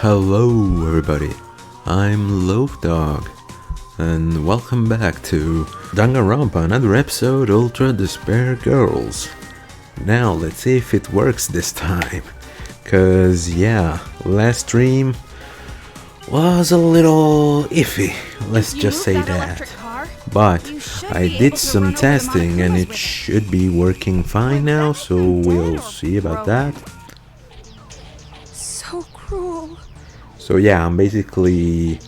Hello everybody, I'm Loaf Dog, and welcome back to Danganronpa, another episode, Ultra Despair Girls. Now let's see if it works this time, cause yeah, last stream was a little iffy, let's just say that. But I did some testing and it should be working fine now, so we'll see about that. So cruel. So yeah, I'm basically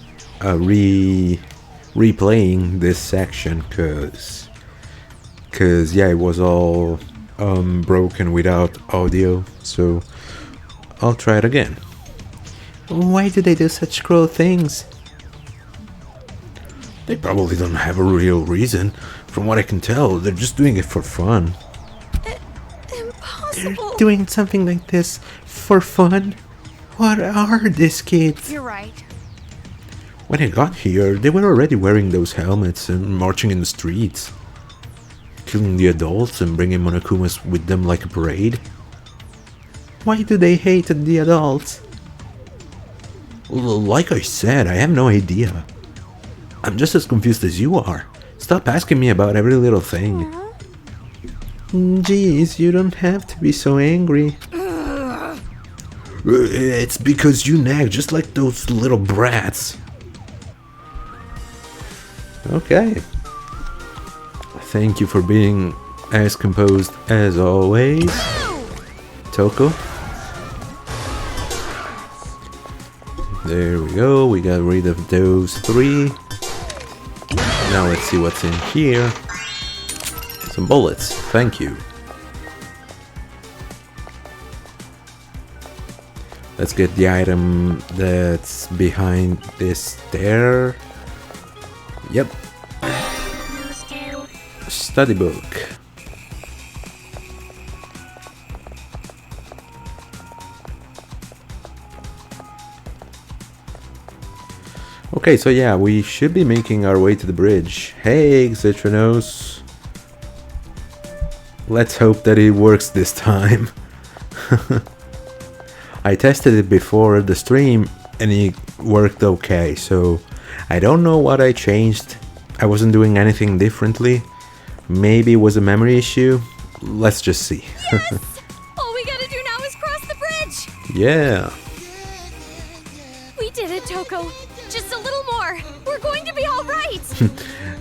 replaying this section cause yeah, it was all broken without audio, so I'll try it again. Why do they do such cruel things? They probably don't have a real reason. From what I can tell, they're just doing it for fun. Impossible. They're doing something like this for fun? What are these kids? You're right. When I got here, they were already wearing those helmets and marching in the streets. Killing the adults and bringing Monokumas with them like a parade. Why do they hate the adults? Like I said, I have no idea. I'm just as confused as you are. Stop asking me about every little thing. Jeez, you don't have to be so angry. It's because you nag just like those little brats. Okay. Thank you for being as composed as always, Toko. There we go, we got rid of those three. Now let's see what's in here. Some bullets, thank you. Let's get the item that's behind this there. Yep. Study book. Okay, so yeah, we should be making our way to the bridge. Hey, Citronos. Let's hope that it works this time. I tested it before the stream and it worked okay, so I don't know what I changed. I wasn't doing anything differently. Maybe it was a memory issue. Let's just see. Yes! All we gotta do now is cross the bridge! Yeah. We did it, Toko. Just a little more. We're going to be all right.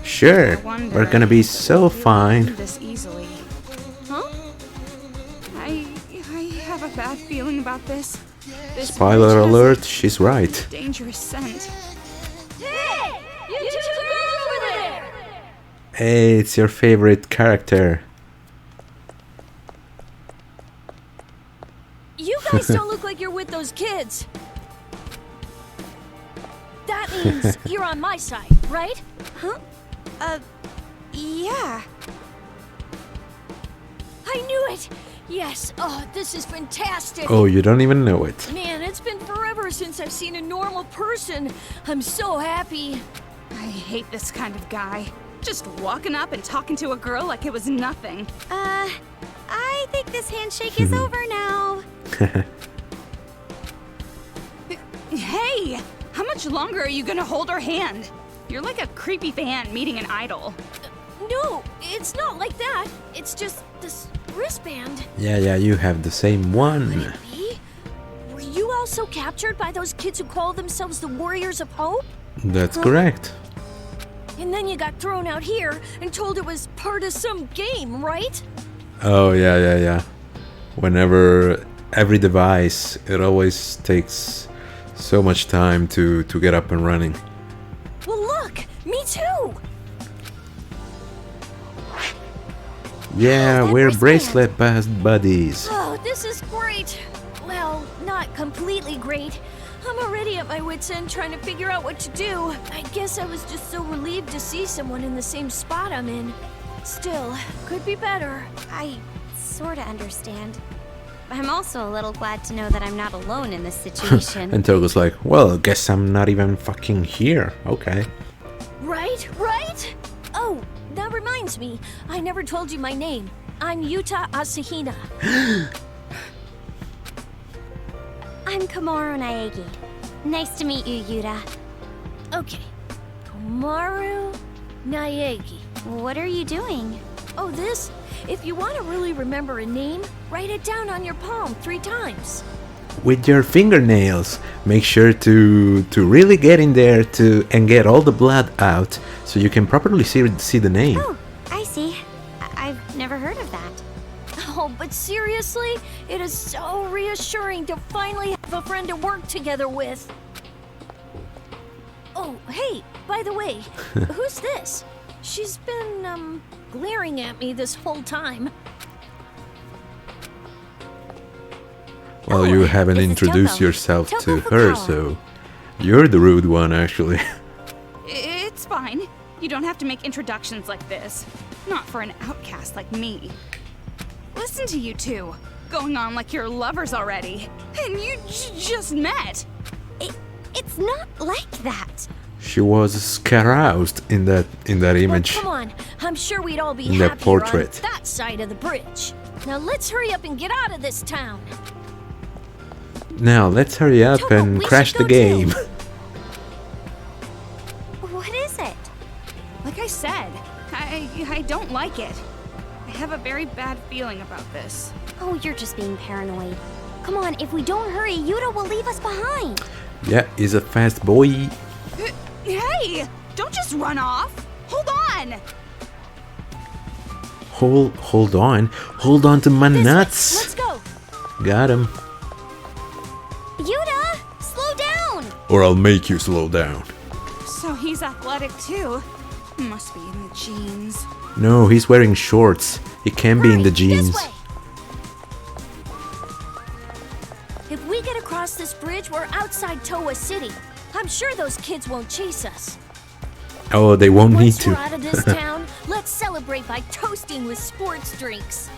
Sure. We're gonna be so fine. This easily. Huh? I have a bad feeling about this. Spoiler alert, she's right. Dangerous scent. Hey! You two girls over there! Hey, it's your favorite character. You guys don't look like you're with those kids. That means you're on my side, right? Huh? Yeah. I knew it! Yes, oh, this is fantastic. Oh, you don't even know it. Man, it's been forever since I've seen a normal person. I'm so happy. I hate this kind of guy. Just walking up and talking to a girl like it was nothing. I think this handshake is over now. Hey! How much longer are you gonna hold her hand? You're like a creepy fan meeting an idol. No, it's not like that. It's just this wristband. Yeah, you have the same one. Maybe? Were you also captured by those kids who call themselves the Warriors of Hope? That's correct. And then you got thrown out here and told it was part of some game, right? Oh, yeah. Whenever every device, it always takes so much time to get up and running. Well, look! Me too! Yeah, that we're wristband. bracelet buddies. Oh, this is great. Well, not completely great. I'm already at my wit's end trying to figure out what to do. I guess I was just so relieved to see someone in the same spot I'm in. Still, could be better. I sorta understand. I'm also a little glad to know that I'm not alone in this situation. And Togo's like, well, guess I'm not even fucking here. Okay. Right? Oh, that reminds me. I never told you my name. I'm Yuta Asahina. I'm Komaru and Toko. Nice to meet you, Yuta. Okay. Komaru Naegi. What are you doing? Oh, this? If you want to really remember a name, write it down on your palm 3 times. With your fingernails. Make sure to really get in there and get all the blood out so you can properly see the name. Oh, I see. I've never heard of that. Oh, but seriously, it is so reassuring to finally have a friend to work together with. Oh, hey, by the way, who's this? She's been, glaring at me this whole time. Well, Oh, you haven't this is introduced Toko. yourself to Toko her, Fukawa. so you're the rude one, actually. It's fine. You don't have to make introductions like this. Not for an outcast like me. Listen to you two, going on like you're lovers already. And you just met. It's not like that. She was caroused in that But image. come on, I'm sure we'd all be In that happier portrait. on that side of the bridge. Now let's hurry up and get out of this town. Now let's hurry up Toko, and we crash should the go game. too. What is it? Like I said, I don't like it. I have a very bad feeling about this. Oh, you're just being paranoid. Come on, if we don't hurry, Yuta will leave us behind. Yeah, he's a fast boy. Hey! Don't just run off! Hold on! Hold on to my This way, nuts. let's go. Got him. Yuta, slow down. Or I'll make you slow down. So he's athletic too. Must be in the genes. No, he's wearing shorts. It can be in the Hurry, jeans. This way. If we get across this bridge, we're outside Towa City. I'm sure those kids won't chase us. Oh, they won't need Once we're to. out of this town, let's celebrate by toasting with sports drinks.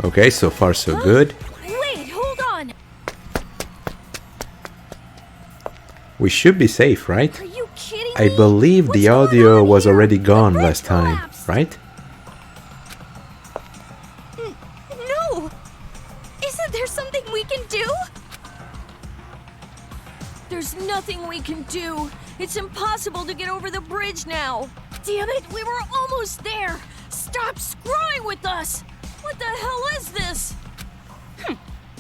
Okay, so far so good. Wait, hold on. We should be safe, right? Are you kidding I me? believe What's the going audio on was here? already gone The bridge last time, collapsed. right? No! Isn't there something we can do? There's nothing we can do. It's impossible to get over the bridge now. Damn it, we were almost there. Stop screwing with us. What the hell is this?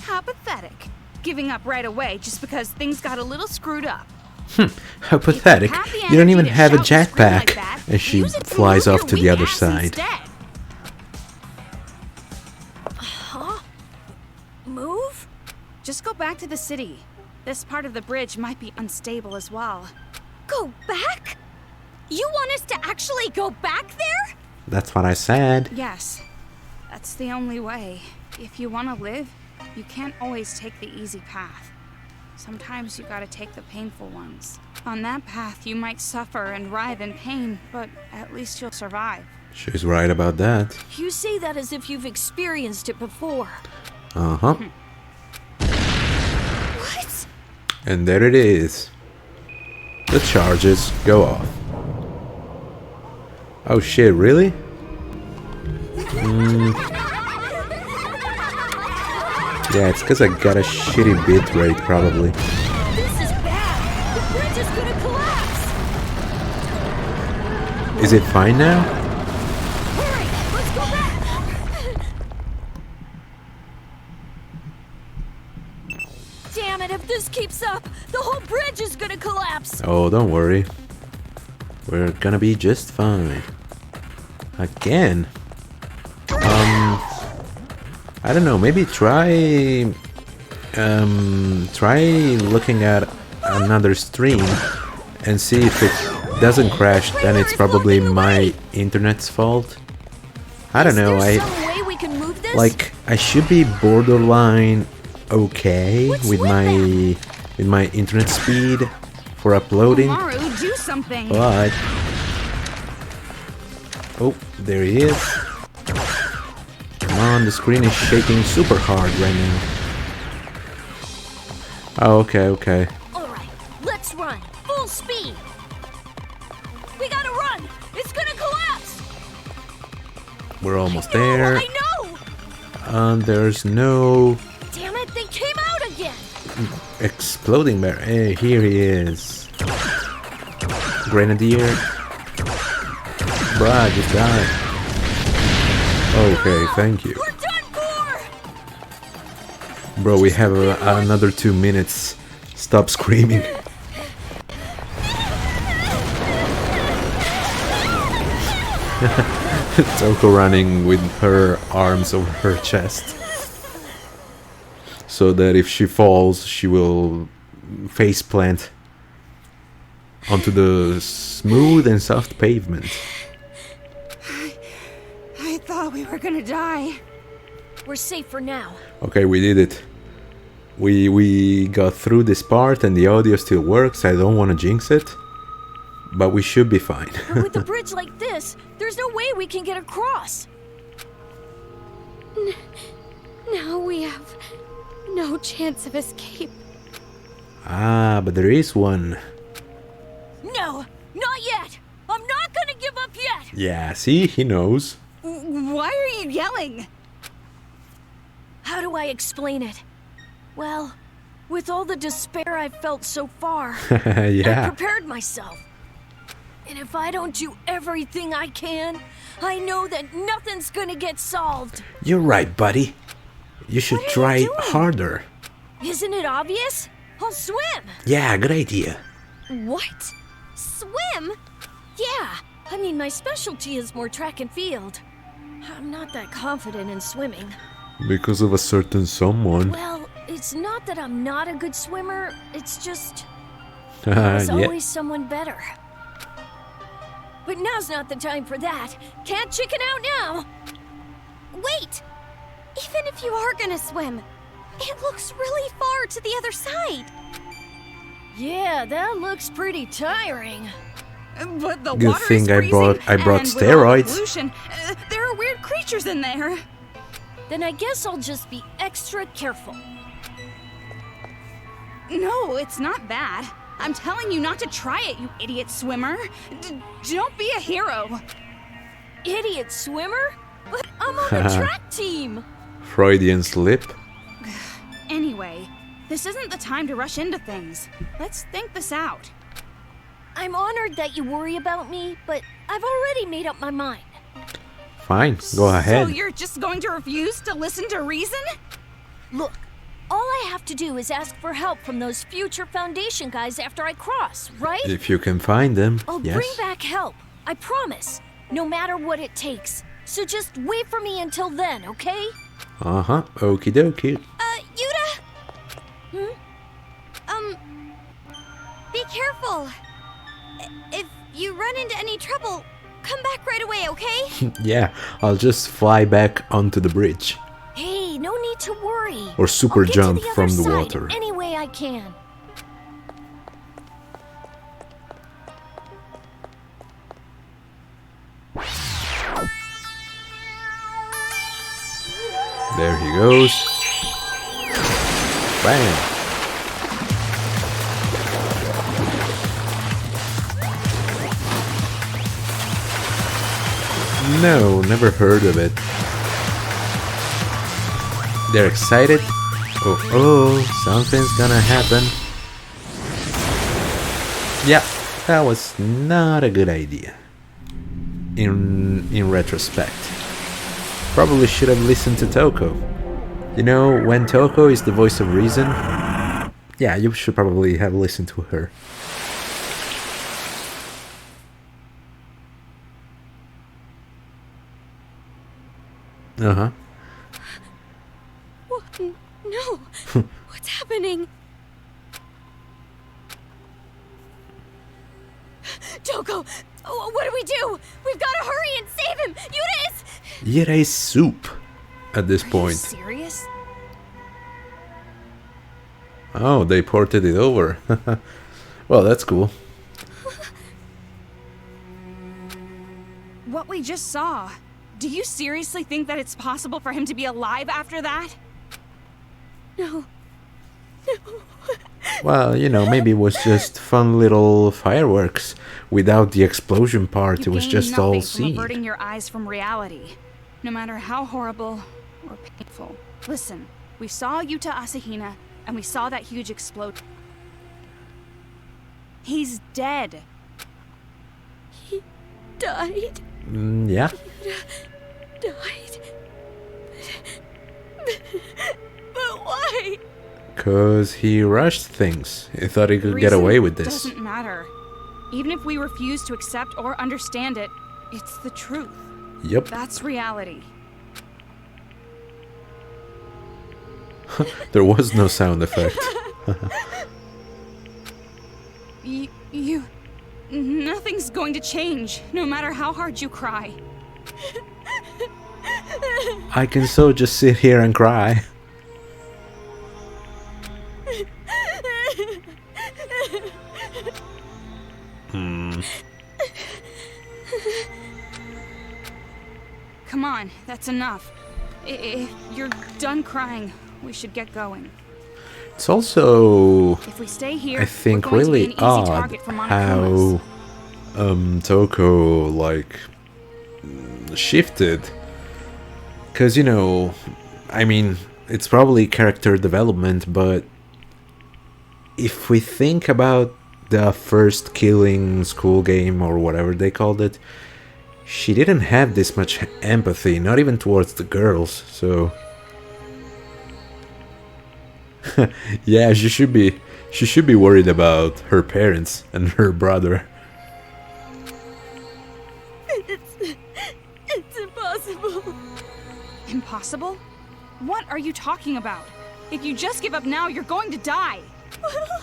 How pathetic. Giving up right away just because things got a little screwed up. How pathetic. Have the You don't energy even to have a shout and scream like jetpack. that, And she use it to flies move off your to the weak other ass side. instead. Move? Just go back to the city. This part of the bridge might be unstable as well. Go back? You want us to actually go back there? That's what I said. Yes, that's the only way. If you want to live, you can't always take the easy path. Sometimes you gotta take the painful ones. On that path, you might suffer and writhe in pain, but at least you'll survive. She's right about that. You say that as if you've experienced it before. Uh-huh. What? And there it is. The charges go off. Oh shit, really? Yeah, it's because I got a shitty bit rate, probably. This is bad. The bridge is gonna collapse. Is it fine now? Hurry, let's go back. Damn it, if this keeps up, the whole bridge is gonna collapse. Oh, don't worry. We're gonna be just fine. Again? I don't know, maybe try looking at another stream and see if it doesn't crash, then it's probably my internet's fault. I don't know, Is there some way we can move this? like I should be borderline okay What's with with my internet speed for uploading, Komaru, do something! but oh, there he is. Come on, the screen is shaking super hard right now. Oh, okay. Alright, let's run. Full speed. We gotta run. It's gonna collapse. We're almost No, there. I know. There's no... Damn it, they came out again. Exploding bear. Hey, here he is. Grenadier. Bruh, just die. Okay, thank you. We're done for! Bro, we have another 2 minutes. Stop screaming. Toko running with her arms over her chest. So that if she falls, she will face plant onto the smooth and soft pavement. I thought we were gonna die. We're safe for now. Okay, we did it. We got through this part and the audio still works. I don't want to jinx it, but we should be fine. But with a bridge like this, there's no way we can get across. Now we have no chance of escape. Ah, but there is one. No, not yet. I'm not gonna give up yet. Yeah, see, he knows. Why are you yelling? How do I explain it? Well, with all the despair I've felt so far, I Yeah. prepared myself. And if I don't do everything I can, I know that nothing's gonna get solved. You're right, buddy. You should What are you try doing? harder. Isn't it obvious? I'll swim. Yeah, good idea. What? Swim? Yeah, I mean, my specialty is more track and field. I'm not that confident in swimming. Because of a certain someone. Well, it's not that I'm not a good swimmer, it's just there's Yeah. always someone better. But now's not the time for that. Can't chicken out now. Wait! Even if you are gonna swim, it looks really far to the other side. Yeah, that looks pretty tiring. But the Good water thing is I freezing, brought and with all the steroids. pollution, there are weird creatures in there. Then I guess I'll just be extra careful. No, it's not that. I'm telling you not to try it, you idiot swimmer. Don't be a hero. Idiot swimmer? But I'm on the track team. Freudian slip. Anyway, this isn't the time to rush into things. Let's think this out. I'm honored that you worry about me, but I've already made up my mind. Fine, go ahead. So you're just going to refuse to listen to reason? Look, all I have to do is ask for help from those future Foundation guys after I cross, right? If you can find them, I'll yes. bring back help. I promise. No matter what it takes. So just wait for me until then, okay? Uh-huh, okie dokie. Yuta! Be careful. If you run into any trouble, come back right away, okay? Yeah, I'll just fly back onto the bridge. Hey, no need to worry. Or super I'll get jump to the from other the side water. any way I can. There he goes. Bam! No, never heard of it. They're excited. Oh, something's gonna happen. Yeah, that was not a good idea. In retrospect. Probably should have listened to Toko. You know, when Toko is the voice of reason, yeah, you should probably have listened to her. Uh-huh. No. What's happening? Toko, what do we do? We've got to hurry and save him. Yuta is... Yura is soup at this Are you point. serious? Oh, they ported it over. Well, that's cool. What we just saw. Do you seriously think that it's possible for him to be alive after that? No. Well, you know, maybe it was just fun little fireworks. Without the explosion part, You it was gain just all nothing from scene. averting your eyes from reality, no matter how horrible or painful. Listen, we saw Yuta Asahina, and we saw that huge explosion. He's dead. He died? Yeah. Died? But why? Because he rushed things. He thought he could get Reason away with this. Doesn't matter. Even if we refuse to accept or understand it, it's the truth. Yep. That's reality. There was no sound effect. Nothing's going to change, no matter how hard you cry. I can so just sit here and cry. Come on, that's enough. If you're done crying, we should get going. It's also, If we stay here, I think, we're going to be really an easy odd target for Monokumas. how Toko like shifted. Because, you know, I mean, it's probably character development, but if we think about the first Killing School game or whatever they called it, she didn't have this much empathy, not even towards the girls, so yeah, she should be worried about her parents and her brother. It's impossible. Impossible? What are you talking about? If you just give up now, you're going to die. Well,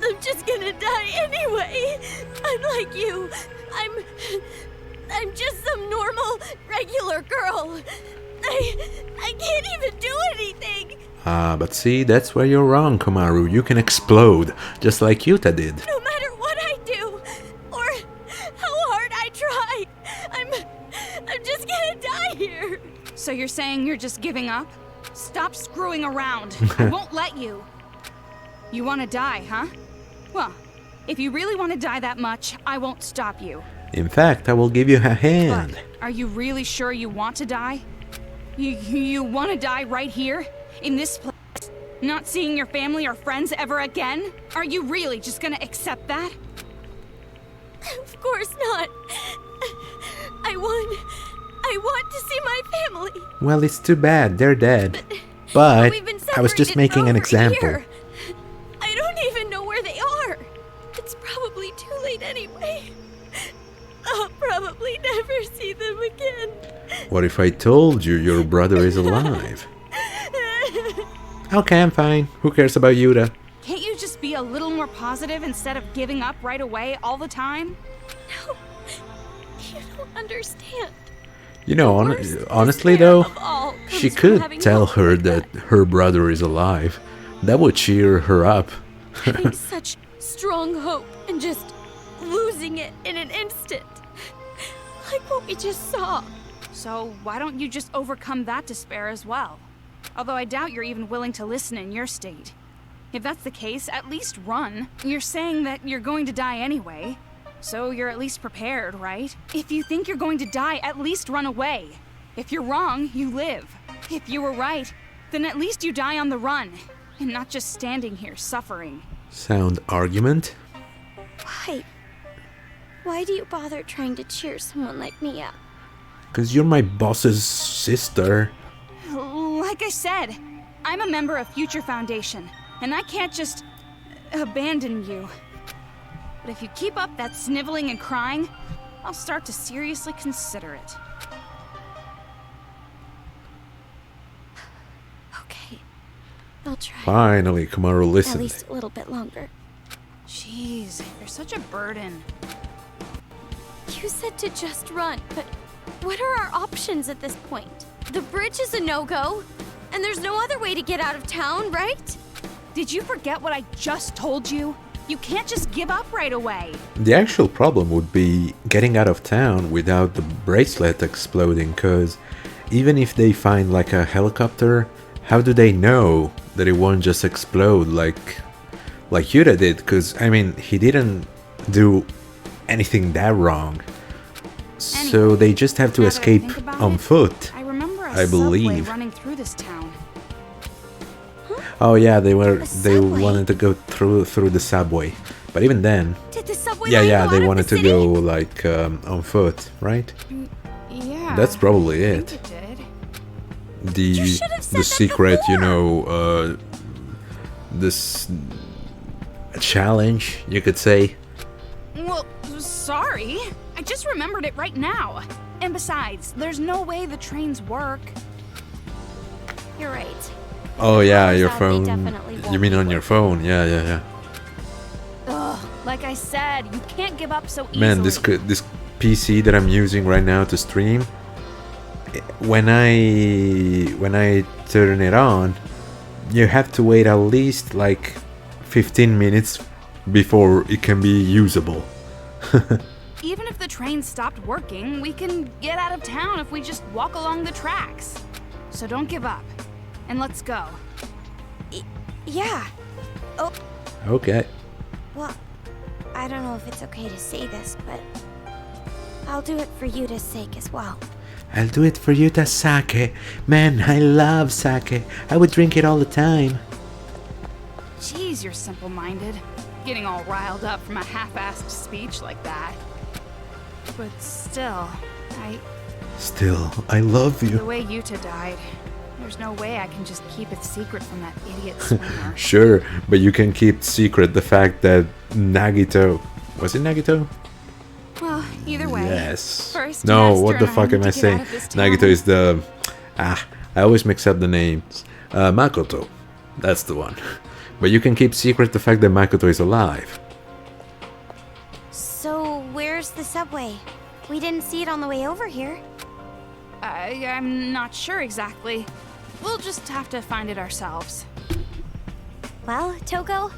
I'm just gonna die anyway. Unlike you, I'm just some normal, regular girl. I can't even do anything. But see, that's where you're wrong, Komaru. You can explode, just like Yuta did. No matter what I do, or how hard I try, I'm just gonna die here. So you're saying you're just giving up? Stop screwing around. I won't let you. You want to die, huh? Well, if you really want to die that much, I won't stop you. In fact, I will give you a hand. But are you really sure you want to die? You want to die right here? In this place? Not seeing your family or friends ever again? Are you really just gonna accept that? Of course not. I want to see my family. Well, it's too bad, they're dead. But We've been I was just separated making for an over a example. year. I don't even know where they are. It's probably too late anyway. I'll probably never see them again. What if I told you your brother is alive? Okay, I'm fine. Who cares about Yuta? Can't you just be a little more positive instead of giving up right away all the time? No, you don't understand. You know, Worst honestly despair though, of all she comes from could having tell hope her like that her brother is alive. That would cheer her up. Having such strong hope and just losing it in an instant. Like what we just saw. So why don't you just overcome that despair as well? Although I doubt you're even willing to listen in your state. If that's the case, at least run. You're saying that you're going to die anyway. So you're at least prepared, right? If you think you're going to die, at least run away. If you're wrong, you live. If you were right, then at least you die on the run. And not just standing here suffering. Sound argument? Why? Why do you bother trying to cheer someone like me up? Cause you're my boss's sister. Like I said, I'm a member of Future Foundation, and I can't just abandon you. But if you keep up that sniveling and crying, I'll start to seriously consider it. Okay, I'll try. Finally, Komaru At listened. least a little bit longer. Jeez, you're such a burden. You said to just run, but what are our options at this point? The bridge is a no-go, and there's no other way to get out of town, right? Did you forget what I just told you? You can't just give up right away. The actual problem would be getting out of town without the bracelet exploding, cause even if they find like a helicopter, how do they know that it won't just explode like Yuta did? Cause I mean, he didn't do anything that wrong. So they just have to now that I escape think about on it, foot. I remember a I subway believe. running through this town. Oh yeah, they subway? wanted to go through the subway, but even then, Did the subway yeah, line yeah, go they out of wanted the to city? go like on foot, right? Yeah. That's probably I it. think it did. The You should have said that secret, you before. know, this challenge, you could say. Well, sorry. I just remembered it right now. And besides, there's no way the trains work. You're right. Oh yeah, your South, they phone. definitely You won't mean be on your phone? Yeah, yeah, yeah. Ugh, like I said, you can't give up so easily. Man, this PC that I'm using right now to stream, when I turn it on, you have to wait at least like 15 minutes before it can be usable. Even if the train stopped working, we can get out of town if we just walk along the tracks. So don't give up. And let's go. Yeah. Oh, Okay. well, I don't know if it's okay to say this, but I'll do it for Yuta's sake as well. I'll do it for you, sake. Man, I love sake. I would drink it all the time. Jeez, you're simple-minded. Getting all riled up from a half-assed speech like that. But still, Still, I love the you. way Yuta died, there's no way I can just keep it secret from that idiot swimmer. Sure, but you can keep secret the fact that Nagito... Was it Nagito? Well, either way. Yes. First, No, Master what the and I fuck need am to I get saying? out of this town. Nagito is the... I always mix up the names. Makoto. That's the one. But you can keep secret the fact that Makoto is alive. So, where's the subway? We didn't see it on the way over here. I'm not sure exactly. We'll just have to find it ourselves. Well, Toko,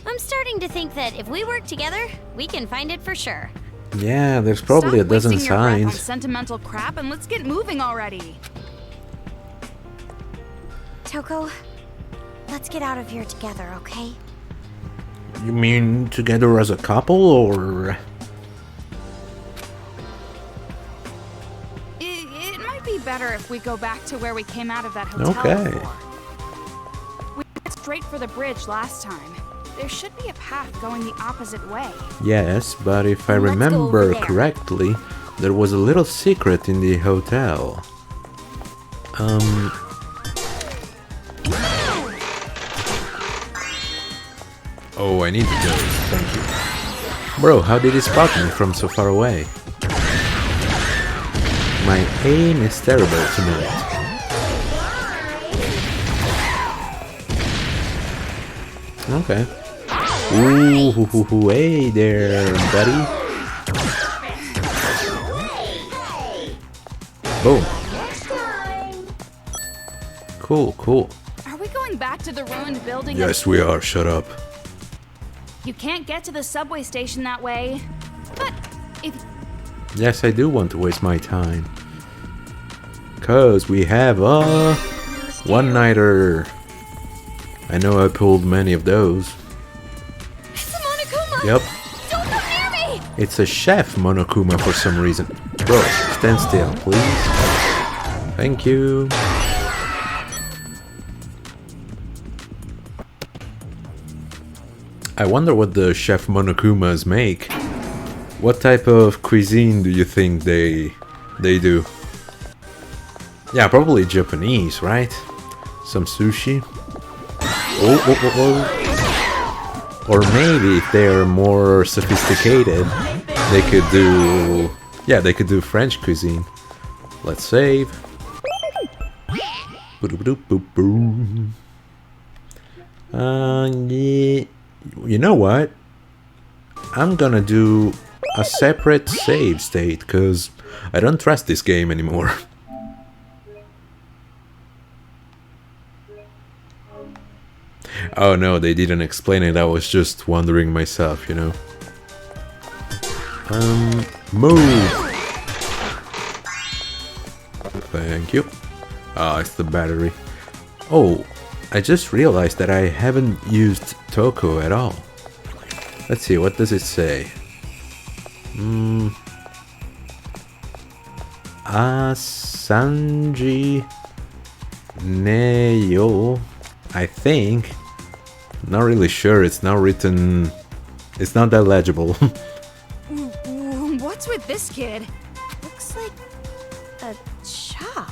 I'm starting to think that if we work together, we can find it for sure. Yeah, there's probably Stop a dozen wasting your breath on signs. sentimental crap and let's get moving already. Toko, let's get out of here together, okay? You mean together as a couple, or... It might be better if we go back to where we came out of that hotel Okay. before. We went straight for the bridge last time. There should be a path going the opposite way. Yes, but if I Let's go over remember there. correctly, there was a little secret in the hotel. Oh, I need to go. Thank you. Bro, how did he spot me from so far away? My aim is terrible tonight. Okay. Ooh, hey there, buddy. Boom. Cool, cool. Are we going back to the ruined building? Yes, we are. Shut up. You can't get to the subway station that way. But if Yes, I do want to waste my time. Cause we have a one-nighter. I know I pulled many of those. It's a Monokuma! Yep. Don't come near me! It's a chef Monokuma for some reason. Bro, stand still, please. Thank you. I wonder what the chef Monokumas make. What type of cuisine do you think they do? Yeah, probably Japanese, right? Some sushi. Oh. Or maybe if they're more sophisticated, they could do... Yeah, they could do French cuisine. Let's save. Yeah. You know what? I'm gonna do a separate save state, because I don't trust this game anymore. Oh no, they didn't explain it, I was just wondering myself, you know. Move! Thank you. Ah, it's the battery. Oh, I just realized that I haven't used Toko at all. Let's see, what does it say? Asanji Neyo I think. Not really sure, it's not written... It's not that legible. What's with this kid? Looks like a shop.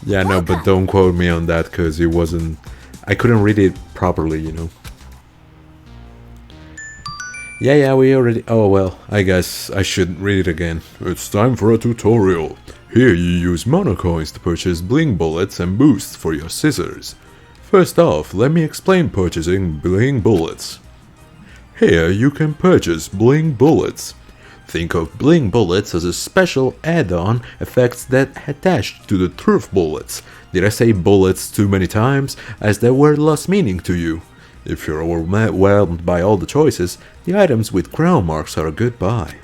Yeah, no, but don't quote me on that, because it wasn't... I couldn't read it properly, you know. Yeah, we already... Oh, well, I guess I should read it again. It's time for a tutorial. Here you use monocoins to purchase bling bullets and boosts for your scissors. First off, let me explain purchasing bling bullets. Here you can purchase bling bullets. Think of bling bullets as a special add-on effects that attach to the truth bullets. Did I say bullets too many times, as their word lost meaning to you? If you're overwhelmed by all the choices, the items with crown marks are a good buy.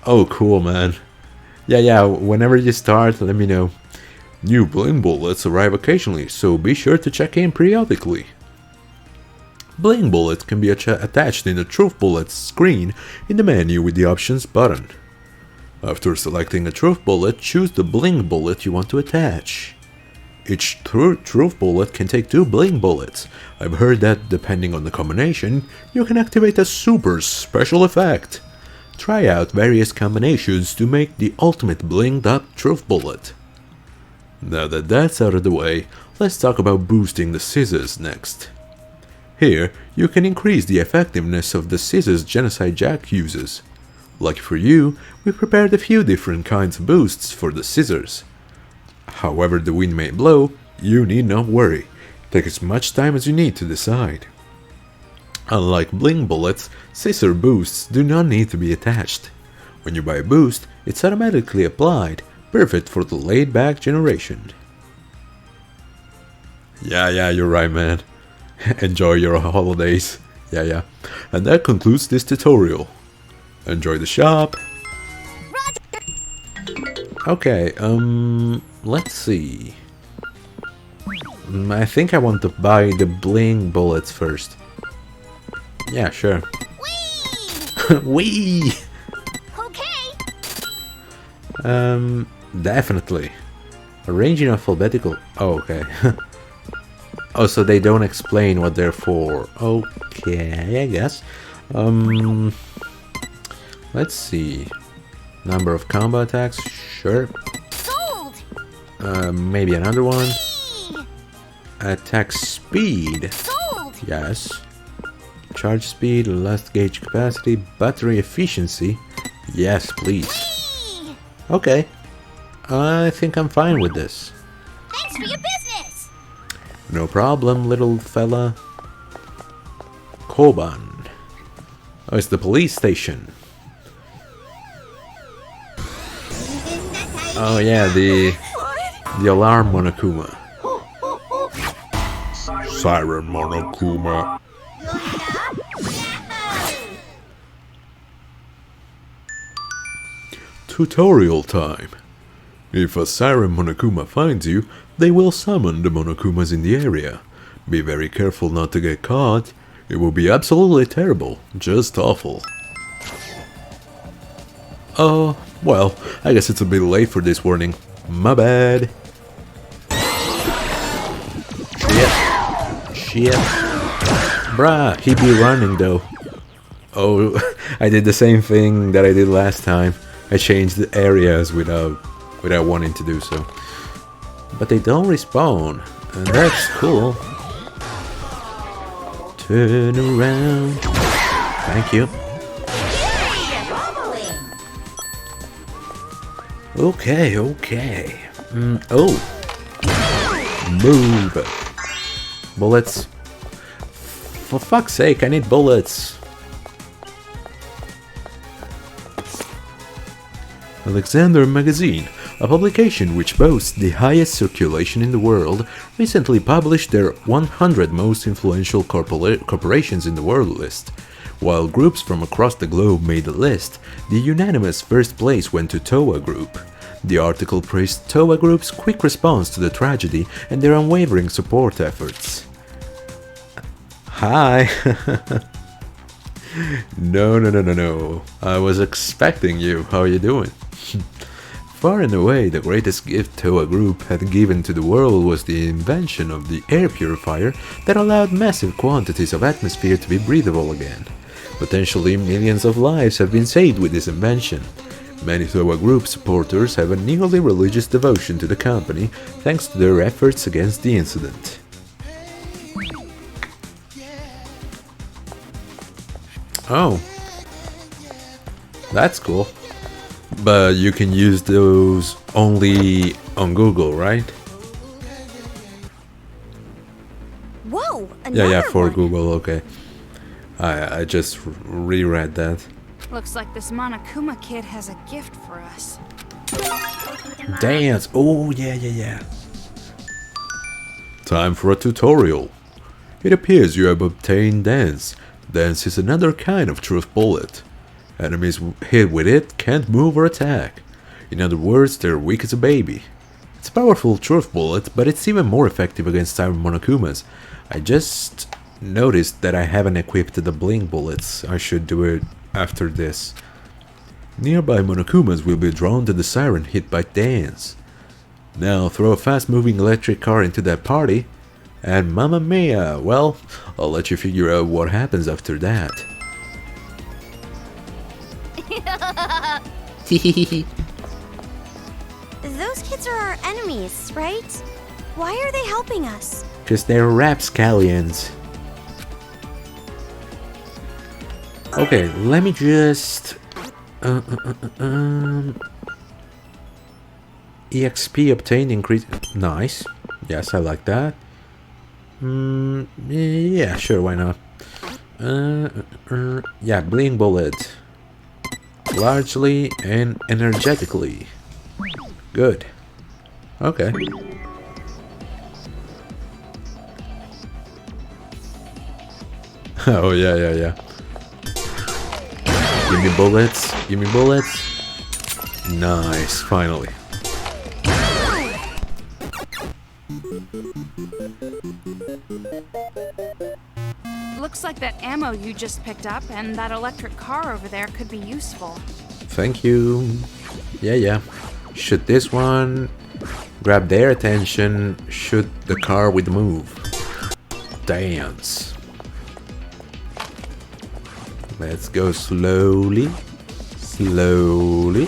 Oh, cool, man. Yeah, whenever you start, let me know. New bling bullets arrive occasionally, so be sure to check in periodically. Bling bullets can be attached in the Truth Bullets screen in the menu with the Options button. After selecting a Truth Bullet, choose the bling bullet you want to attach. Each Truth Bullet can take 2 bling bullets. I've heard that depending on the combination, you can activate a super special effect. Try out various combinations to make the ultimate blinged up Truth Bullet. Now that that's out of the way, let's talk about boosting the scissors next. Here, you can increase the effectiveness of the scissors Genocide Jack uses. Lucky for you, we prepared a few different kinds of boosts for the scissors. However the wind may blow, you need not worry. Take as much time as you need to decide. Unlike bling bullets, scissor boosts do not need to be attached. When you buy a boost, it's automatically applied, perfect for the laid-back generation. Yeah, you're right, man. Enjoy your holidays. Yeah. And that concludes this tutorial. Enjoy the shop. Okay, let's see. I think I want to buy the bling bullets first. Yeah, sure. Whee! Okay. Definitely. Arranging alphabetical. Oh, okay. Oh, so they don't explain what they're for. Okay, I guess. Let's see. Number of combo attacks. Sure. Sold. Maybe another one. Attack speed. Sold. Yes. Charge speed, last gauge capacity, battery efficiency. Yes, please. Okay. I think I'm fine with this. Thanks for your business. No problem, little fella. Koban. Oh, it's the police station. Oh yeah, the alarm Monokuma. Siren Monokuma. Tutorial time. If a Siren Monokuma finds you, they will summon the Monokumas in the area. Be very careful not to get caught. It will be absolutely terrible, just awful. Oh, well, I guess it's a bit late for this warning. My bad. Shit. Bruh, he be running though. Oh, I did the same thing that I did last time. I changed the areas without wanting to do so. But they don't respawn, and that's cool. Turn around. Thank you. Okay. Oh. Move. Bullets. For fuck's sake, I need bullets. Alexander Magazine, a publication which boasts the highest circulation in the world, recently published their 100 most influential corporations in the world list. While groups from across the globe made the list, the unanimous first place went to Towa Group. The article praised Towa Group's quick response to the tragedy and their unwavering support efforts. Hi! No. I was expecting you. How are you doing? Far and away, the greatest gift Toa Group had given to the world was the invention of the air purifier that allowed massive quantities of atmosphere to be breathable again. Potentially millions of lives have been saved with this invention. Many Toa Group supporters have a nearly religious devotion to the company thanks to their efforts against the incident. Oh, that's cool. But you can use those only on Google, right? Whoa! Yeah, Another for one. Google, okay. I just reread that. Looks like this Monokuma kid has a gift for us. Dance! Oh, yeah. Time for a tutorial. It appears you have obtained Dance. Dance is another kind of truth bullet. Enemies hit with it can't move or attack. In other words, they're weak as a baby. It's a powerful truth bullet, but it's even more effective against our Monokumas. I just noticed that I haven't equipped the blink bullets. I should do it after this. Nearby Monokumas will be drawn to the siren hit by Dance. Now throw a fast-moving electric car into that party, and mamma mia, well, I'll let you figure out what happens after that. Those kids are our enemies, right? Why are they helping us? Cause they're rapscallions. Okay, let me just... EXP obtained increase... Nice. Yes, I like that. Yeah, sure, why not? Yeah, bling bullet. Largely and energetically. Good. Okay. Oh, yeah. Give me bullets. Give me bullets. Nice, finally. Looks like that ammo you just picked up and that electric car over there could be useful. Thank you. Yeah. Shoot this one. Grab their attention. Shoot the car with the move. Dance. Let's go slowly. Slowly.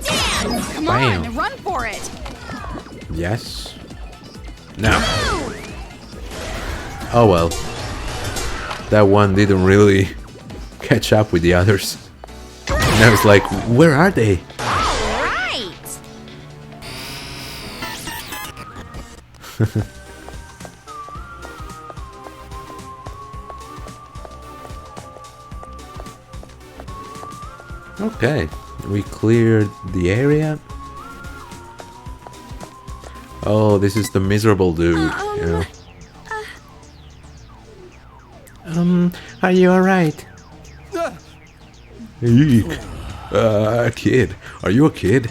Come Bam. on, run for it! Yes. Now. Oh well. That one didn't really catch up with the others. And I was like, where are they? Right! Okay, we cleared the area. Oh, this is the miserable dude. Yeah. Are you alright? Eek. Kid. Are you a kid?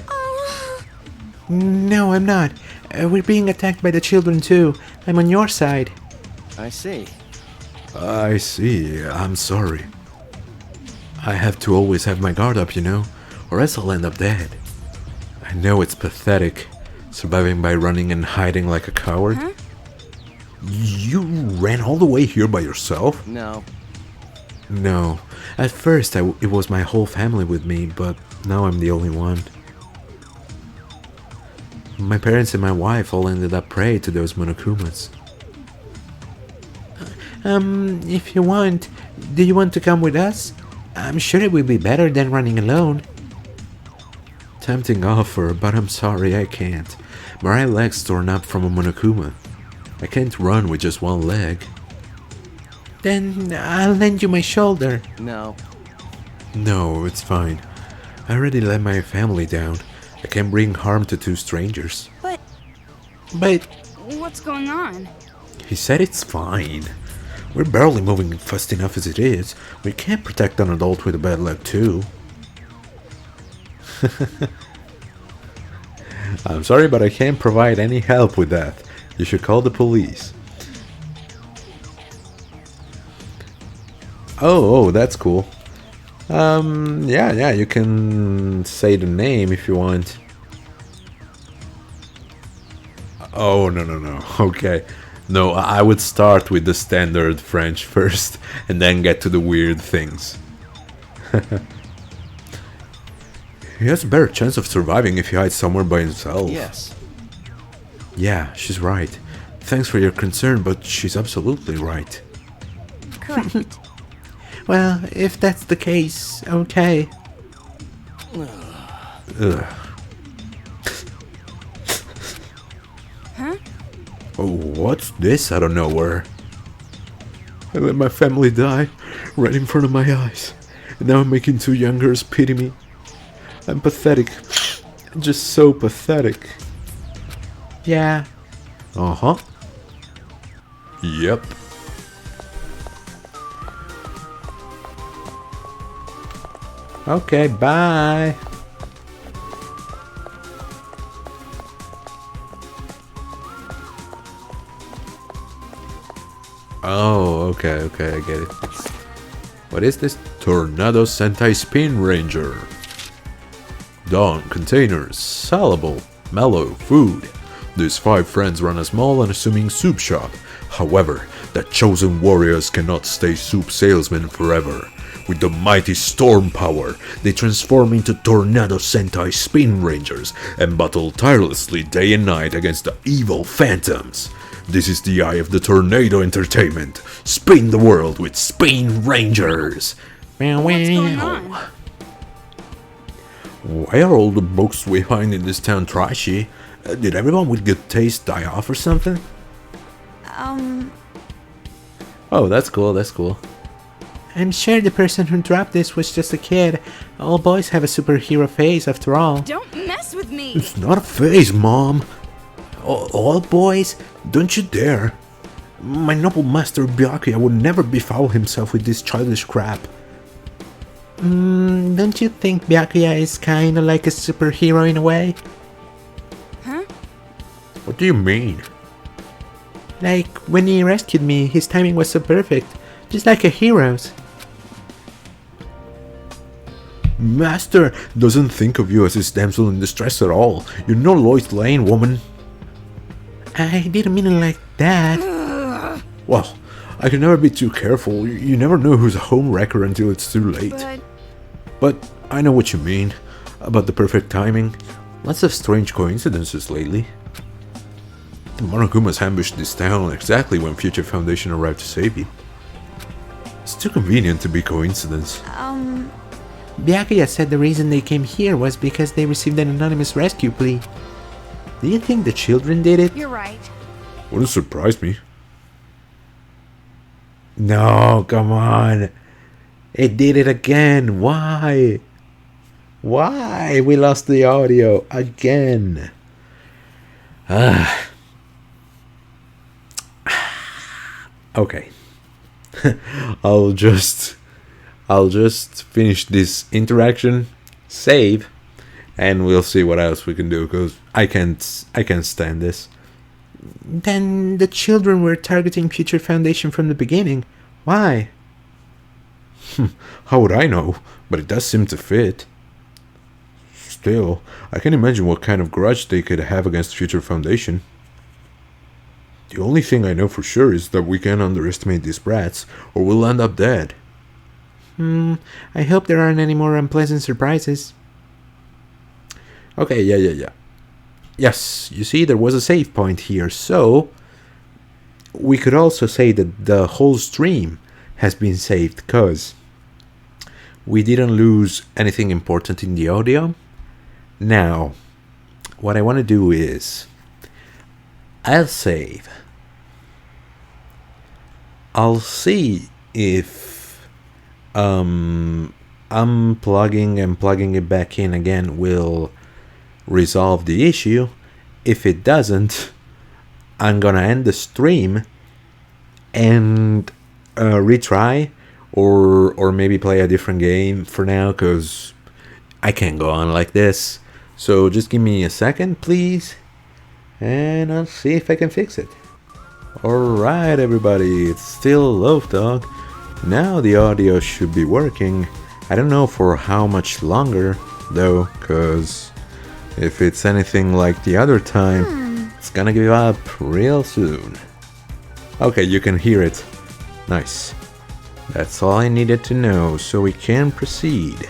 No, I'm not. We're being attacked by the children too. I'm on your side. I see. I see. I'm sorry. I have to always have my guard up, you know, or else I'll end up dead. I know it's pathetic, surviving by running and hiding like a coward. Huh? You ran all the way here by yourself? No. No. At first, it was my whole family with me, but now I'm the only one. My parents and my wife all ended up prey to those Monokumas. If you want, do you want to come with us? I'm sure it will be better than running alone. Tempting offer, but I'm sorry I can't. My right leg's torn up from a Monokuma. I can't run with just one leg. Then I'll lend you my shoulder. No. No, it's fine. I already let my family down. I can't bring harm to two strangers. But what's going on? He said it's fine. We're barely moving fast enough as it is. We can't protect an adult with a bad leg too. I'm sorry, but I can't provide any help with that. You should call the police. Oh, that's cool. Yeah, you can say the name if you want. Oh, no, no, no. Okay. No, I would start with the standard French first and then get to the weird things. He has a better chance of surviving if he hides somewhere by himself. Yes. Yeah, she's right. Thanks for your concern, but she's absolutely right. Correct. Well, if that's the case, okay. Ugh. Huh? Oh, what's this out of nowhere? I let my family die right in front of my eyes. And now I'm making two young girls pity me. I'm pathetic. Just so pathetic. Yeah. Uh-huh. Yep. Okay, bye. Oh, okay, I get it. What is this? Tornado Sentai Spin Ranger. Dawn containers, salable, mellow, food. These 5 friends run a small and assuming soup shop. However, the chosen warriors cannot stay soup salesmen forever. With the mighty storm power, they transform into Tornado Sentai Spin Rangers and battle tirelessly day and night against the evil phantoms. This is the eye of the Tornado Entertainment. Spin the world with Spin Rangers. What's going on? Why are all the books we find in this town trashy? Did everyone with good taste die off or something? Oh, that's cool, that's cool. I'm sure the person who dropped this was just a kid. All boys have a superhero phase after all. Don't mess with me! It's not a phase, Mom. All boys? Don't you dare. My noble master Byakuya would never befoul himself with this childish crap. Don't you think Byakuya is kinda like a superhero in a way? Huh? What do you mean? Like, when he rescued me, his timing was so perfect. Just like a hero's. Master doesn't think of you as his damsel in distress at all. You're no Lois Lane, woman. I didn't mean it like that. Well, I can never be too careful. You never know who's a home wrecker until it's too late. But I know what you mean. About the perfect timing. Lots of strange coincidences lately. The Monokumas ambushed this town exactly when Future Foundation arrived to save you. It's too convenient to be coincidence. Byakuya said the reason they came here was because they received an anonymous rescue plea. Do you think the children did it? You're right. Wouldn't surprise me. No, come on. It did it again. Why? Why? We lost the audio again. Okay. I'll just finish this interaction, save, and we'll see what else we can do, because I can't stand this. Then the children were targeting Future Foundation from the beginning. Why? How would I know? But it does seem to fit. Still, I can imagine what kind of grudge they could have against Future Foundation. The only thing I know for sure is that we can't underestimate these brats, or we'll end up dead. I hope there aren't any more unpleasant surprises. Okay, yeah. Yes, you see, there was a save point here, so we could also say that the whole stream has been saved, because we didn't lose anything important in the audio. Now, what I want to do is, I'll save. I'll see if unplugging and plugging it back in again will resolve the issue. If it doesn't, I'm gonna end the stream and retry, or maybe play a different game for now, because I can't go on like this. So just give me a second, please, and I'll see if I can fix it. Alright everybody, it's still Loaf Dog. Now the audio should be working. I don't know for how much longer though, cause if it's anything like the other time, it's gonna give up real soon. Okay, you can hear it. Nice. That's all I needed to know, so we can proceed.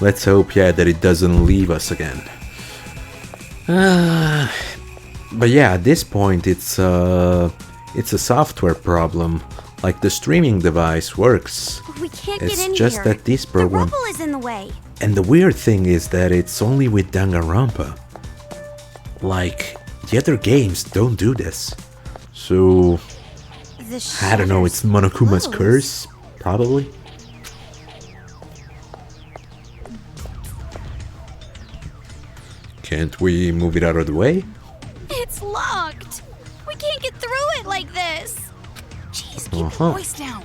Let's hope, yeah, that it doesn't leave us again. But yeah, at this point, it's a software problem. Like, the streaming device works. We can't It's get in just here. that this The program... rubble is in the way. And the weird thing is that it's only with Danganronpa. Like, the other games don't do this. So, I don't know, it's Monokuma's curse? Probably? Can't we move it out of the way? It's locked. We can't get through it like this. Jeez, keep your voice down.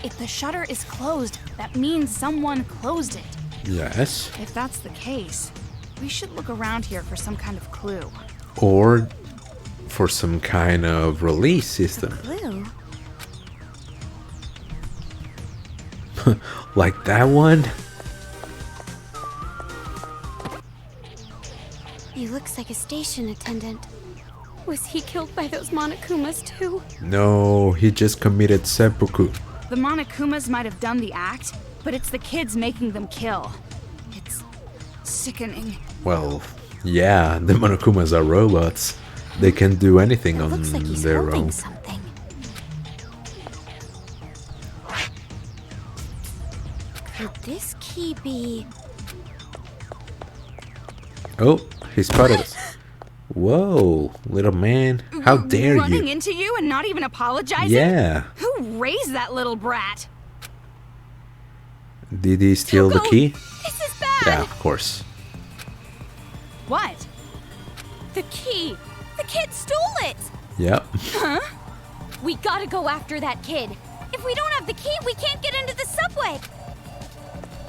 If the shutter is closed, that means someone closed it. Yes. If that's the case, we should look around here for some kind of clue. Or for some kind of release system. Clue? Like that one? He looks like a station attendant. Was he killed by those Monokumas too? No, he just committed seppuku. The Monokumas might have done the act, but it's the kids making them kill. It's sickening. Well, yeah, the Monokumas are robots. They can do anything It on looks like he's their holding own. something. Could this key be... Oh, he spotted us. Whoa, little man. How dare Running you? into you and not even apologizing? Yeah. Who raised that little brat? Did he steal the Toko, key? This is bad! Yeah, of course. What? The key! The kid stole it! Yep. We gotta go after that kid. If we don't have the key, we can't get into the subway.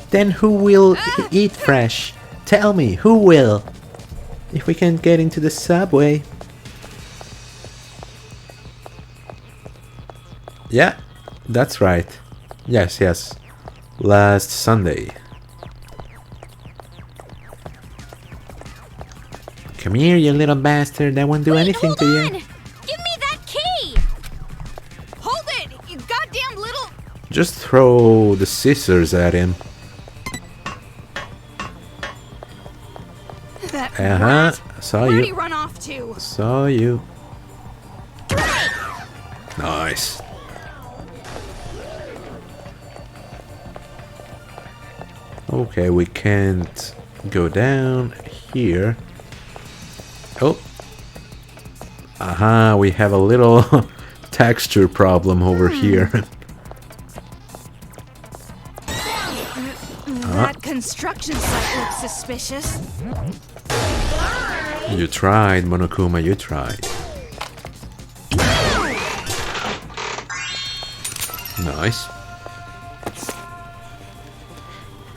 Then who will eat fresh? Tell me, who will? If we can't get into the subway. Yeah, that's right. Yes, yes. Last Sunday. Come here, you little bastard. I won't do anything Hold to you. on! Give me that key! Hold it! You goddamn little... Just throw the scissors at him. That Uh-huh. brat. Saw Where'd he you. run off to? Saw you. Nice. Okay, we can't go down here. Oh. Aha, we have a little texture problem over here. That construction site looks suspicious. You tried, Monokuma, you tried. Nice.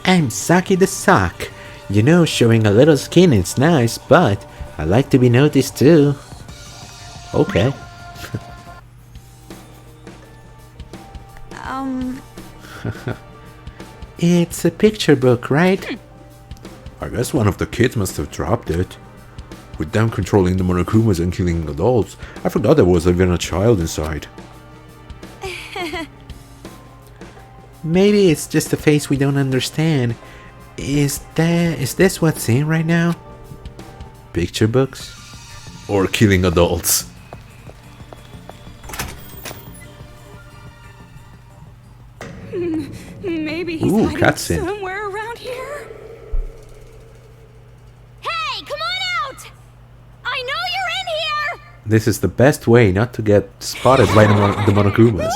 I'm Saki the Sock. You know, showing a little skin is nice, but I like to be noticed too. Okay. It's a picture book, right? I guess one of the kids must have dropped it. With them controlling the Monokumas and killing adults, I forgot there was even a child inside. Maybe it's just a face we don't understand. Is this what's in right now? Picture books? Or killing adults? Maybe he's Ooh, hiding cutscene. somewhere around here. Hey, come on out! I know you're in here! This is the best way not to get spotted by the Monokumas.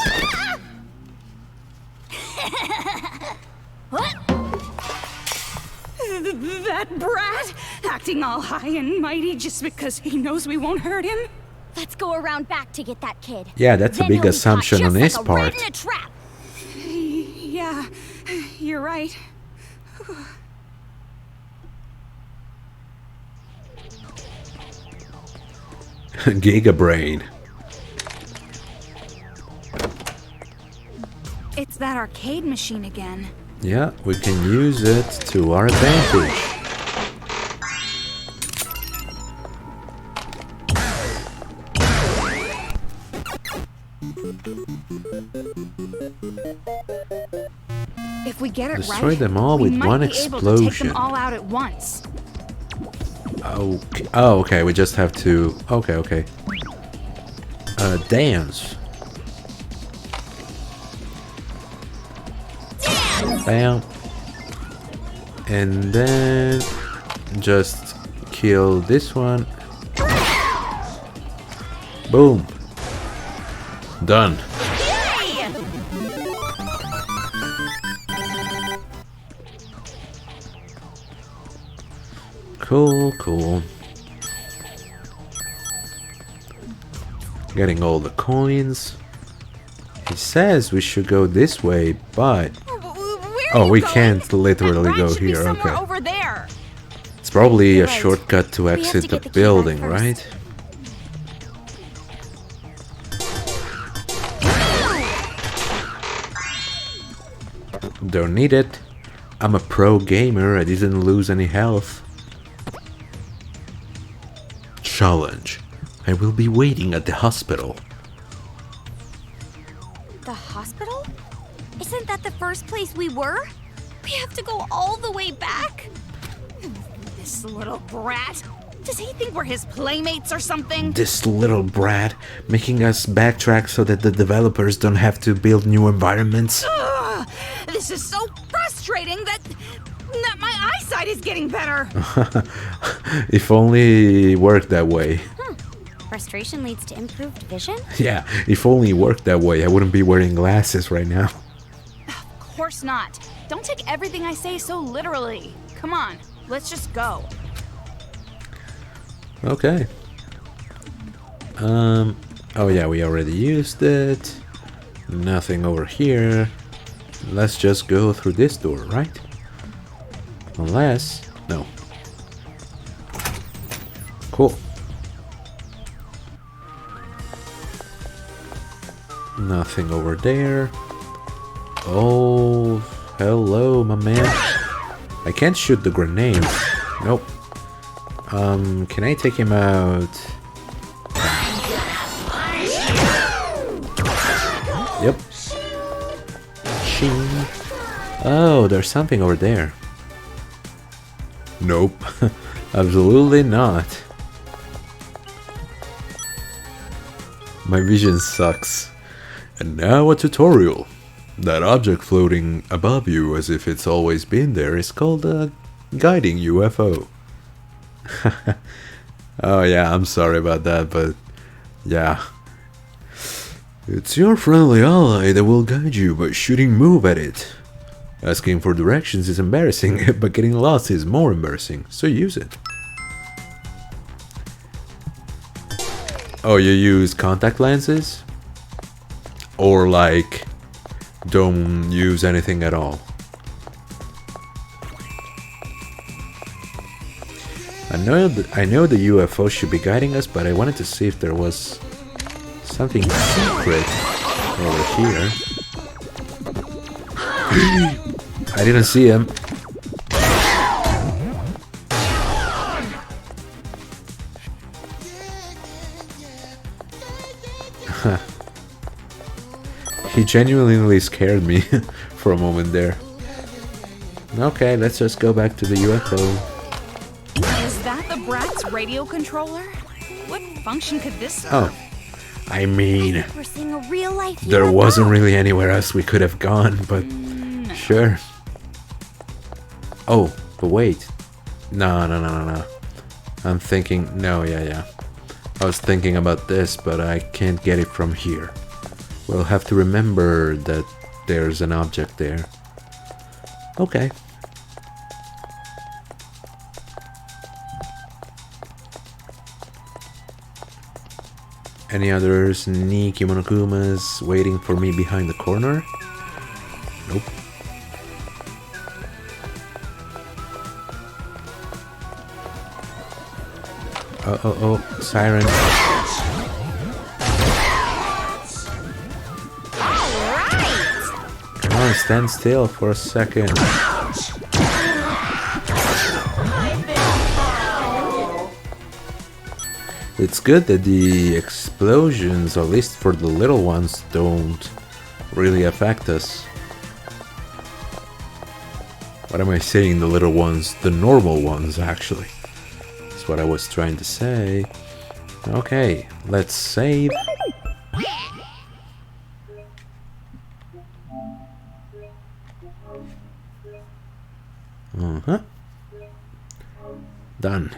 That brat, acting all high and mighty just because he knows we won't hurt him. Let's go around back to get that kid. Yeah, that's a Then big he'll be caught assumption on just his like a part. rat in a trap. Yeah, you're right. Giga Brain. It's that arcade machine again. Yeah, we can use it to our advantage. If we get it Destroy right, them all we with might one be able to take explosion. them all out at once. Okay. Oh, okay. We just have to. Okay, okay. Dance. Bam. And then just kill this one. Boom. Done. Cool, cool. Getting all the coins. He says we should go this way, but oh, we can't literally go here. Okay. Over there. It's probably a Right. shortcut to have to exit get the the key back building, first. right? Don't need it. I'm a pro gamer. I didn't lose any health. Challenge. I will be waiting at the hospital. The hospital? Isn't that the first place we were? We have to go all the way back? This little brat. Does he think we're his playmates or something? This little brat making us backtrack so that the developers don't have to build new environments. Ugh, this is so frustrating that my eyesight is getting better. If only it worked that way. Frustration leads to improved vision? Yeah, if only it worked that way, I wouldn't be wearing glasses right now. Of course not. Don't take everything I say so literally. Come on, let's just go. Okay. Oh yeah, we already used it. Nothing over here. Let's just go through this door, right? Unless... no. Cool. Nothing over there. Oh, hello, my man. I can't shoot the grenade. Nope. Can I take him out? Yep. Shing. Oh, there's something over there. Nope. Absolutely not. My vision sucks. And now a tutorial. That object floating above you as if it's always been there is called a guiding UFO. Oh yeah, I'm sorry about that, but yeah. It's your friendly ally that will guide you by shooting move at it. Asking for directions is embarrassing, but getting lost is more embarrassing, so use it. Oh, you use contact lenses? Or like, don't use anything at all? I know the UFO should be guiding us, but I wanted to see if there was something secret over here. I didn't see him. He genuinely scared me for a moment there. Okay, let's just go back to the UFO. Is that the brat's radio controller? What function could this serve? Oh, I mean, We're seeing a real life there UFO. wasn't really anywhere else we could have gone, but sure. Oh, but wait. No. I'm thinking, no, yeah. I was thinking about this, but I can't get it from here. We'll have to remember that there's an object there. Okay. Any other sneaky Monokumas waiting for me behind the corner? Nope. Oh, siren. Come on, stand still for a second. It's good that the explosions, at least for the little ones, don't really affect us. What am I saying, the little ones? The normal ones, actually. That's what I was trying to say. Okay, let's save. Uh-huh. Done.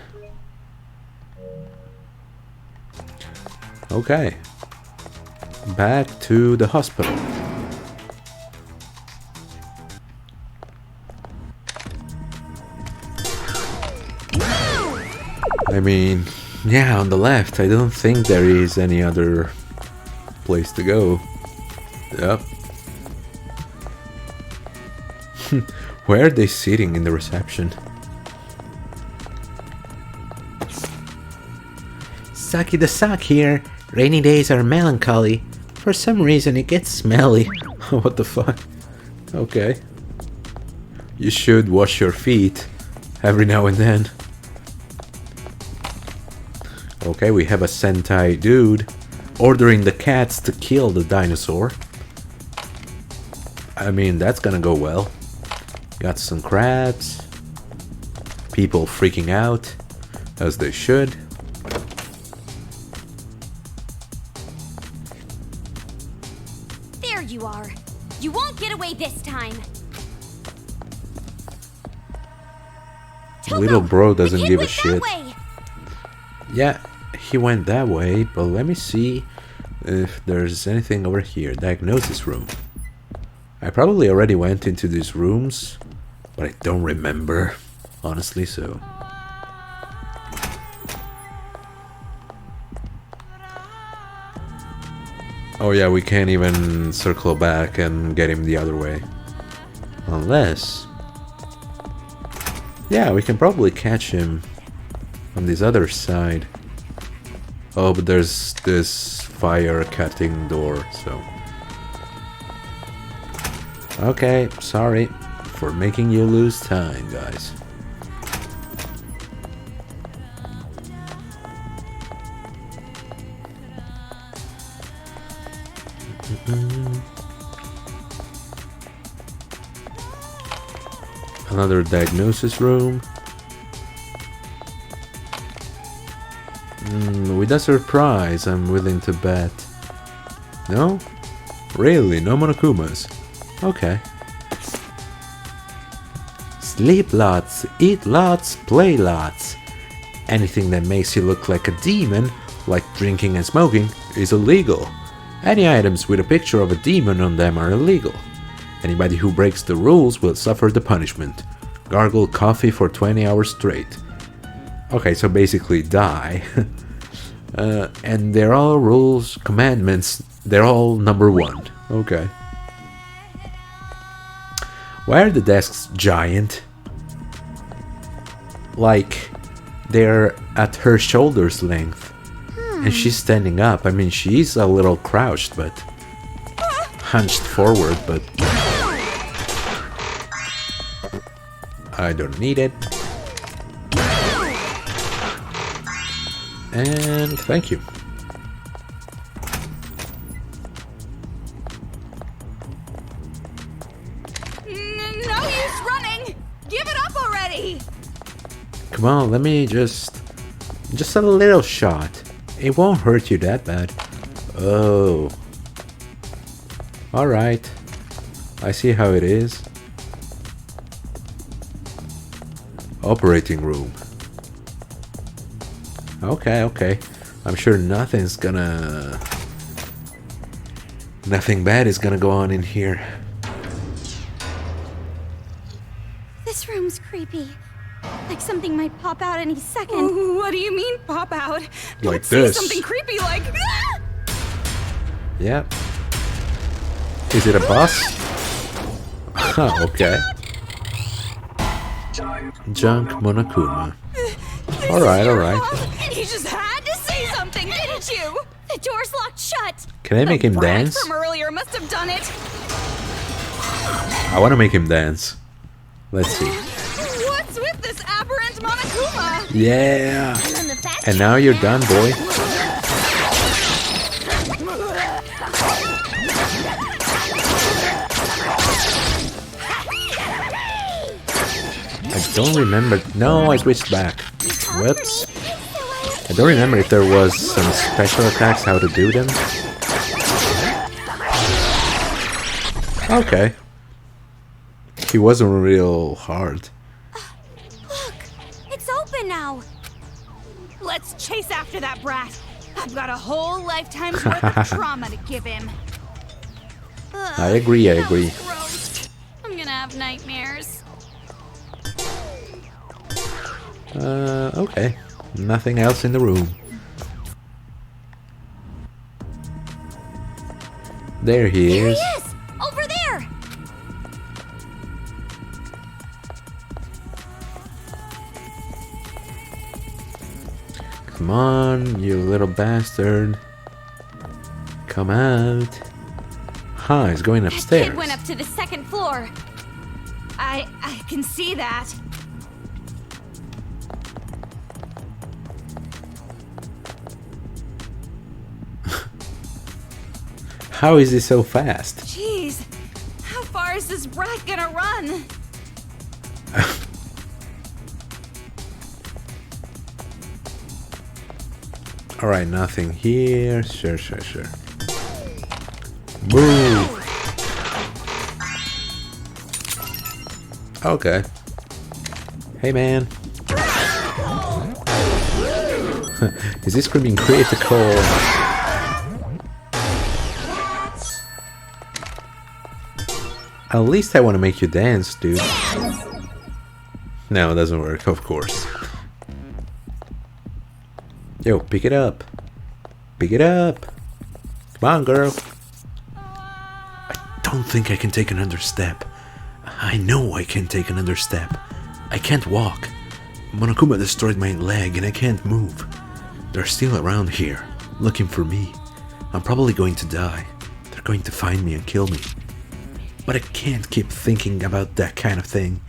Okay. Back to the hospital. I mean, yeah, on the left, I don't think there is any other place to go. Yep. Where are they sitting in the reception? Sucky the sock here. Rainy days are melancholy. For some reason it gets smelly. What the fuck? Okay. You should wash your feet every now and then. Okay, we have a Sentai dude ordering the cats to kill the dinosaur. I mean, that's gonna go well. Got some crabs. People freaking out, as they should. There you are. You won't get away this time. Little bro doesn't give a shit. Way. Yeah, he went that way, but let me see if there's anything over here. Diagnosis room. I probably already went into these rooms, but I don't remember, honestly, so... Oh yeah, we can't even circle back and get him the other way. Unless... Yeah, we can probably catch him on this other side. Oh, but there's this fire cutting door, so... Okay, sorry for making you lose time, guys. Another diagnosis room. With a surprise, I'm willing to bet. No? Really? No Monokumas? Okay. Sleep lots, eat lots, play lots. Anything that makes you look like a demon, like drinking and smoking, is illegal. Any items with a picture of a demon on them are illegal. Anybody who breaks the rules will suffer the punishment. Gargle coffee for 20 hours straight. Okay, so basically die. And they're all rules, commandments, they're all number 1. Okay. Why are the desks giant? Like, they're at her shoulder's length. And she's standing up. I mean, she's a little crouched, but... hunched forward, but... I don't need it. And thank you. No use running! Give it up already! Come on, let me just a little shot. It won't hurt you that bad. Oh. Alright. I see how it is. Operating room. Okay, okay. I'm sure nothing bad is gonna go on in here. This room's creepy. Like something might pop out any second. What do you mean, pop out? Like Don't this. say something creepy like... Ah! Yep. Is it a boss? Okay. Junk Monokuma. Alright, alright. You just had to say something, didn't you? The door's locked shut. Can I make him Brad dance? from earlier must have done it. I want to make him dance. Let's see. What's with this aberrant Monokuma? Yeah. And now you're done, boy. I don't remember. No, I switched back. Whoops. I don't remember if there was some special attacks, how to do them. Okay. He wasn't real hard. Look, it's open now. Let's chase after that brat. I've got a whole lifetime's worth of trauma to give him. I agree, I agree. Gross. I'm gonna have nightmares. Okay. Nothing else in the room. There he Here is. he is! Over there! Come on, you little bastard. Come out. Huh, he's going That upstairs. kid went up to the second floor. I can see that. How is he so fast? Jeez, how far is this brat gonna run? Alright, nothing here. Sure. Move! Okay. Hey, man. Is this screaming critical? At least I want to make you dance, dude. No, it doesn't work, of course. Yo, pick it up. Pick it up. Come on, girl. I don't think I can take another step. I know I can't take another step. I can't walk. Monokuma destroyed my leg and I can't move. They're still around here, looking for me. I'm probably going to die. They're going to find me and kill me. But I can't keep thinking about that kind of thing.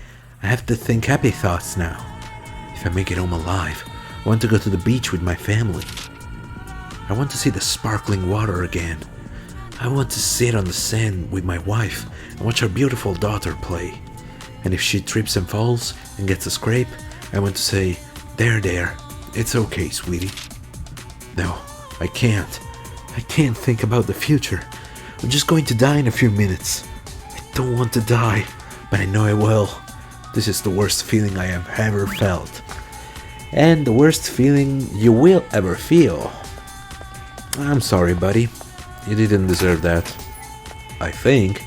I have to think happy thoughts now. If I make it home alive, I want to go to the beach with my family. I want to see the sparkling water again. I want to sit on the sand with my wife and watch our beautiful daughter play. And if she trips and falls and gets a scrape, I want to say, there, it's okay, sweetie. No, I can't. I can't think about the future. I'm just going to die in a few minutes. I don't want to die, but I know I will. This is the worst feeling I have ever felt. And the worst feeling you will ever feel. I'm sorry, buddy. You didn't deserve that. I think.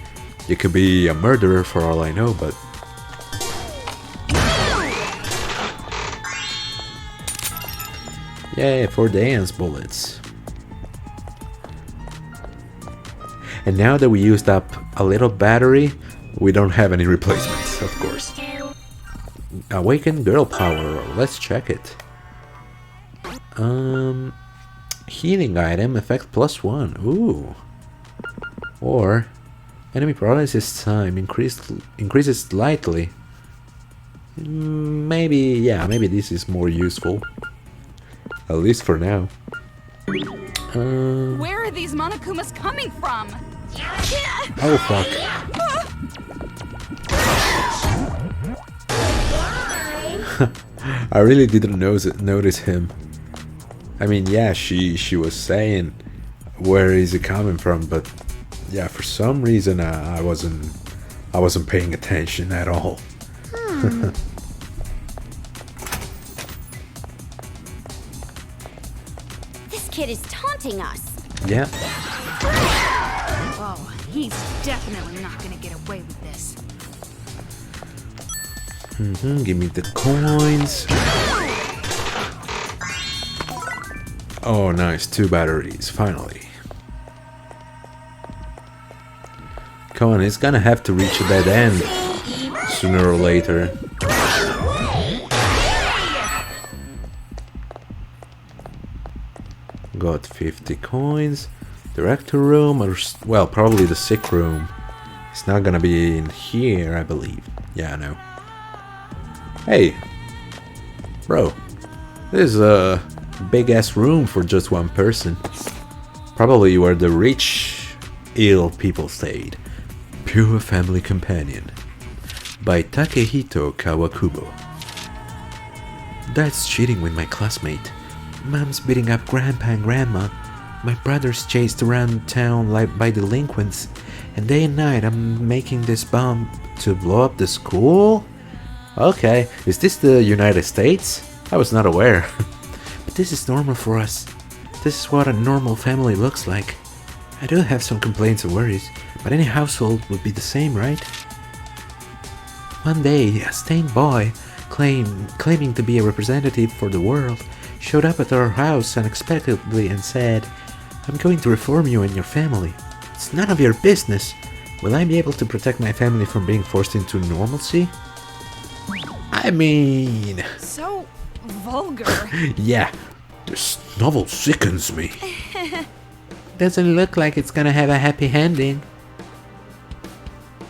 You could be a murderer for all I know, but... Yay, for dance bullets. And now that we used up a little battery, we don't have any replacements, of course. Awaken girl power, let's check it. Healing item, effect +1, ooh. Or, enemy paralysis time increases slightly. Maybe this is more useful. At least for now. Where are these Monokumas coming from? Oh fuck. I really didn't notice him. I mean, yeah, she was saying where is he coming from, but yeah, for some reason I wasn't paying attention at all. This kid is taunting us. Yeah. Oh, he's definitely not gonna get away with this. Give me the coins. Oh, nice. 2 batteries, finally. Come on, it's gonna have to reach a dead end sooner or later. Got 50 coins. Director room, or well, probably the sick room. It's not gonna be in here, I believe. Yeah, I know. Hey, bro, this is Big ass room for just one person. Probably where the rich, ill people stayed. Pure Family Companion by Takehito Kawakubo. Dad's cheating with my classmate. Mom's beating up Grandpa and Grandma. My brother's chased around town like by delinquents. And day and night I'm making this bomb to blow up the school? Okay, is this the United States? I was not aware. But this is normal for us. This is what a normal family looks like. I do have some complaints and worries, but any household would be the same, right? One day, a stained boy, claiming to be a representative for the world, showed up at our house unexpectedly and said, "I'm going to reform you and your family. It's none of your business. Will I be able to protect my family from being forced into normalcy?" I mean... So vulgar. Yeah, this novel sickens me. Doesn't look like it's gonna have a happy ending.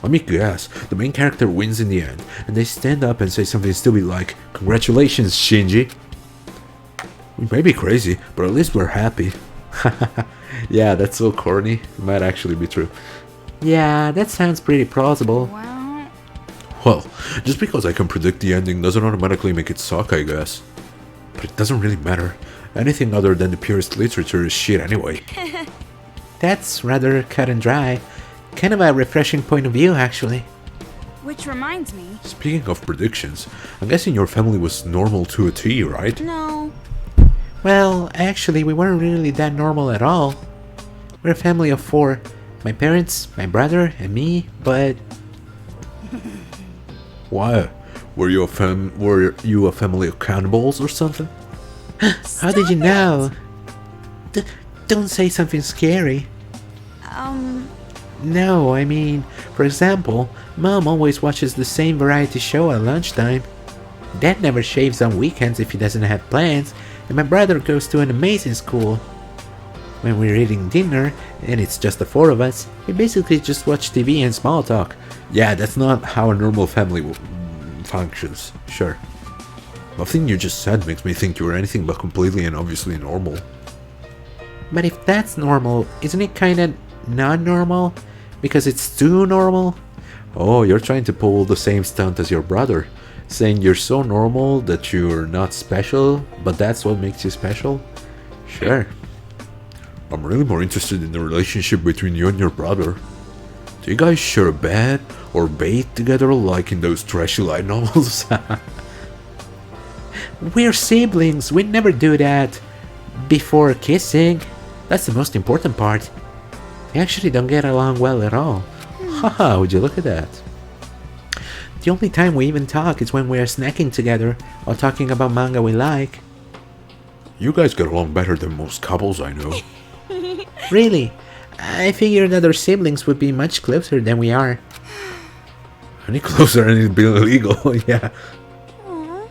Let me guess, the main character wins in the end, and they stand up and say something stupid like, "Congratulations, Shinji." We may be crazy, but at least we're happy. Yeah, that's so corny. It might actually be true. Yeah, that sounds pretty plausible. Well, just because I can predict the ending doesn't automatically make it suck, I guess. But it doesn't really matter. Anything other than the purest literature is shit anyway. That's rather cut and dry. Kind of a refreshing point of view, actually. Which reminds me. Speaking of predictions, I'm guessing your family was normal to a T, right? No. Well, actually, we weren't really that normal at all. We're a family of 4. My parents, my brother, and me, but... Why? Were you a family of cannibals or something? How did you know? Don't say something scary. No, I mean, for example, Mom always watches the same variety show at lunchtime. Dad never shaves on weekends if he doesn't have plans, and my brother goes to an amazing school. When we're eating dinner, and it's just the 4 of us, we basically just watch TV and small talk. Yeah, that's not how a normal family functions, sure. Nothing you just said makes me think you were anything but completely and obviously normal. But if that's normal, isn't it kinda not normal? Because it's too normal? Oh, you're trying to pull the same stunt as your brother, saying you're so normal that you're not special, but that's what makes you special? Sure. I'm really more interested in the relationship between you and your brother. Do you guys share a bed or bathe together like in those trashy light novels? We're siblings, we never do that. Before kissing. That's the most important part. They actually don't get along well at all. Haha, would you look at that? The only time we even talk is when we're snacking together or talking about manga we like. You guys get along better than most couples I know. Really? I figured other siblings would be much closer than we are. Any closer and it'd be illegal, yeah. Aww.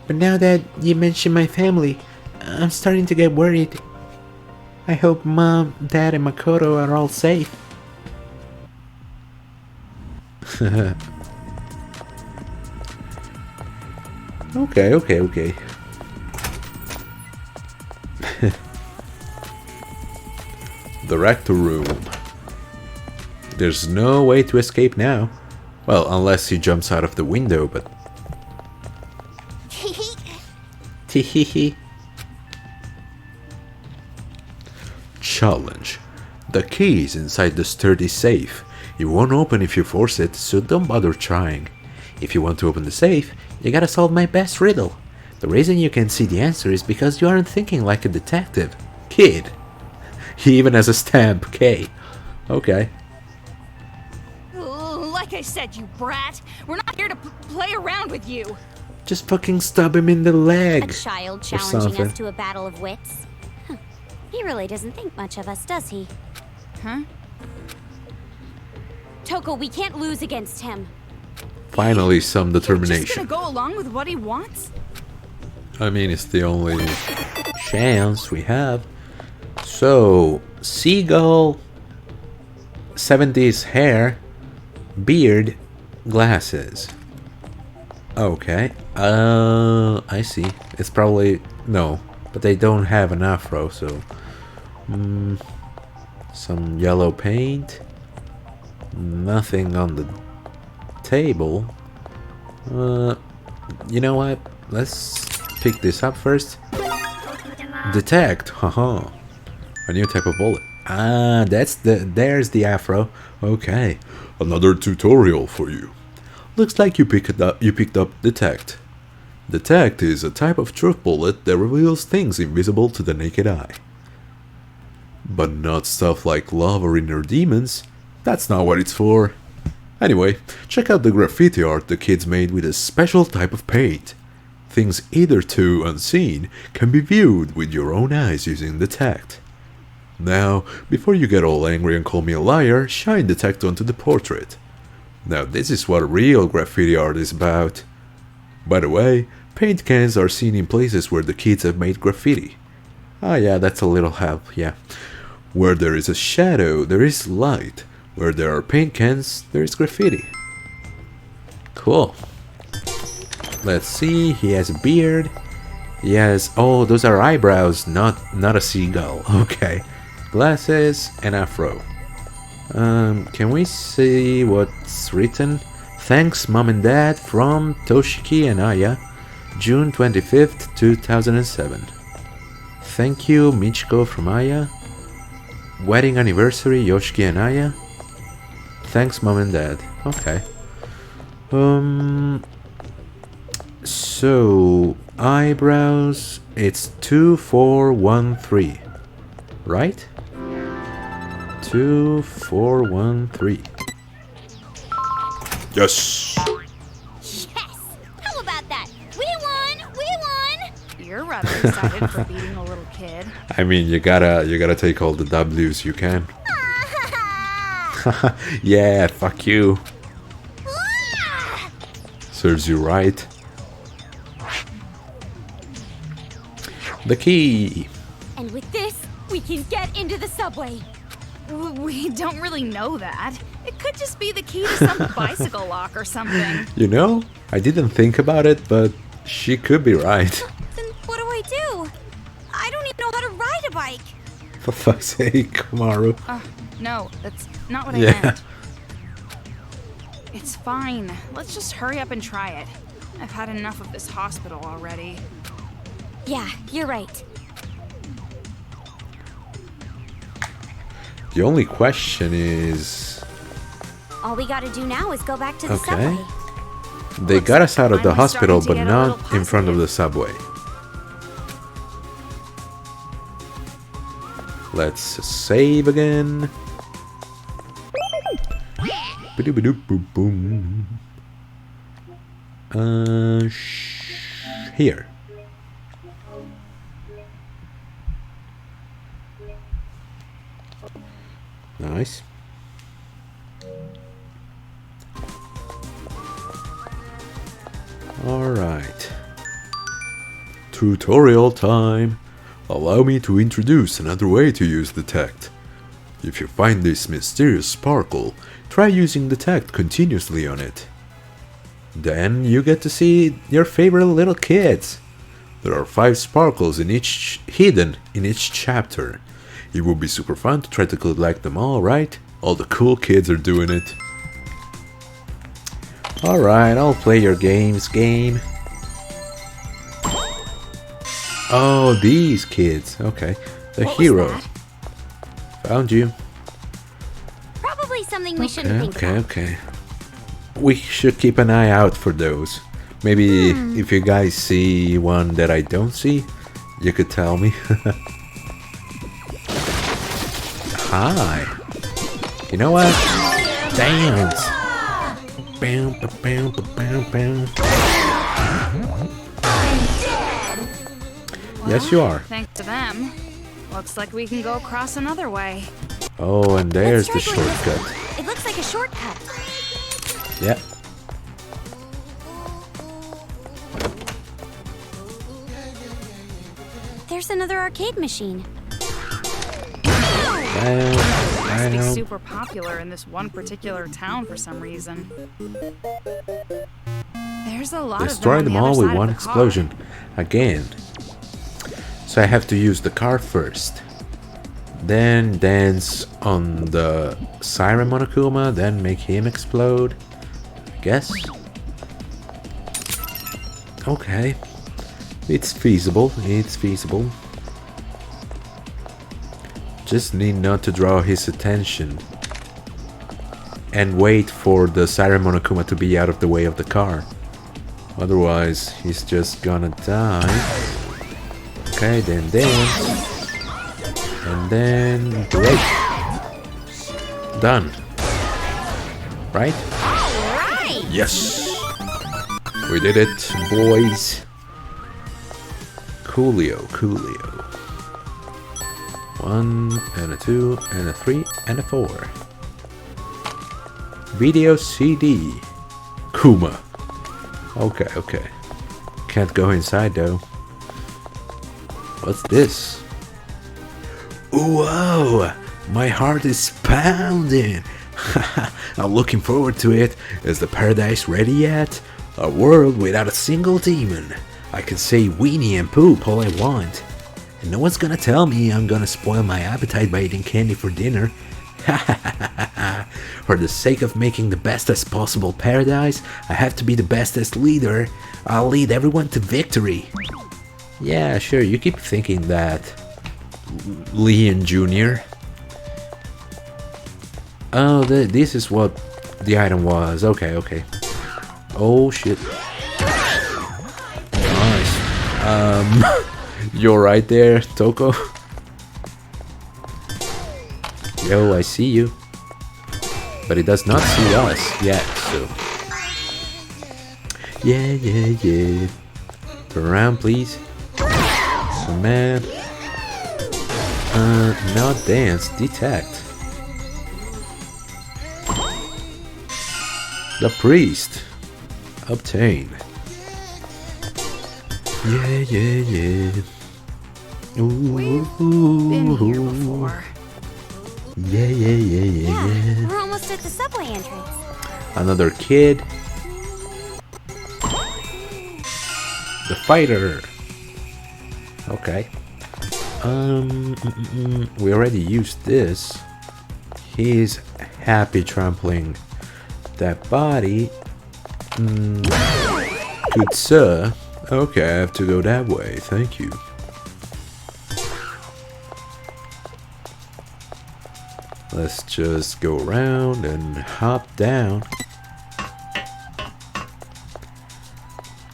But now that you mention my family, I'm starting to get worried. I hope Mom, Dad, and Makoto are all safe. Okay. The rector room. There's no way to escape now. Well, unless he jumps out of the window, but... Tehehe. Challenge. The key is inside the sturdy safe. It won't open if you force it, so don't bother trying. If you want to open the safe, you gotta solve my best riddle. The reason you can see the answer is because you aren't thinking like a detective. Kid. He even has a stamp, K. Okay. Like I said, you brat. We're not here to play around with you. Just fucking stab him in the leg. A child or challenging something. us to a battle of wits. Huh. He really doesn't think much of us, does he? Huh? Toko, we can't lose against him. Finally, some You're just determination. gonna go along with what he wants? I mean, it's the only chance we have. So, seagull, 70s hair, beard, glasses. Okay, I see. It's probably No, but they don't have an afro, so... some yellow paint. Nothing on the table. You know what? Let's pick this up first. Detect, haha. A new type of bullet. Ah, there's the afro. Okay, another tutorial for you. Looks like you picked up Detect. Detect is a type of truth bullet that reveals things invisible to the naked eye. But not stuff like love or inner demons. That's not what it's for. Anyway, check out the graffiti art the kids made with a special type of paint. Things hitherto unseen can be viewed with your own eyes using Detect. Now, before you get all angry and call me a liar, shine Detect onto the portrait. Now this is what real graffiti art is about. By the way, paint cans are seen in places where the kids have made graffiti. Ah yeah, that's a little help, yeah. Where there is a shadow, there is light. Where there are paint cans, there is graffiti. Cool. Let's see, he has a beard. He has, oh, those are eyebrows, not a seagull. Okay. Glasses and afro. Can we see what's written? Thanks, Mom and Dad, from Toshiki and Aya, June 25th, 2007. Thank you, Michiko from Aya. Wedding anniversary, Yoshiki and Aya. Thanks, Mom and Dad. Okay. So, eyebrows, it's 2413. Right? 2413. Yes! Yes! How about that? We won! We won! You're rather excited for beating a little kid. I mean, you gotta take all the W's you can. Yeah, fuck you. Serves you right. The key. And with this, we can get into the subway. We don't really know that. It could just be the key to some bicycle lock or something. You know, I didn't think about it, but she could be right. Then what do I do? I don't even know how to ride a bike. For fuck's sake, Komaru. No, that's not what I Yeah. meant. It's fine. Let's just hurry up and try it. I've had enough of this hospital already. Yeah, you're right. The only question is... All we gotta do now is go back to the Okay. subway. They Looks got like us out of the I'm hospital, starting to but get a not little in front of positive. the subway. Let's save again. Ba-doop-a-doop-boom. Here. Nice. Alright. Tutorial time. Allow me to introduce another way to use Detect. If you find this mysterious sparkle, try using Detect continuously on it. Then you get to see your favorite little kids. There are 5 sparkles hidden in each chapter. It would be super fun to try to collect them all, right? All the cool kids are doing it. Alright, I'll play your games, game. Oh, these kids. Okay. The What was hero. that? Found you. Probably something we shouldn't think Okay, about. okay. We should keep an eye out for those. Maybe if you guys see one that I don't see, you could tell me. Hi. You know what? Dance. Bam, ba, bam, ba, bam, bam. Yes, you are. Thanks to them. Looks like we can go across another way. Oh, and there's the Let's try going this shortcut. way. It looks like a shortcut. Yep. There's another arcade machine. Must be Bam. super popular in this one particular town for some reason. There's a lot Destroy of them them on all the with other one side of the car. explosion. Again. So I have to use the car first. Then dance on the Siren Monokuma, then make him explode. I guess. Okay. It's feasible, it's feasible. Just need not to draw his attention. And wait for the Siren Monokuma to be out of the way of the car. Otherwise, he's just gonna die. Okay, then dance. And then break. Done. Right? Alright! Yes! We did it, boys. Coolio, coolio. 1 and a 2 and a 3 and a 4. Video CD. Kuma. Okay, okay. Can't go inside though. What's this? Whoa! My heart is pounding! I'm looking forward to it. Is the paradise ready yet? A world without a single demon. I can say weenie and poop all I want. And no one's gonna tell me I'm gonna spoil my appetite by eating candy for dinner. For the sake of making the bestest possible paradise, I have to be the bestest leader. I'll lead everyone to victory. Yeah, sure, you keep thinking that. Leon Jr. Oh, this is what the item was. Okay, okay. Oh shit. Nice. You're right there, Toko. Yo, I see you. But it does not see us yet, so. Yeah, yeah, yeah. Turn around, please. Command. Not dance. Detect. The priest. Obtain. Yeah, yeah, yeah. Ooh, We've been here before. Yeah, yeah, yeah, yeah, yeah. We're almost at the subway entrance. Another kid. The fighter. Okay. We already used this. He's happy trampling that body. Good sir. Okay, I have to go that way. Thank you. Let's just go around and hop down.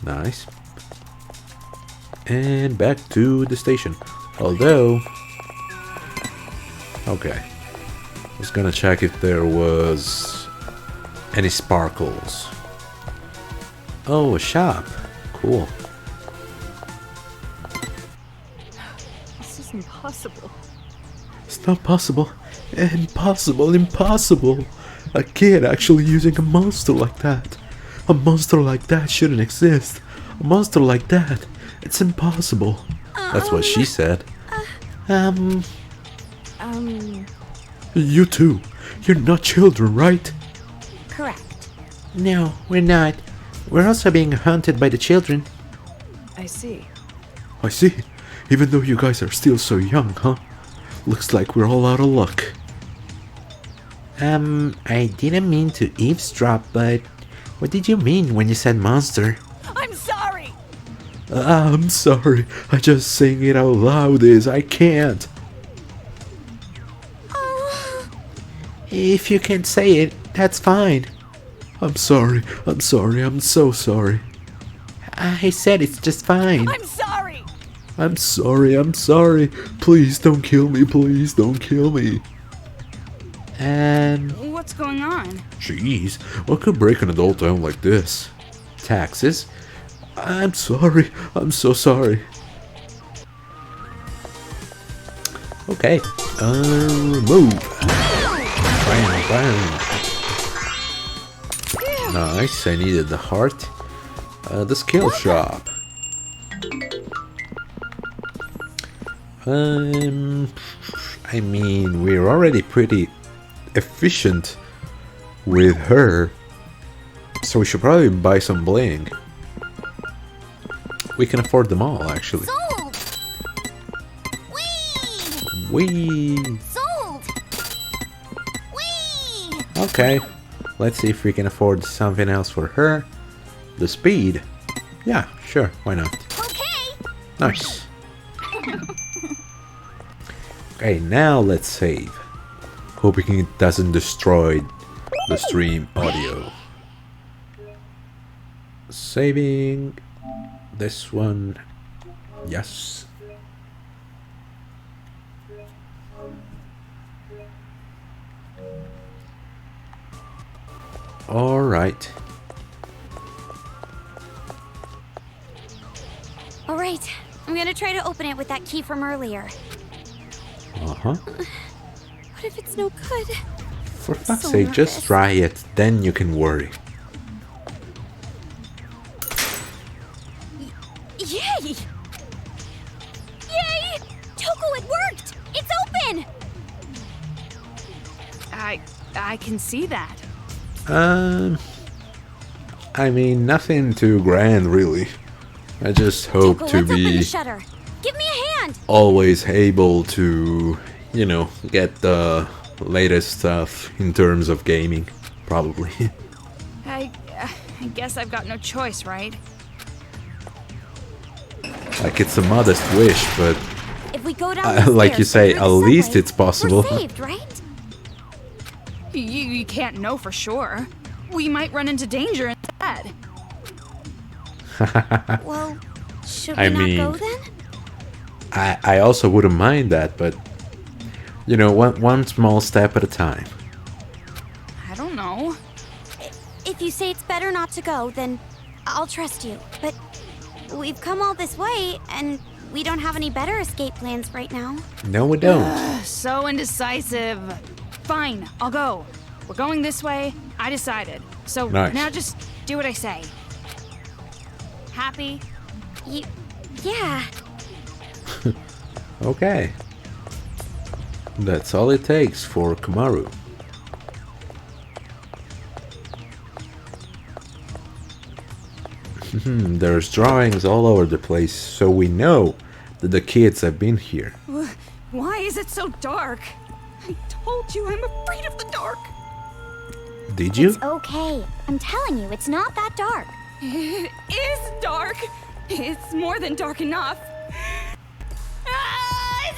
Nice. And back to the station. Although... Okay. I was gonna check if there was any sparkles. Oh, a shop. Cool. This is impossible. It's not possible. Impossible, impossible. A kid actually using a monster like that. A monster like that shouldn't exist. A monster like that. It's impossible. That's what she said. You too. You're not children, right? Correct. No, we're not. We're also being hunted by the children. I see. I see. Even though you guys are still so young, huh? Looks like we're all out of luck. I didn't mean to eavesdrop, but what did you mean when you said monster? I'm sorry! I'm sorry. I just saying it out loud is I can't. If you can't say it, that's fine. I'm sorry. I'm sorry. I'm so sorry. I said it's just fine. I'm sorry! I'm sorry. I'm sorry. Please don't kill me. Please don't kill me. What's going on? Jeez, what could break an adult down like this? Taxes? I'm sorry. I'm so sorry. Okay. Move. Bam, bam. Nice. I needed the heart. The skill shop. I mean, we're already pretty efficient with her, so we should probably buy some bling. We can afford them all, actually. Sold. Whee! Sold! Whee! Okay, let's see if we can afford something else for her. The speed? Yeah, sure, why not? Okay! Nice. Okay, now let's save. Hoping it doesn't destroy the stream audio. Saving this one. Yes. All right. All right, I'm gonna try to open it with that key from earlier. Uh-huh. What if it's no good? For fuck's So sake, just nervous. try it, then you can worry. Yay! Yay! Toko, it worked! It's open! I can see that. I mean, nothing too grand, really. I just hope Toko, to let's open the be shutter. Give me a hand! always able to, you know, get the latest stuff in terms of gaming, probably. I guess I've got no choice, right? Like, it's a modest wish, but If we go down the like you stairs say, through at the least subway, it's possible. We're saved, right? You can't know for sure. We might run into danger instead. Well, should we I not go mean- then? I also wouldn't mind that, but, you know, one small step at a time. I don't know. If you say it's better not to go, then I'll trust you. But we've come all this way, and we don't have any better escape plans right now. No, we don't. So indecisive. Fine, I'll go. We're going this way. I decided. So Nice. now just do what I say. Happy? Yeah. Okay. That's all it takes for Komaru. There's drawings all over the place, so we know that the kids have been here. Why is it so dark? I told you I'm afraid of the dark. Did you? It's okay. I'm telling you, it's not that dark. It is dark. It's more than dark enough. Is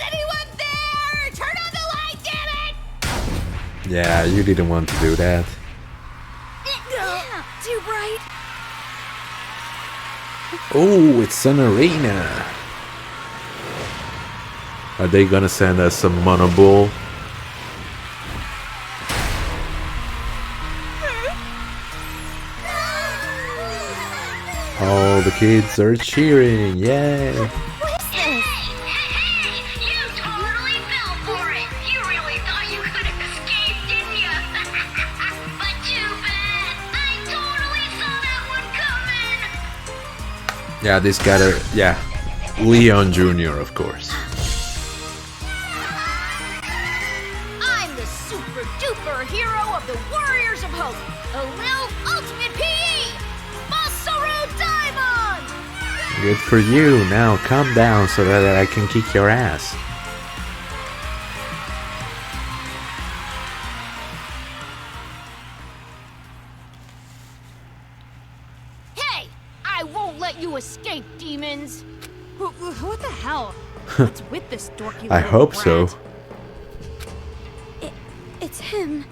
anyone there? Turn on the light, damn it! Yeah, you didn't want to do that. Yeah, too bright. Oh, it's an arena. Are they gonna send us some monobull? Oh, the kids are cheering! Yay! What is this? Hey! You totally fell for it! You really thought you could have escaped, didn't you? But too bad! I totally saw that one coming! Yeah, this gotta... Yeah. Leon Jr., of course. I'm the super duper hero of the Warriors of Hope, the Lil Ultimate PE, Masaru Diamond! Good for you. Now calm down so that I can kick your ass. Hey, I won't let you escape, demons! What the hell? What's with this dorky I little hope so. It, it's him.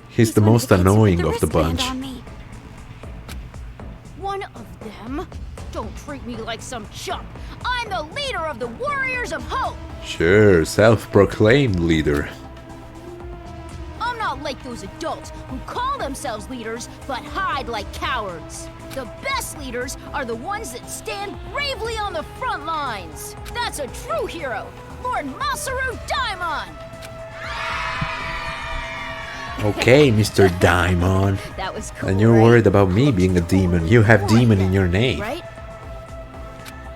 He's the one of most kids with annoying the of the wristband bunch. on me. One of them? Don't treat me like some chump. I'm the leader of the Warriors of Hope! Sure, self-proclaimed leader. I'm not like those adults who call themselves leaders but hide like cowards. The best leaders are the ones that stand bravely on the front lines. That's a true hero, Lord Masaru Daimon! Okay, Mr. Daimon. That was cool, And you're right? worried about me being a demon. You have demon in your name. Right?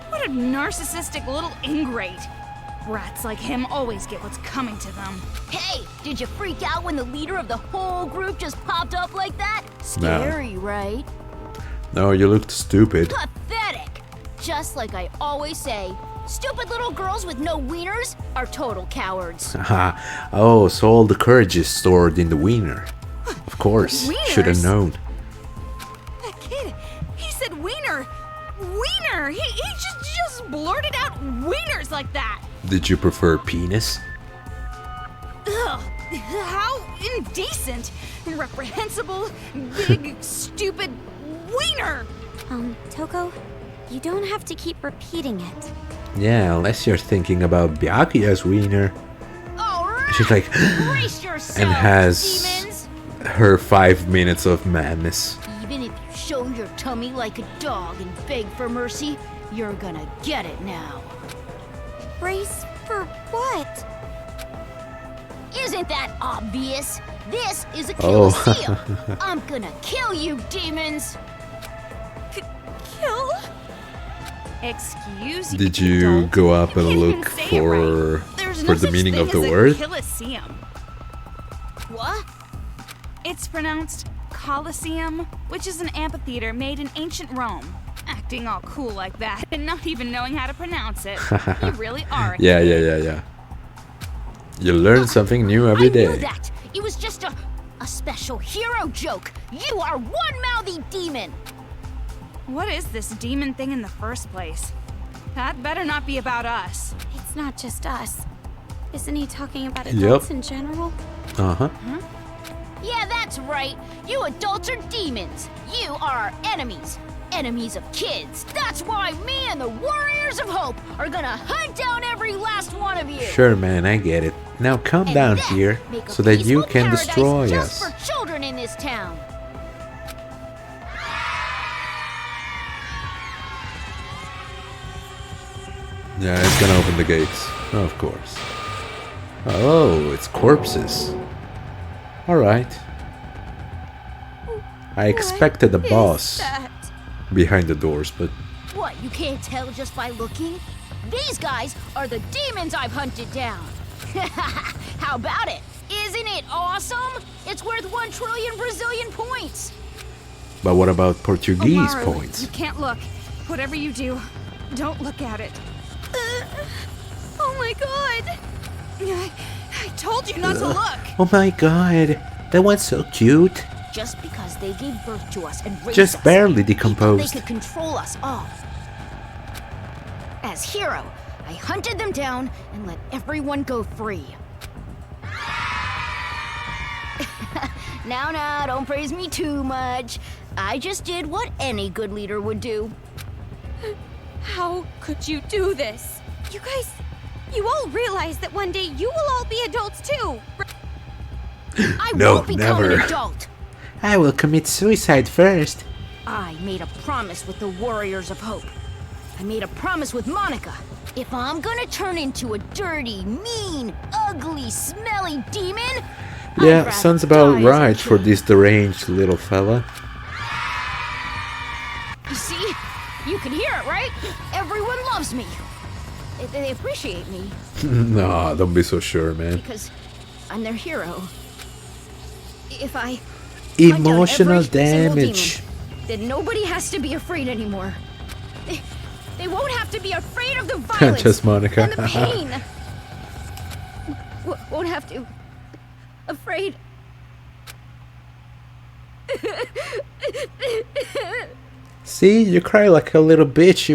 What a narcissistic little ingrate. Rats like him always get what's coming to them. Hey, did you freak out when the leader of the whole group just popped up like that? No. Scary, right? No, you looked stupid. Pathetic! Just like I always say, Stupid little girls with no wieners are total cowards. Haha. Oh, so all the courage is stored in the wiener. Of course, should have Wieners? known. That kid, he said wiener. Wiener! He just blurted out wieners like that. Did you prefer penis? Ugh, how indecent. Reprehensible, big, stupid wiener. Toko, you don't have to keep repeating it. Yeah, unless you're thinking about Byakuya's wiener. All right. She's like, Brace yourselves, and has demons. her 5 minutes of madness. Even if you show your tummy like a dog and beg for mercy, you're gonna get it now. Brace for what? Isn't that obvious? This is a Oh. Colosseum. I'm gonna kill you, demons. Kill? Excuse Did you adult. go up and You can't look even say it right. for There's for no the such meaning thing of the as a word? Colosseum. What? It's pronounced Colosseum, which is an amphitheater made in ancient Rome. Acting all cool like that and not even knowing how to pronounce it. You really are. Yeah. You learn something new every I knew day. that. It was just a special hero joke. You are one-mouthy demon. What is this demon thing in the first place? That better not be about us. It's not just us. Isn't he talking about adults in general? Uh-huh. Yeah, that's right. You adults are demons. You are our enemies. Enemies of kids. That's why me and the Warriors of Hope are gonna hunt down every last one of you. Sure, man, I get it. Now come And down then here make a so that you peaceful can paradise destroy just us. for children in this town. Yeah, it's gonna open the gates. Of course. Oh, it's corpses. Alright. I expected a boss behind the doors, but What, you can't tell just by looking? These guys are the demons I've hunted down. How about it? Isn't it awesome? It's worth 1 trillion Brazilian points. what about Portuguese Komaru, points? You can't look. Whatever you do, don't look at it. Oh my god! I told you not to look! Oh my god, that one's so cute. Just because they gave birth to us and raised Just us, barely they thought decomposed. they could control us all. As hero, I hunted them down and let everyone go free. Now, don't praise me too much. I just did what any good leader would do. How could you do this? You guys, you all realize that one day you will all be adults too. I No, won't become never. an adult. I will commit suicide first. I made a promise with the Warriors of Hope. I made a promise with Monica. If I'm gonna turn into a dirty, mean, ugly, smelly demon, I'd Yeah, rather sounds die about as a right for kid. this deranged little fella. You see? You can hear it, right? Everyone loves me. They appreciate me Nah, don't be so sure, man. because I'm their hero. If I hunt down Emotional every single damage. demon, then nobody has to be afraid anymore. They won't have to be afraid of the violence Just Monica. and the pain. Won't have to. Afraid. See, you cry like a little bitch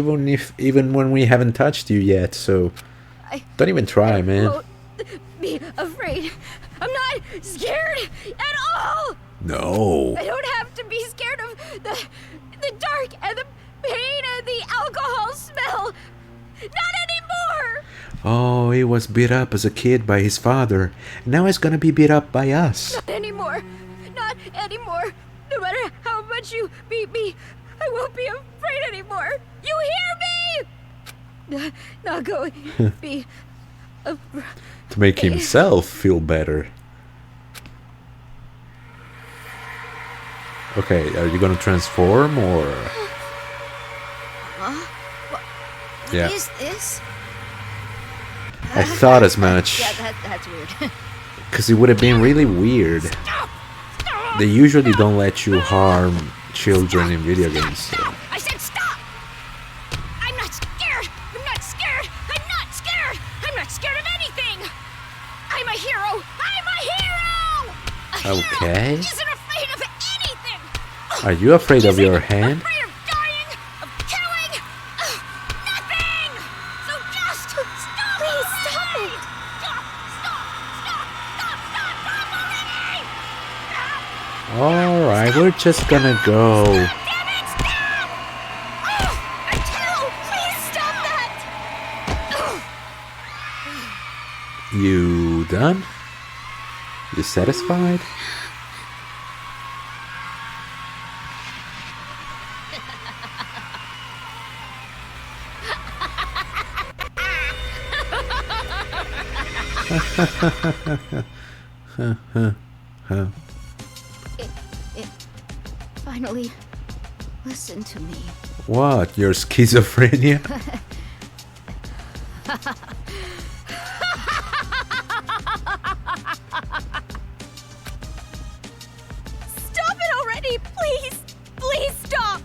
even when we haven't touched you yet, so I don't even try, man. won't be afraid. I'm not scared at all. No. I don't have to be scared of the dark and the pain and the alcohol smell. Not anymore. Oh, he was beat up as a kid by his father. Now he's gonna be beat up by us. Not anymore. Not anymore. No matter how much you beat me, I won't be afraid anymore. You hear me? Not going to be afraid. To make himself feel better. Okay, are you gonna transform or? Yeah, What is this? I thought as much. Yeah, that's weird. Because it would have been really weird. Stop! They usually don't let you harm children in video games. So. I said stop! I'm not scared! I'm not scared! I Okay. Isn't afraid of anything. Are you afraid of your hand? Afraid of dying, of killing, nothing. So just stop. Please stop it. Stop already. Alright, we're just gonna go. Damn it, stop. I tell, please stop that. You done? You satisfied? Finally, listen to me. What? Your schizophrenia? Stop it already, please! Please stop!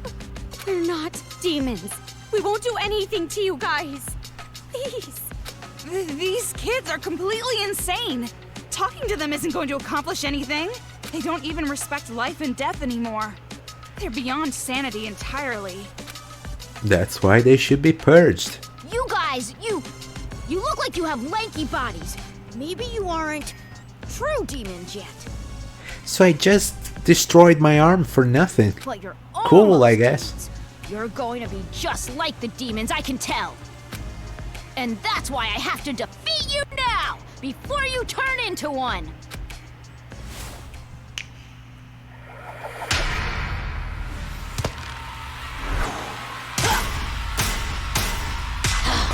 We're not demons. We won't do anything to you guys. Please. These kids are completely insane. Talking to them isn't going to accomplish anything. They don't even respect life and death anymore. They're beyond sanity entirely. That's why they should be purged. You guys, you look like you have lanky bodies. Maybe you aren't true demons yet, So I just destroyed my arm for nothing. but you're Cool, almost I guess. demons. You're going to be just like the demons, I can tell. And that's why I have to defeat you now, before you turn into one.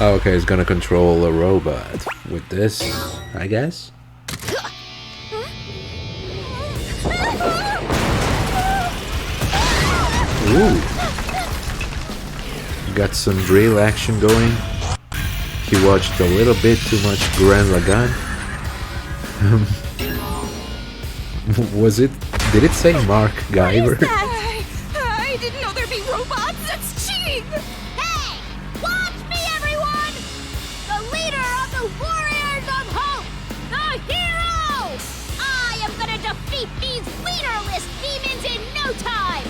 Okay, it's gonna control a robot with this, I guess. Ooh. Got some drill action going. He watched a little bit too much Gurren Lagann. Was it? Did it say Mark Guyver? I didn't know there'd be robots. That's cheating. Hey! Watch me, everyone! The leader of the Warriors of Hope! The hero! I am gonna defeat these leaderless demons in no time!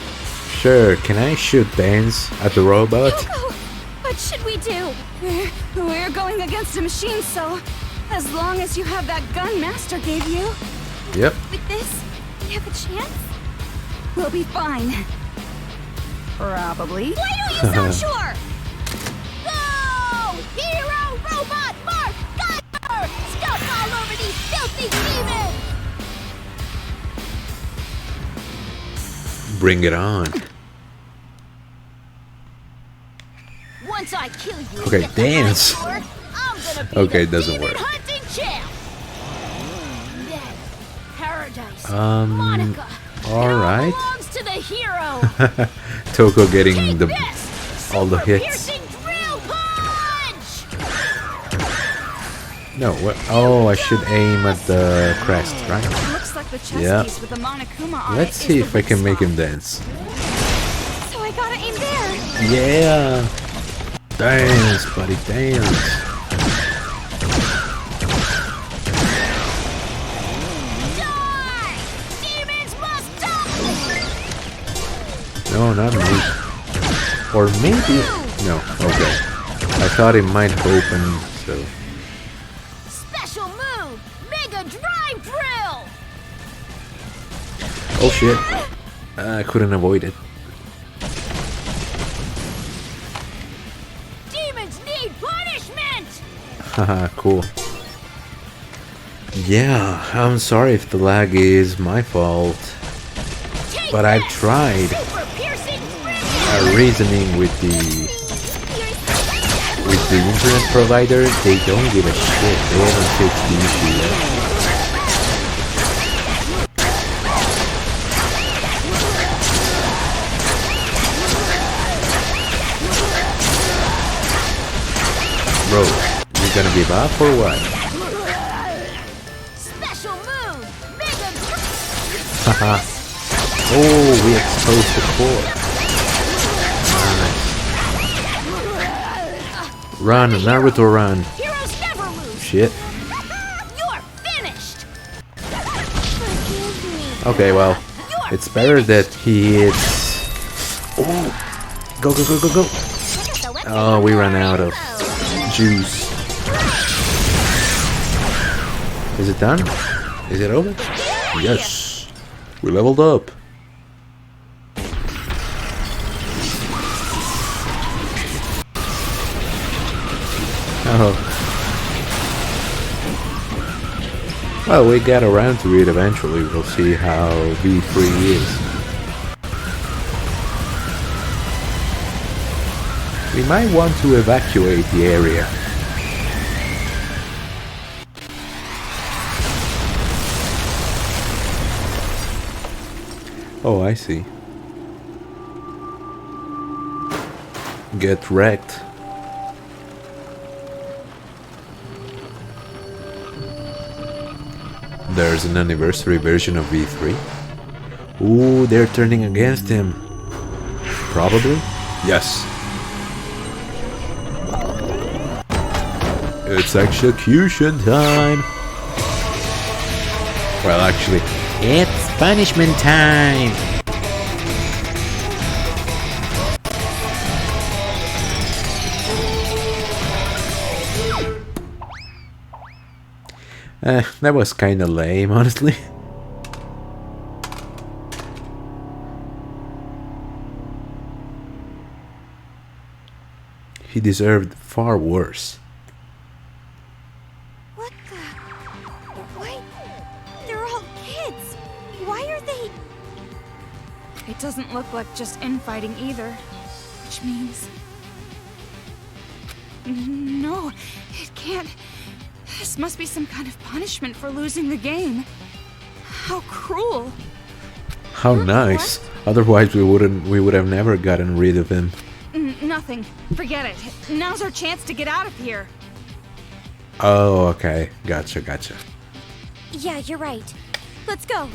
Sure, can I shoot bands at the robot? Toko, what should we do? We're going against a machine, so as long as you have that gun Master gave you, Yep. With this, we have a chance? we'll be fine. Probably. Why do you sound sure? Go! Hero robot Mark Guyver! Stomp all over these filthy demons! Bring it on. Once I kill you, Okay, and get the dance. high score, I'm gonna be Okay, the it doesn't demon work. hunting champ. Then, paradise. Um, Monica. all it right. belongs to the hero. Toko getting Take the this! all the Super hits. piercing drill punch! No, what? Oh, I should aim at the crest, right? Looks like the chess Yeah. piece with the Monokuma on Let's it see is if the I can weak make him spot. dance. So I gotta aim there. Yeah. Dance, buddy, dance. Die! Demons must die! No, not me. Or maybe. No, okay. I thought it might open, so. Special move! Mega drive drill! Oh shit. I couldn't avoid it. Demons need punishment! Haha, cool. Yeah, I'm sorry if the lag is my fault, Take but I've this! tried Super piercing drill! reasoning with the internet provider. They don't give a shit. They haven't fixed the issue yet. Bro, you gonna give up or what? Special move! Mega drive! Haha. Oh, we exposed the core. Nice. Run, Naruto, run. Heroes never lose! Shit. You're finished! Forgive me. Okay, well, it's better that he hits. Oh, go, go, go, go, go! Oh, we ran out of juice. Is it done? Is it over? Yes, we leveled up. Oh. Well, we get around to it eventually. We'll see how V3 is. We might want to evacuate the area. Oh, I see. Get wrecked. There's an anniversary version of V3. Ooh, they're turning against him. Probably? Yes. It's execution time. Well, actually, it's punishment time. That was kinda lame, honestly. He deserved far worse. What the? Why? They're all kids. Why are they? It doesn't look like just infighting either. Which means... No, it can't... This must be some kind of punishment for losing the game. How cruel. How nice. Otherwise we would have never gotten rid of him. Nothing. Forget it. Now's our chance to get out of here. Oh, okay. Gotcha, gotcha. Yeah, you're right. Let's go.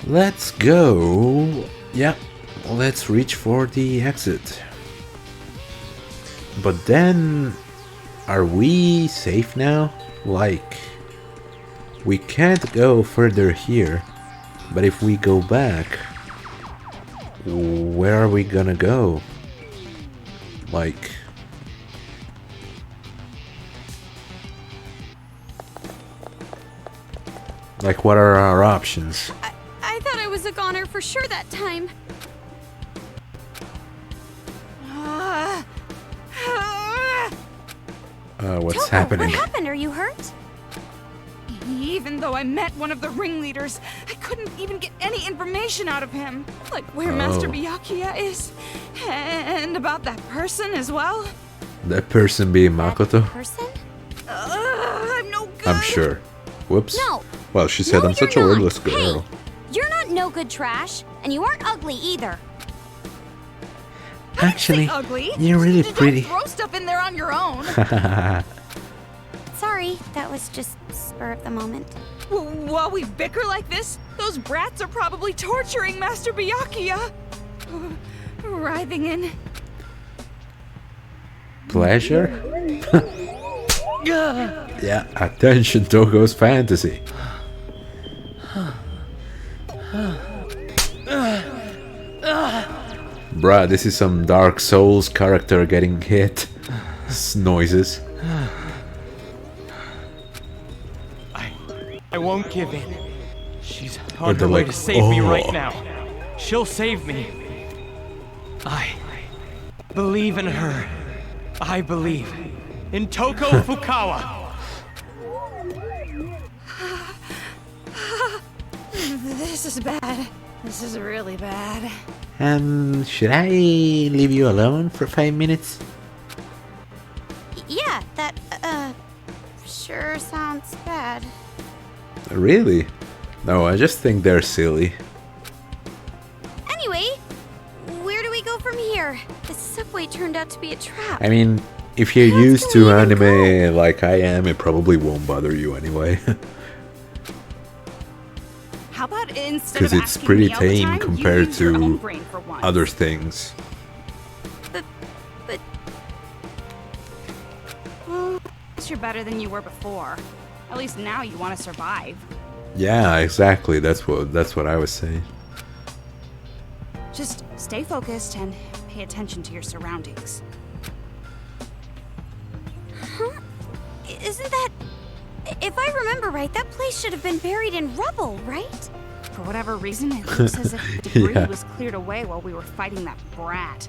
Let's go. Yeah, let's reach for the exit. But then, are we safe now? Like, we can't go further here, but if we go back, where are we gonna go? Like, what are our options? I thought I was a goner for sure that time. What's Toko, happening? What happened? Are you hurt? Even though I met one of the ringleaders, I couldn't even get any information out of him. Like where Master Byakuya is. And about that person as well. That person being Makoto? Person? I'm no good. I'm sure. Whoops. No. Well, she said No, I'm such a you're not. wordless girl. Hey, you're not no good trash, and you aren't ugly either. Actually, ugly. you're really Don't pretty. throw stuff in there on your own. Sorry, that was just spur of the moment. While we bicker like this, those brats are probably torturing Master Byakuya. Writhing in Pleasure? Yeah, attention Toko's fantasy. Bruh, this is some Dark Souls character getting hit. Noises. I won't give in. She's Or on they're her way like, to save me right "Oh." now. She'll save me. I believe in her. I believe in Toko Fukawa. This is bad. This is really bad. Should I leave you alone for 5 minutes? Yeah, that, sure sounds bad. Really? No, I just think they're silly. Anyway, where do we go from here? The subway turned out to be a trap. I mean, if you're How else used can we to even anime like I am, it probably won't bother you anyway. How about instead Because of it's asking pretty me all the tame time, you compared use your own to brain for once? other things. But Well, you're better than you were before. At least now you want to survive. Yeah, exactly. That's what I was saying. Just stay focused and pay attention to your surroundings. Huh? Isn't that... If I remember right, that place should have been buried in rubble, right? For whatever reason, it looks as if debris Yeah. was cleared away while we were fighting that brat.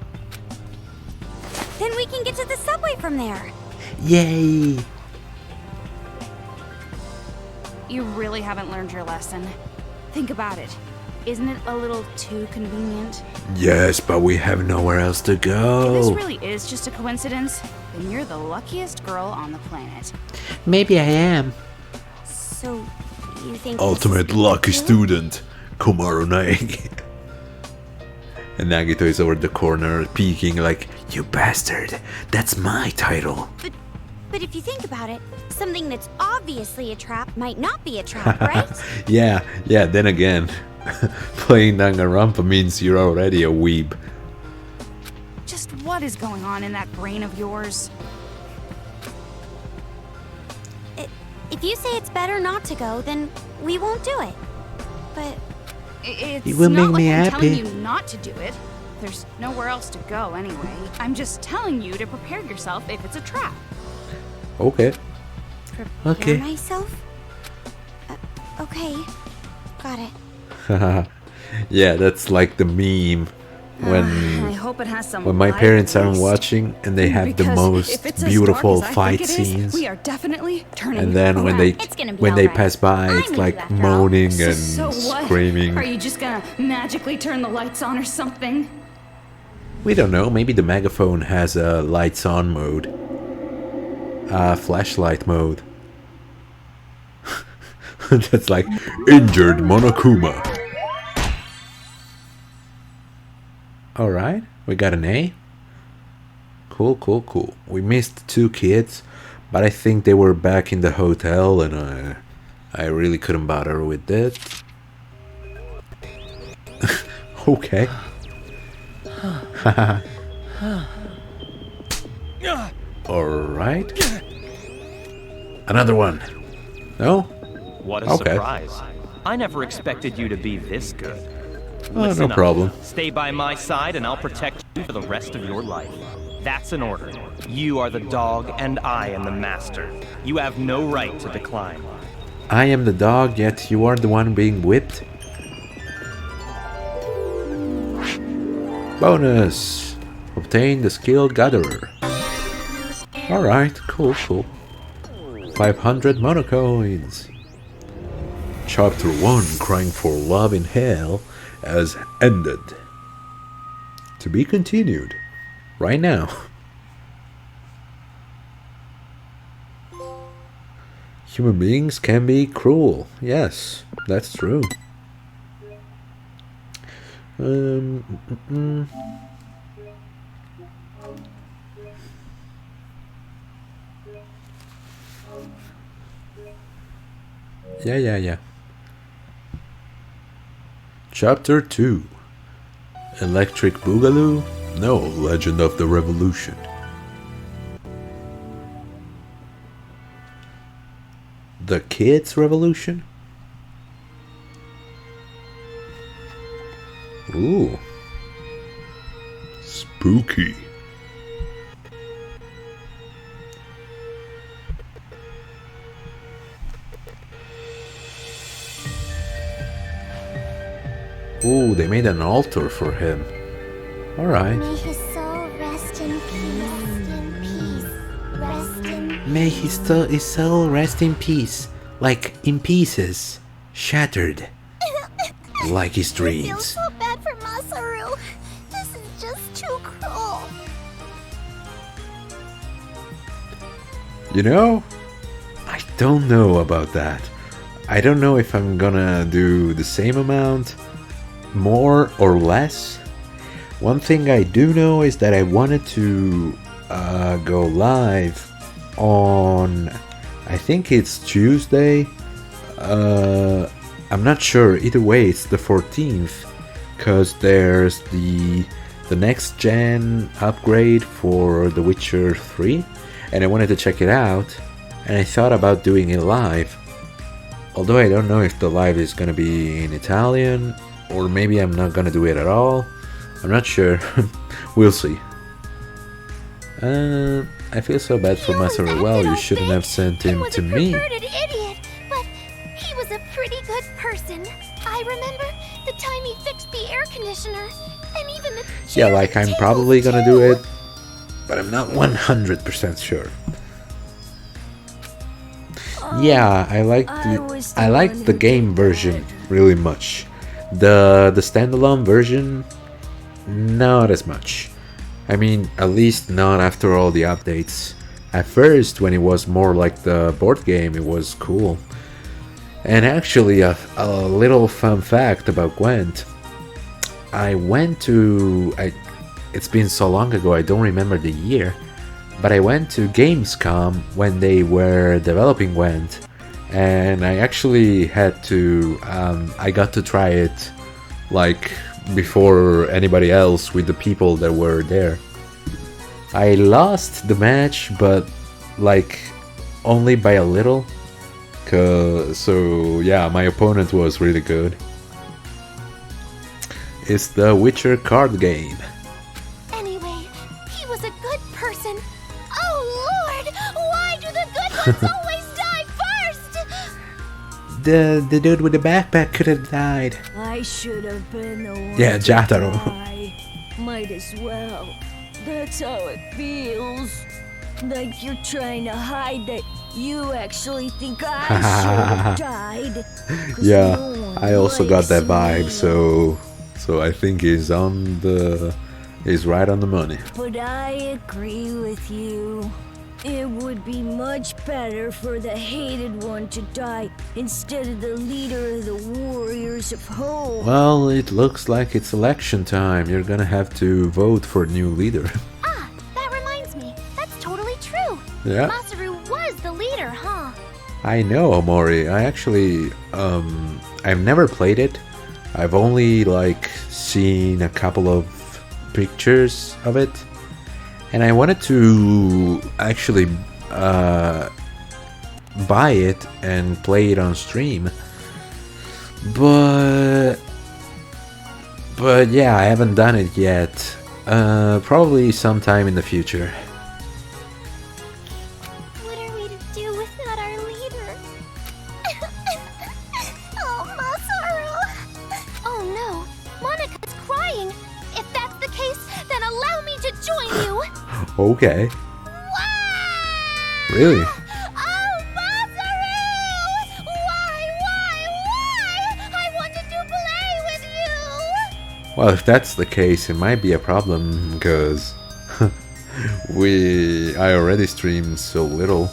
Then we can get to the subway from there. Yay! You really haven't learned your lesson. Think about it. Isn't it a little too convenient? Yes, but we have nowhere else to If this go. really is just a coincidence, then you're the luckiest girl on the planet. Maybe I am. So, you think... Ultimate lucky student, Komaru Nagi. And Nagito is over the corner peeking like, you bastard, that's my title. But if you think about it, something that's obviously a trap might not be a trap, right? Yeah, then again, playing Danganronpa means you're already a weeb. Just what is going on in that brain of yours? If you say it's better not to go, then we won't do it. But It's It will not make like me I'm happy. telling you not to do it. There's nowhere else to go anyway. I'm just telling you to prepare yourself if it's a trap. Okay. prepare Okay. myself? Okay. Got it. Yeah, that's like the meme I when hope it has some my live parents aren't voice. watching and they have the Because most if it's as beautiful dark as I fight think it is, scenes, we are definitely turning and then when they It's gonna be when they alright. pass by, I'm it's with you like after all. moaning and So what? screaming. Are you just gonna magically turn the lights on or something? We don't know. Maybe the megaphone has a lights on mode, flashlight mode. That's like injured Monokuma. All right, we got an A. Cool. We missed 2 kids, but I think they were back in the hotel, and I really couldn't bother with it. Okay. All right. Another one. No? What a Okay. surprise. I never expected you to be this good. Oh, Listen no up. problem. Stay by my side and I'll protect you for the rest of your life. That's an order. You are the dog and I am the master. You have no right to decline. I am the dog, yet you are the one being whipped. Bonus! Obtain the skill gatherer. Alright, cool. 500 monocoins. Chapter 1, Crying for Love in Hell, has ended. To be continued. Right now. Human beings can be cruel. Yes, that's true. Yeah. Chapter 2. Electric Boogaloo? No, Legend of the Revolution. The Kids Revolution? Ooh. Spooky. Ooh, they made an altar for him. Alright. May his soul rest in peace, rest in May his soul rest in peace, like in pieces, shattered, like his I feel dreams. so bad for Masaru. This is just too cruel. You know, I don't know about that. I don't know if I'm gonna do the same amount, more or less. One thing I do know is that I wanted to go live on, I think it's Tuesday. I'm not sure. Either way, it's the 14th, because there's the next gen upgrade for The Witcher 3, and I wanted to check it out. and I thought about doing it live. Although I don't know if the live is gonna be in Italian, or maybe I'm not gonna do it at all. I'm not sure. We'll see. I feel so bad for Masaru. Well, you shouldn't have sent him to me. He was a perverted idiot, but he was a pretty good person. I remember the time he fixed the air conditioner, and even the Yeah, chairs like and I'm probably tables, gonna do too. it, but I'm not 100% sure. Yeah, I like the game version really much. The standalone version, not as much. I mean, at least not after all the updates. At first, when it was more like the board game, it was cool. And actually, a little fun fact about Gwent. It's been so long ago, I don't remember the year. But I went to Gamescom when they were developing Gwent. And I actually I got to try it like before anybody else with the people that were there. I lost the match, but like only by a little. So yeah, my opponent was really good. It's the Witcher card game. Anyway, he was a good person. Oh Lord, why do the good ones always die first? The dude with the backpack could have died. I should have been the one. Yeah, to Jataro. die. Might as well. That's how it feels. Like you're trying to hide that you actually think I should have died. 'Cause Yeah, no one I also got that likes vibe, me. so I think he's right on the money. But I agree with you. It would be much better for the hated one to die instead of the leader of the Warriors of Hope. Well, it looks like it's election time. You're gonna have to vote for a new leader. Ah, that reminds me. That's totally true. Yeah. Masaru was the leader, huh? I know, Omori. I actually, I've never played it. I've only like seen a couple of pictures of it, and I wanted to actually buy it and play it on stream. But yeah, I haven't done it yet. Probably sometime in the future. What are we to do without our leader? Oh, Masaru! Oh no, Monika's crying. If that's the case, then allow me to join you. Okay. Wow! Really? Oh, Masaru! Why? I wanted to play with you. Well, if that's the case, it might be a problem because I already streamed so little.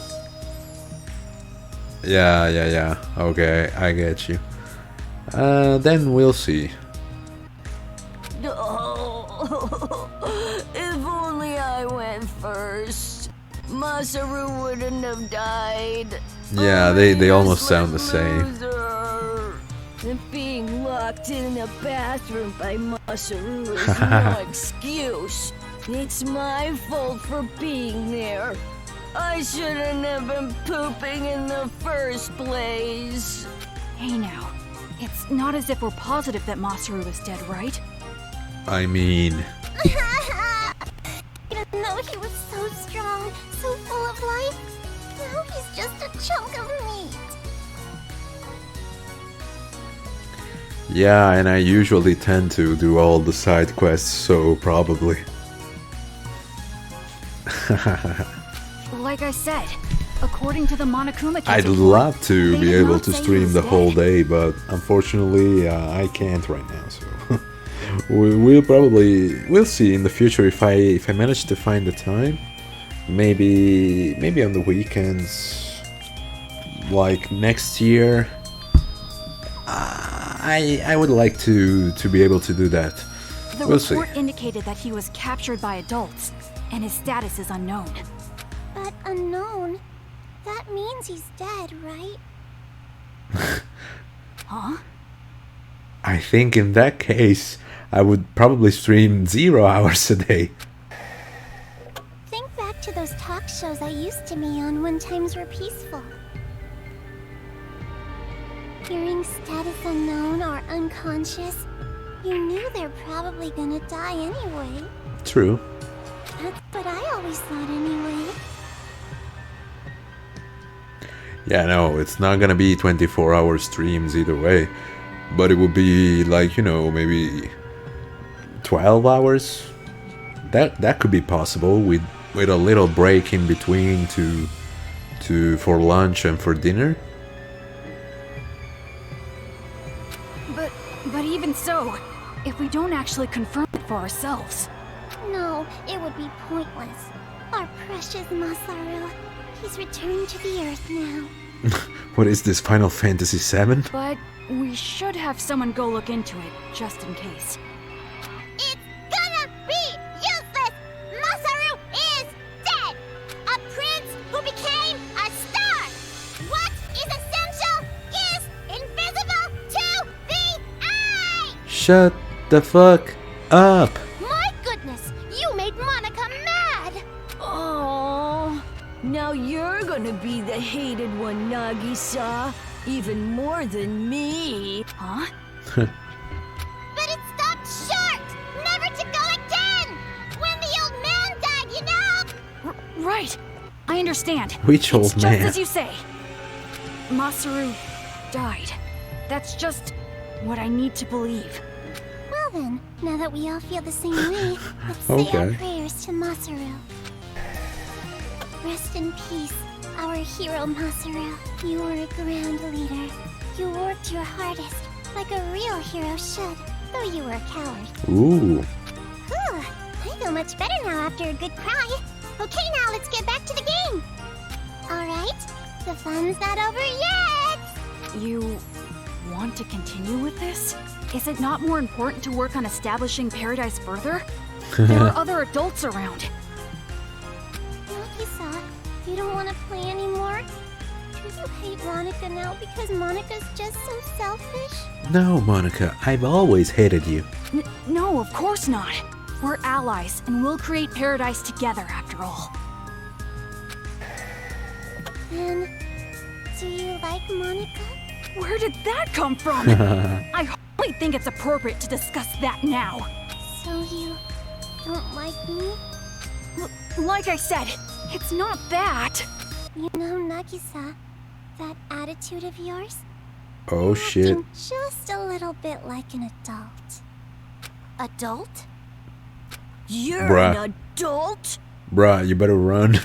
Yeah. Okay, I get you. Then we'll see. Oh, if only I went first. Masaru wouldn't have died. Yeah, they almost sound the same. Loser. And being locked in a bathroom by Masaru is no excuse. It's my fault for being there. I shouldn't have been pooping in the first place. Hey now, it's not as if we're positive that Masaru is dead, right? I mean, Even though he was so strong, so full of life, now he's just a chunk of meat. yeah, and I usually tend to do all the side quests, so probably. Like I said, according to the Monokuma kids I'd report, love to they be did able not to say he stream was the whole dead. day, but unfortunately I can't right now. So we'll see in the future if I manage to find the time. Maybe on the weekends, like next year. I would like to be able to do that. The We'll see. report indicated that he was captured by adults, and his status is unknown. But unknown, that means he's dead, right? Huh? I think in that case, I would probably stream 0 hours a day. Think back to those talk shows got used to me on when times were peaceful. Hearing status unknown or unconscious, you knew they're probably gonna die anyway. True. That's what I always thought anyway. Yeah, no, it's not gonna be 24-hour streams either way. But it would be like, you know, maybe 12 hours. That could be possible with a little break in between to for lunch and for dinner. But even so, if we don't actually confirm it for ourselves. No, it would be pointless. Our precious Masaru. He's returned to the Earth now. What is this, Final Fantasy VII? But we should have someone go look into it, just in case. It's gonna be useless! Masaru is dead! A prince who became a star! What is essential is invisible to the eye! Shut the fuck up! My goodness, you made Monica mad! Oh, now you're gonna be the hated one, Nagisa. Even more than me. Huh? But it stopped short! Never to go again! When the old man died, you know! Right. I understand. Which old It's man? just as you say. Masaru died. That's just what I need to believe. Well then, now that we all feel the same way, let's say our Okay. prayers to Masaru. Rest in peace, our hero Masaru. You were a grand leader. You worked your hardest, like a real hero should, though you were a coward. Ooh. Whew, I feel much better now after a good cry. Okay, now let's get back to the game. Alright, the fun's not over yet! You want to continue with this? Is it not more important to work on establishing paradise further? There are other adults around. Nagisa, you don't want to play anymore? Do you hate Monica now because Monica's just so selfish? No, Monica, I've always hated you. No, of course not. We're allies, and we'll create paradise together after all. Then, do you like Monica? Where did that come from? I hardly think it's appropriate to discuss that now. So you don't like me? Like I said, it's not that. You know, Nagisa, that attitude of yours? Oh shit. Acting just a little bit like an adult. Adult? You're Bruh. an adult? Bruh, you better run.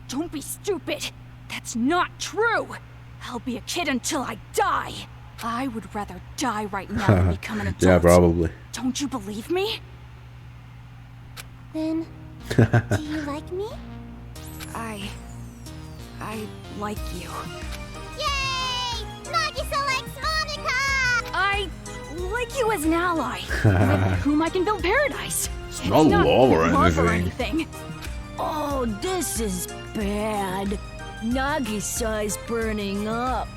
Don't be stupid. That's not true. I'll be a kid until I die. I would rather die right now than become an adult. Yeah, probably. Don't you believe me? Then, do you like me? I like you. Yay! Nagisa likes Monica! I like you as an ally, with whom I can build paradise. It's not love or anything. Oh, this is bad. Nagisa is burning up.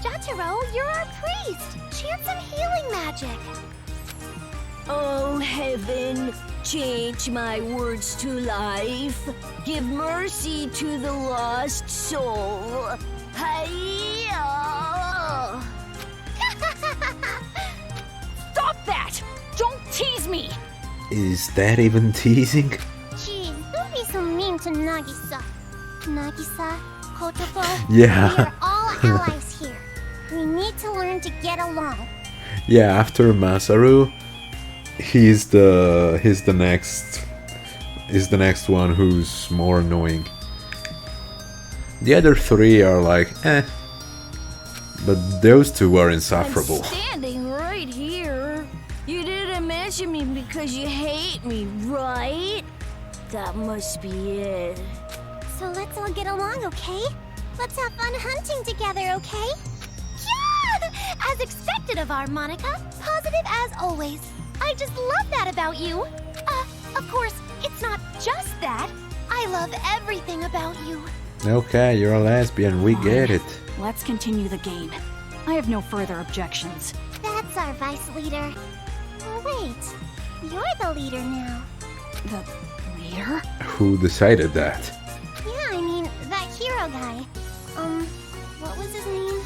Jotaro, you're our priest! Chant some healing magic! Oh, heaven, change my words to life. Give mercy to the lost soul. Hi-ya! Stop that! Don't tease me! Is that even teasing? Jeez, don't be so mean to Nagisa. Nagisa, Kotoko, Yeah. we are all allies here. We need to learn to get along. Yeah, after Masaru, he's the next one who's more annoying. The other three are like, eh. But those two are insufferable. I'm standing right here. You didn't mention me because you hate me, right? That must be it. So let's all get along, okay? Let's have fun hunting together, okay? Yeah! As expected of our Monica. Positive as always. I just love that about you. Of course, it's not just that. I love everything about you. Okay, you're a lesbian, we get it. Let's continue the game. I have no further objections. That's our vice leader. Oh, wait. You're the leader now. The leader? Who decided that? Yeah, I mean, hero guy. What was his name?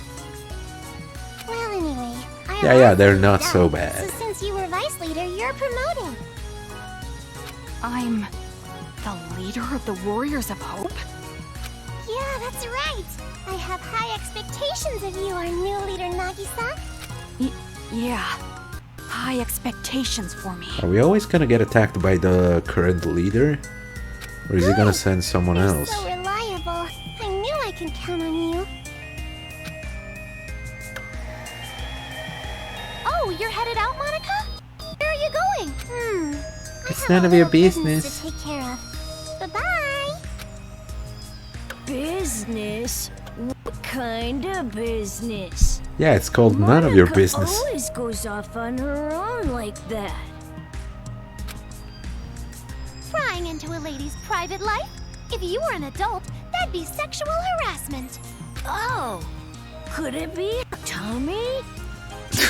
Well, anyway, Yeah, they're not so bad. So since you were vice leader, you're promoted. I'm the leader of the Warriors of Hope? Yeah, that's right. I have high expectations of you, our new leader, Nagisa. Yeah. High expectations for me. Are we always gonna get attacked by the current leader? Or is he gonna send someone You're else? so reliable. I knew I could count on you. Oh, you're headed out, Monica? Where are you going? It's none of your business. To take care of. Bye-bye. Business? What kind of business? Yeah, it's called none of your business. Monica always goes off on her own like that. Prying into a lady's private life? If you were an adult, that'd be sexual harassment. Oh, could it be Tommy?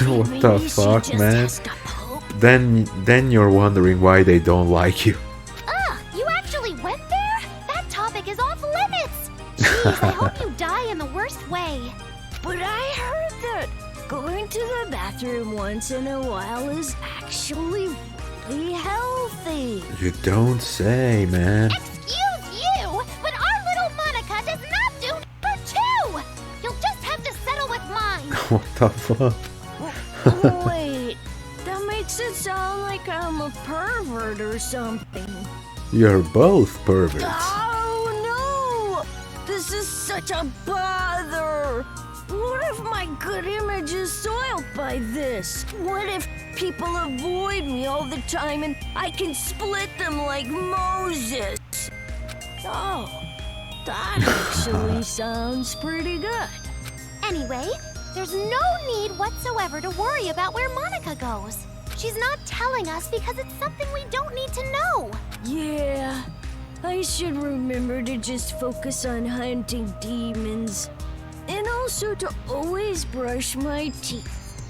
What Maybe the she fuck, just man? has to poke. Then you're wondering why they don't like you. You actually went there? That topic is off limits. Jeez, I hope you die in the worst way. But I heard that going to the bathroom once in a while is actually really healthy. You don't say, man. Excuse you, but our little Monica does not do number 2. You'll just have to settle with mine. What the fuck? Wait, that makes it sound like I'm a pervert or something. You're both perverts. Oh no! This is such a bother! What if my good image is soiled by this? What if people avoid me all the time and I can split them like Moses? Oh, that actually sounds pretty good. Anyway, there's no need whatsoever to worry about where Monica goes. She's not telling us because it's something we don't need to know. Yeah, I should remember to just focus on hunting demons. And also to always brush my teeth.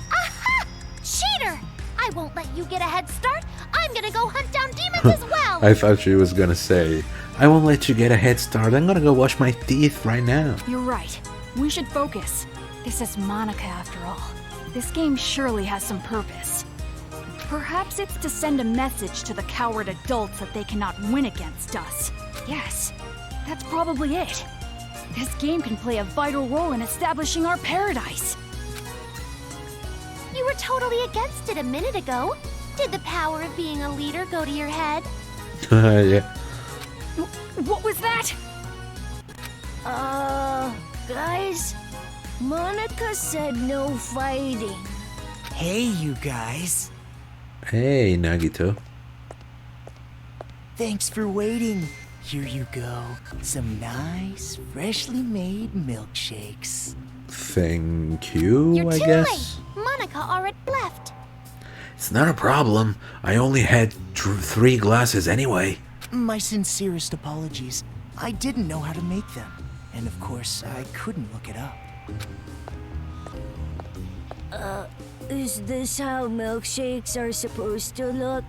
Aha! Cheater! I won't let you get a head start. I'm gonna go hunt down demons as well. I thought she was gonna say, I won't let you get a head start. I'm gonna go wash my teeth right now. You're right. We should focus. This is Monica after all. This game surely has some purpose. Perhaps it's to send a message to the coward adults that they cannot win against us. Yes, that's probably it. This game can play a vital role in establishing our paradise. You were totally against it a minute ago. Did the power of being a leader go to your head? Yeah. What was that? Guys, Monica said no fighting. Hey, you guys. Hey, Nagito. Thanks for waiting. Here you go. Some nice, freshly made milkshakes. Thank you, You're I too guess. late. Monica already left. It's not a problem. I only had 3 glasses anyway. My sincerest apologies. I didn't know how to make them. And of course, I couldn't look it up. Is this how milkshakes are supposed to look?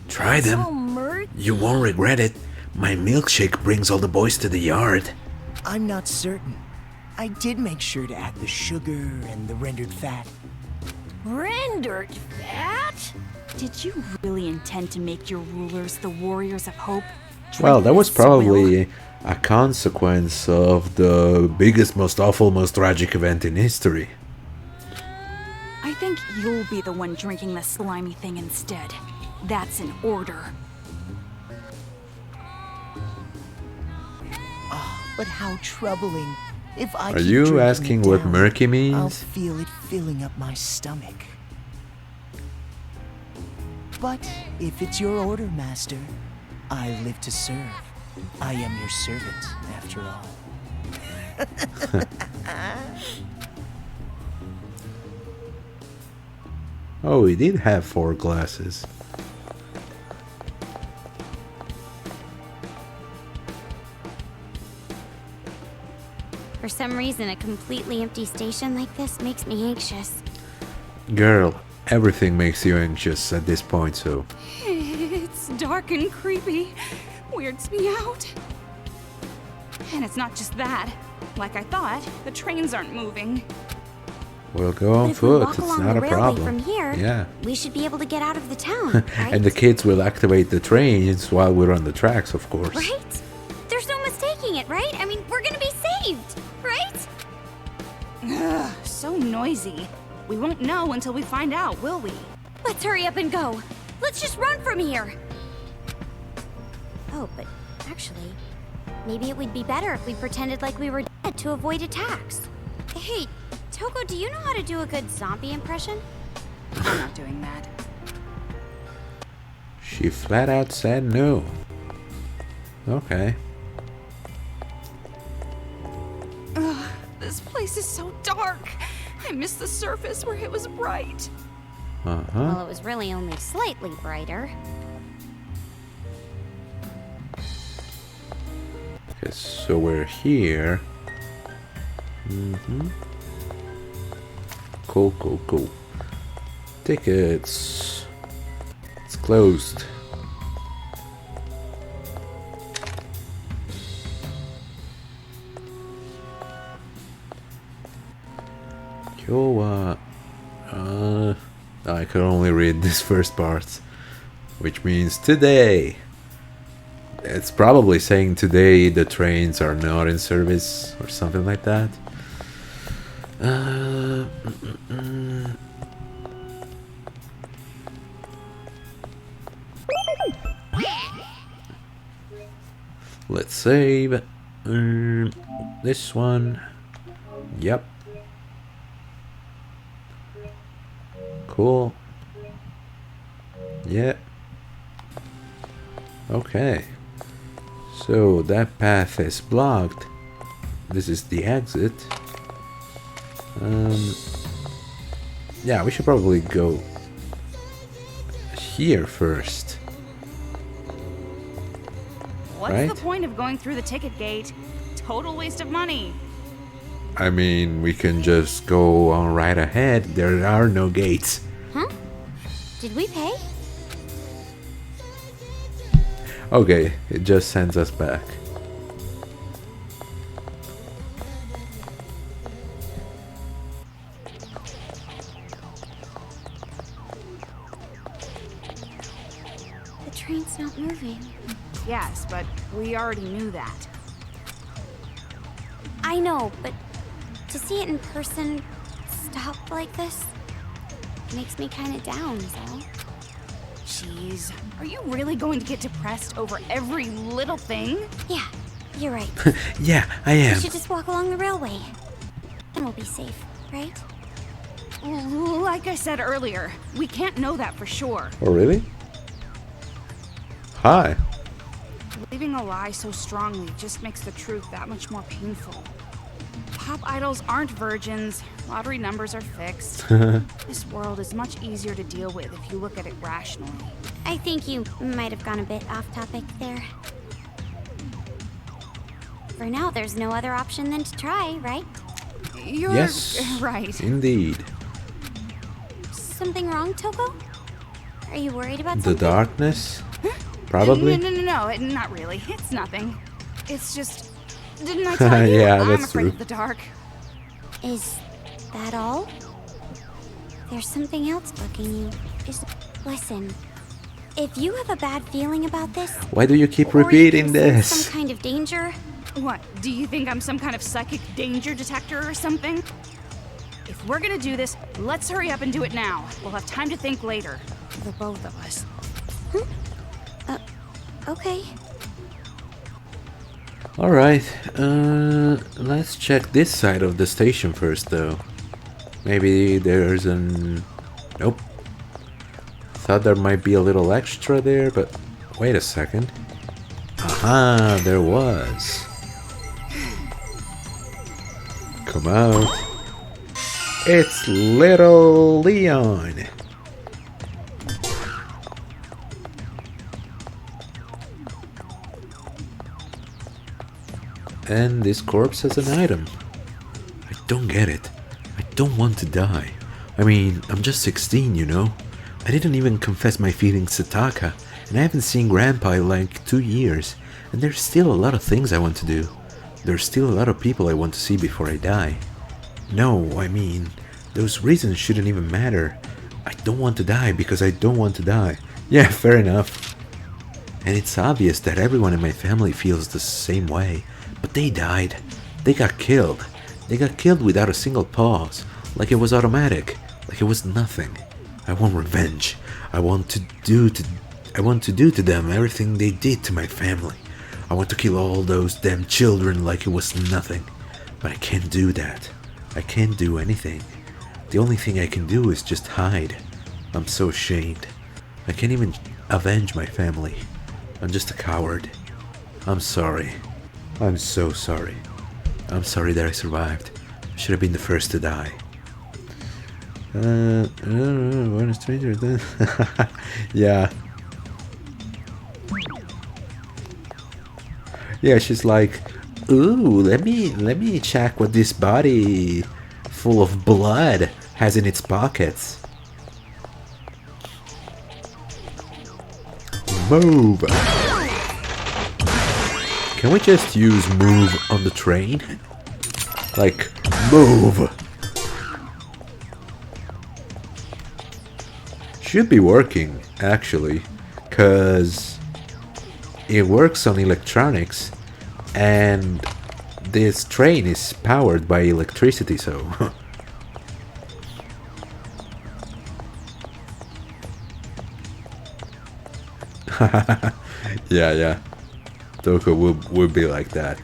Try So them. murky. You won't regret it. My milkshake brings all the boys to the yard. I'm not certain. I did make sure to add the sugar and the rendered fat. Rendered fat? Did you really intend to make your rulers the Warriors of Hope? Well, that was Drink this swill? probably a consequence of the biggest, most awful, most tragic event in history. I think you'll be the one drinking the slimy thing instead. That's an order. But how troubling. If I Are keep you drinking asking it what down, murky I'll means? feel it filling up my stomach. But if it's your order, Master, I live to serve. I am your servant, after all. Oh, he did have 4 glasses. For some reason, a completely empty station like this makes me anxious. Girl, everything makes you anxious at this point, so... It's dark and creepy. Weirds me out. And it's not just that. Like I thought, the trains aren't moving. We'll go But on if we foot. walk It's along not the a railway problem. from here, Yeah. we should be able to get out of the town, right? And the kids will activate the trains while we're on the tracks, of course. Right? There's no mistaking it, right? I mean, we're gonna be saved, right? Ugh, so noisy. We won't know until we find out, will we? Let's hurry up and go. Let's just run from here. Oh, but actually, maybe it would be better if we pretended like we were dead to avoid attacks. Hey, Toko, do you know how to do a good zombie impression? I'm not doing that. She flat out said no. Okay. Ugh, this place is so dark. I miss the surface where it was bright. Uh-huh. Well, it was really only slightly brighter. Okay, so we're here. Cool, cool, cool. Tickets. It's closed. Kyowa. I could only read this first part, which means today. It's probably saying today the trains are not in service or something like that. Let's save. This one. Yep. Cool. Yeah. Okay. So that path is blocked. This is the exit. Yeah, we should probably go here first. What's Right? the point of going through the ticket gate? Total waste of money. I mean, we can just go on right ahead. There are no gates. Huh? Did we pay? Okay, it just sends us back. The train's not moving. Yes, but we already knew that. I know, but to see it in person stop like this makes me kind of down, so. Jeez, are you really going to get depressed over every little thing? Yeah, you're right. Yeah, I We am. should just walk along the railway. And we'll be safe, right? Like I said earlier, we can't know that for sure. Oh, really? Hi. Believing a lie so strongly just makes the truth that much more painful. Pop idols aren't virgins, lottery numbers are fixed. This world is much easier to deal with if you look at it rationally. I think you might have gone a bit off topic there. For now, there's no other option than to try, right? You're Yes. right. Indeed. Something wrong, Toko? Are you worried about The something? darkness? Probably? No, not really. It's nothing. It's just... Didn't I tell you? Yeah, I'm that's afraid true. of the dark. Is that all? There's something else bugging you. Listen, if you have a bad feeling about this, Why do you keep or you repeating can sense this? some kind of danger, What, do you think I'm some kind of psychic danger detector or something? If we're gonna do this, let's hurry up and do it now. We'll have time to think later. The both of us. okay. Alright, let's check this side of the station first though. Maybe there's an... Nope. Thought there might be a little extra there, but wait a second. Aha, there was. Come out. It's little Leon. And this corpse has an item. I don't get it. I don't want to die. I mean, I'm just 16, you know? I didn't even confess my feelings to Taka, and I haven't seen Grandpa in like 2 years, and there's still a lot of things I want to do. there's still a lot of people I want to see before I die. No, I mean, those reasons shouldn't even matter. I don't want to die because I don't want to die. Yeah, fair enough. And it's obvious that everyone in my family feels the same way. But they died. They got killed. They got killed without a single pause. Like it was automatic. Like it was nothing. I want revenge. I want to do to them everything they did to my family. I want to kill all those damn children like it was nothing. But I can't do that. I can't do anything. The only thing I can do is just hide. I'm so ashamed. I can't even avenge my family. I'm just a coward. I'm sorry. I'm so sorry. I'm sorry that I survived. I should have been the first to die. I don't know, what a stranger then. Yeah. Yeah, she's like, ooh, let me check what this body full of blood has in its pockets. Move! Can we just use move on the train? Like, move! Should be working, actually, cause it works on electronics, and this train is powered by electricity, so... yeah. Toko would be like that.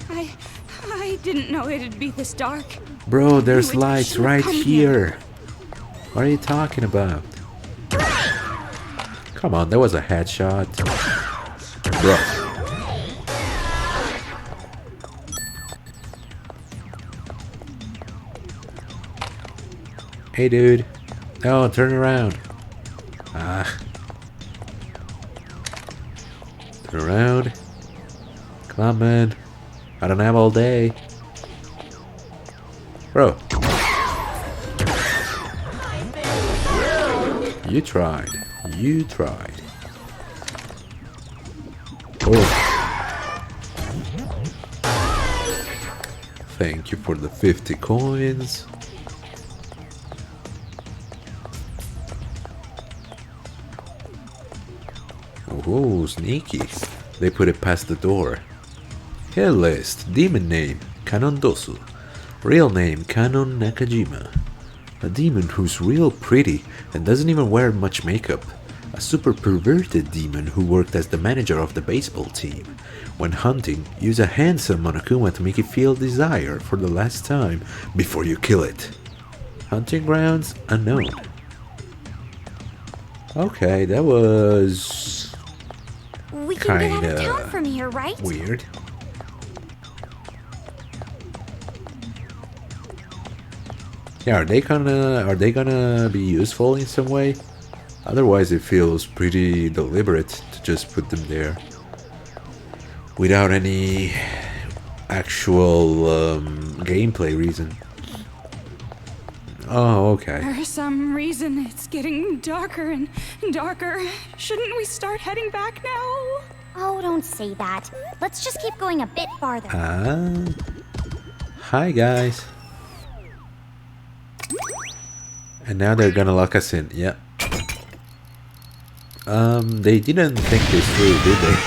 I didn't know it'd be this dark. Bro, there's lights right here. What are you talking about? Come on, that was a headshot. Bro. Hey, dude. No, turn around. Ah. Turn around. Come on, man. I don't have all day. Bro. You tried. You tried. Oh. Thank you for the 50 coins. Oh, sneaky. They put it past the door. Hell list. Demon name, Kanon Dosu. Real name, Kanon Nakajima. A demon who's real pretty and doesn't even wear much makeup. A super perverted demon who worked as the manager of the baseball team. When hunting, use a handsome Monokuma to make it feel desire for the last time before you kill it. Hunting grounds unknown. Okay, that was... We can get out of town from here, right? Weird. Yeah, are they gonna be useful in some way? Otherwise it feels pretty deliberate to just put them there without any actual gameplay reason. Oh, okay. For some reason, it's getting darker and darker. Shouldn't we start heading back now? Oh, don't say that. Let's just keep going a bit farther. Hi, guys. And now they're gonna lock us in. Yep. They didn't think this through, did they?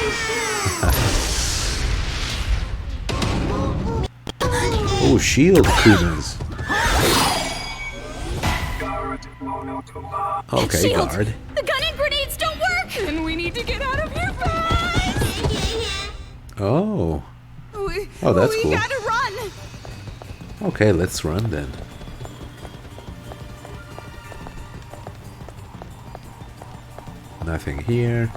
Oh, shield kunas. Okay, Shield. guard. The gun and grenades don't work! And we need to get out of here fast! Oh. Oh, that's cool. We gotta run! Okay, let's run then. Nothing here.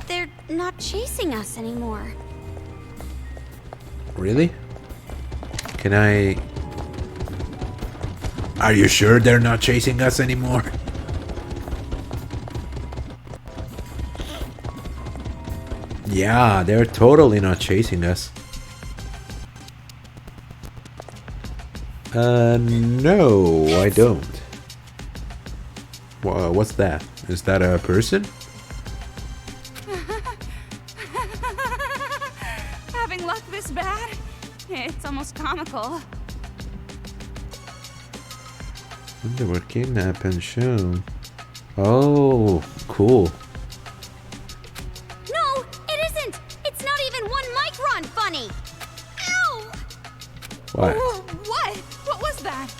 They're not chasing us anymore. Really? Can I... Are you sure they're not chasing us anymore? Yeah, they're totally not chasing us. No, I don't. What's that? Is that a person? almost comical. They were kidnapped and shown. Oh, cool. No, it isn't! It's not even 1 micron funny! Ow! What? What? What was that?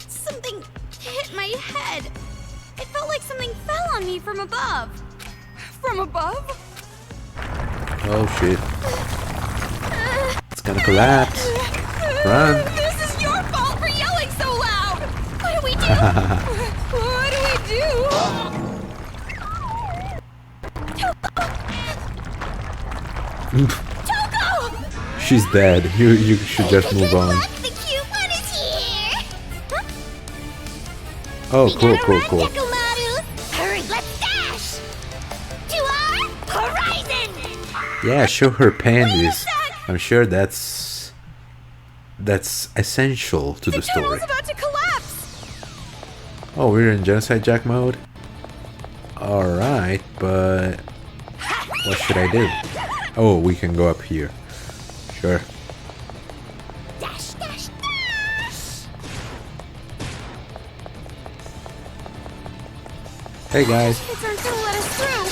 Something hit my head. It felt like something fell on me from above. From above? Oh shit. It's gonna collapse. Run. This is your fault for yelling so loud! What do we do? What do we do? Toko! She's dead. You should just move on. Look, the cute one is here! Oh, We cool, gotta cool, run, cool. Komaru! Hurry, let's dash! To our horizon! Yeah, show her panties. I'm sure that's essential to the story. Tunnel's about to collapse! Oh, we're in genocide jack mode? Alright, but what should I do? Oh, we can go up here. Sure. Dash, dash, dash! Hey guys. Kids aren't gonna let us through.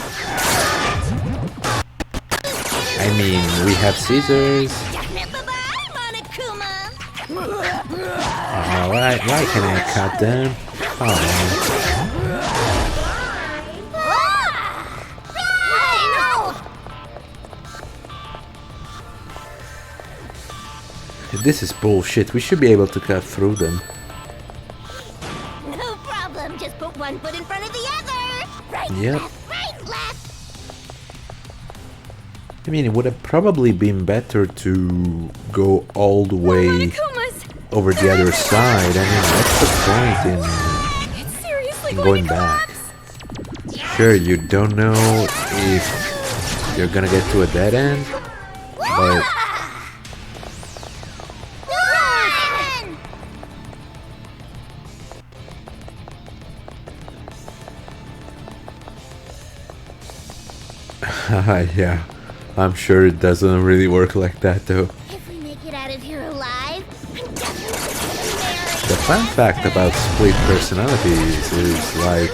I mean, we have scissors. Bye-bye, Monokuma! Oh, why can I cut them? Oh man. This is bullshit. We should be able to cut through them. No problem, just put one foot in front of the other! Right, Yep. left, right, left! I mean, it would have probably been better to go all the way Monokumas! over the other side. I mean, what's the point It's seriously in going going to back? collapse! Sure, you don't know if you're gonna get to a dead end, but Run! yeah, I'm sure it doesn't really work like that though. If we make it out of here alive, I'm definitely gonna marry The fun fact about split personalities is like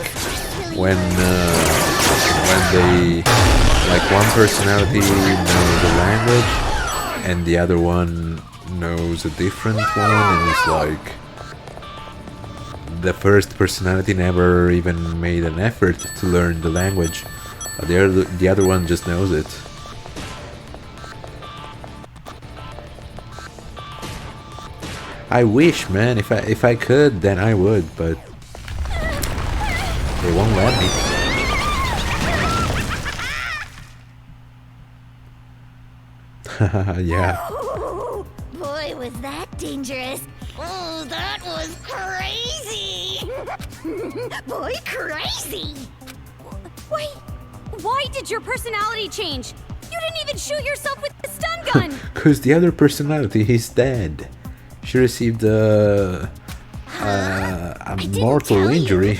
when they like one personality knows the language and the other one knows a different one, and it's like the first personality never even made an effort to learn the language, but the other one just knows it. I wish, man, if I could, then I would, but they won't let me. Yeah. Oh, boy, was that dangerous. Oh, that was crazy. Boy, crazy. Wait, why did your personality change? You didn't even shoot yourself with the stun gun! Cause the other personality is dead. She received a didn't mortal tell you. injury.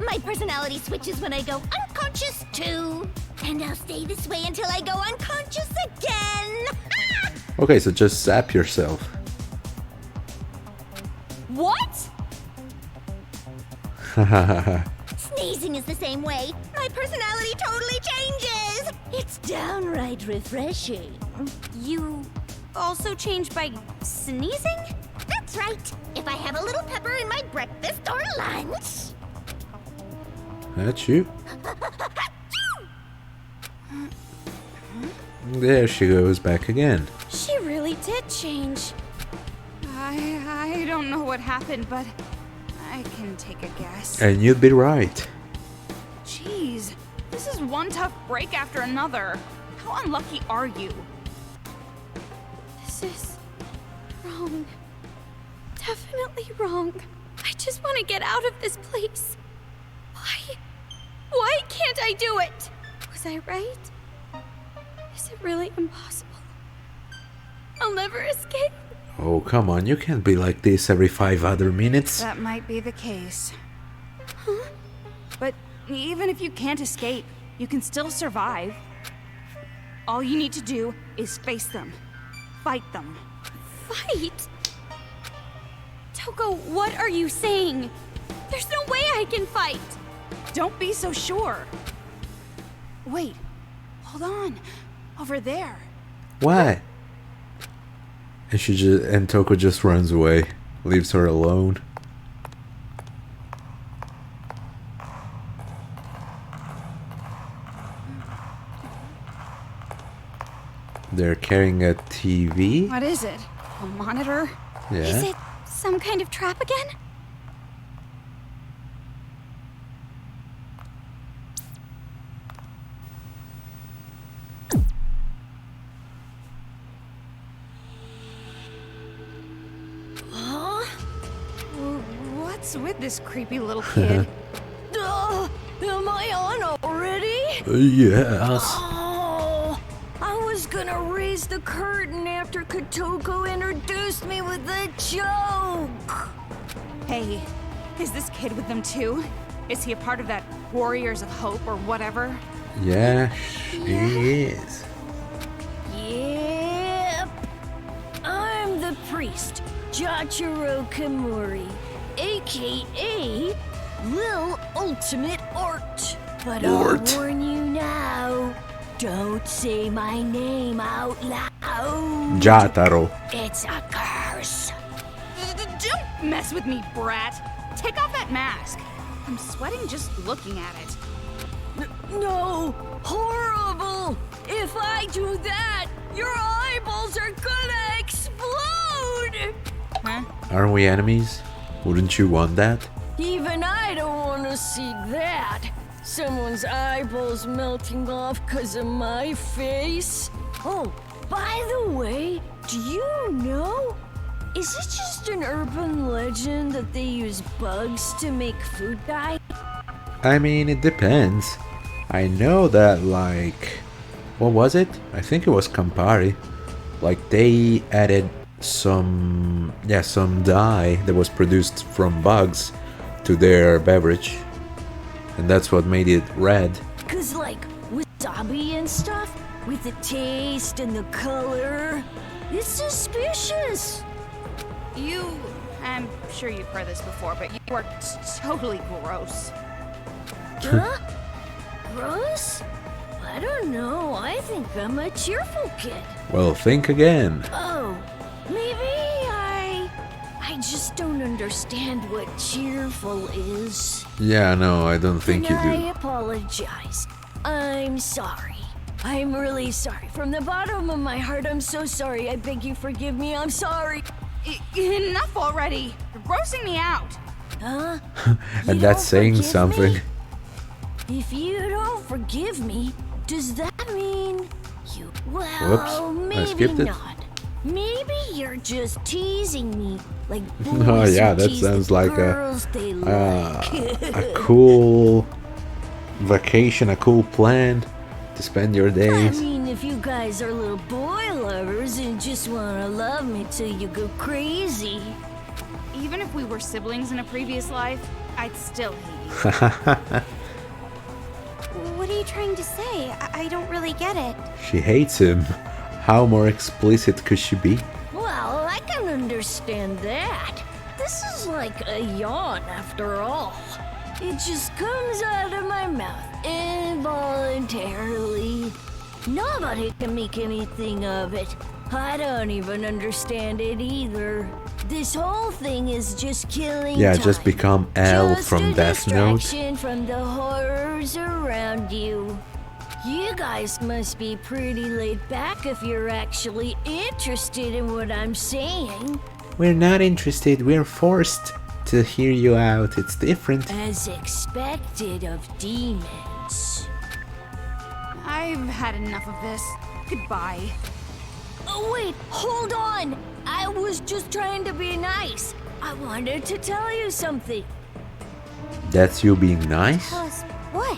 My personality switches when I go unconscious too. And I'll stay this way until I go unconscious again. Okay, so just zap yourself. What? Sneezing is the same way. My personality totally changes. It's downright refreshing. You also changed by sneezing? That's right. If I have a little pepper in my breakfast or lunch. That's you. There she goes back again. She really did change. I don't know what happened, but I can take a guess. And you'd be right. Jeez, this is one tough break after another. How unlucky are you? This is wrong. Definitely wrong. I just want to get out of this place. Why can't I do it? Was I right? Is it really impossible? I'll never escape. Oh, come on, you can't be like this every 5 other minutes. That might be the case. But even if you can't escape, you can still survive. All you need to do is face them. fight them. Fight? Toko, what are you saying? There's no way I can fight. Don't be so sure. Wait, hold on. Over there. Why? And Toko just runs away, leaves her alone. They're carrying a TV? What is it? A monitor? Yeah. Is it some kind of trap again? What's with this creepy little kid? Am I on already? Yes. Oh, I was gonna raise the curtain after Kotoko introduced me with a joke. Hey, is this kid with them too? Is he a part of that Warriors of Hope or whatever? Yeah, she is. Yep. I'm the priest, Jachiro Kamori, aka Lil Ultimate Art. But I'll warn you now, don't say my name out loud. Jataro. It's a curse. Don't mess with me, brat. Take off that mask. I'm sweating just looking at it. No, horrible. If I do that, your eyeballs are gonna explode. Huh? Aren't we enemies? Wouldn't you want that? Even I don't want to see that. Someone's eyeballs melting off because of my face. Oh, by the way, do you know? Is it just an urban legend that they use bugs to make food dye? I mean, it depends. I know that, like, what was it? I think it was Campari. Like, they added some dye that was produced from bugs to their beverage, and that's what made it red. Cause like wasabi and stuff, with the taste and the color, it's suspicious. I'm sure you've heard this before, but you are totally gross. Huh? Gross? I don't know. I think I'm a cheerful kid. Well, think again. Oh, maybe I just don't understand what cheerful is. Yeah, no, I don't think you I do. apologize. I'm sorry. I'm really sorry. From the bottom of my heart, I'm so sorry. I beg you forgive me. I'm sorry. Enough already. You're grossing me out. Huh? And You that's don't saying forgive something. me? If you don't forgive me, does that mean you... Well, Whoops, I maybe skipped it. not. Maybe you're just teasing me, like boys Oh yeah, who that tease sounds the like girls they a cool vacation, a cool plan to spend your I days. mean, if you guys are little boy lovers and just want to love me till you go crazy. Even if we were siblings in a previous life, I'd still hate you. What are you trying to say? I don't really get it. She hates him. How more explicit could she be? Well, I can understand that. This is like a yawn after all. It just comes out of my mouth involuntarily. Nobody can make anything of it. I don't even understand it either. This whole thing is just killing Yeah, time. just become L Just from a Death Note. distraction from the horrors around you. You guys must be pretty laid back if you're actually interested in what I'm saying. We're not interested, we're forced to hear you out. It's different. As expected of demons. I've had enough of this. Goodbye. Oh wait, hold on! I was just trying to be nice. I wanted to tell you something. That's you being nice? Tell us what?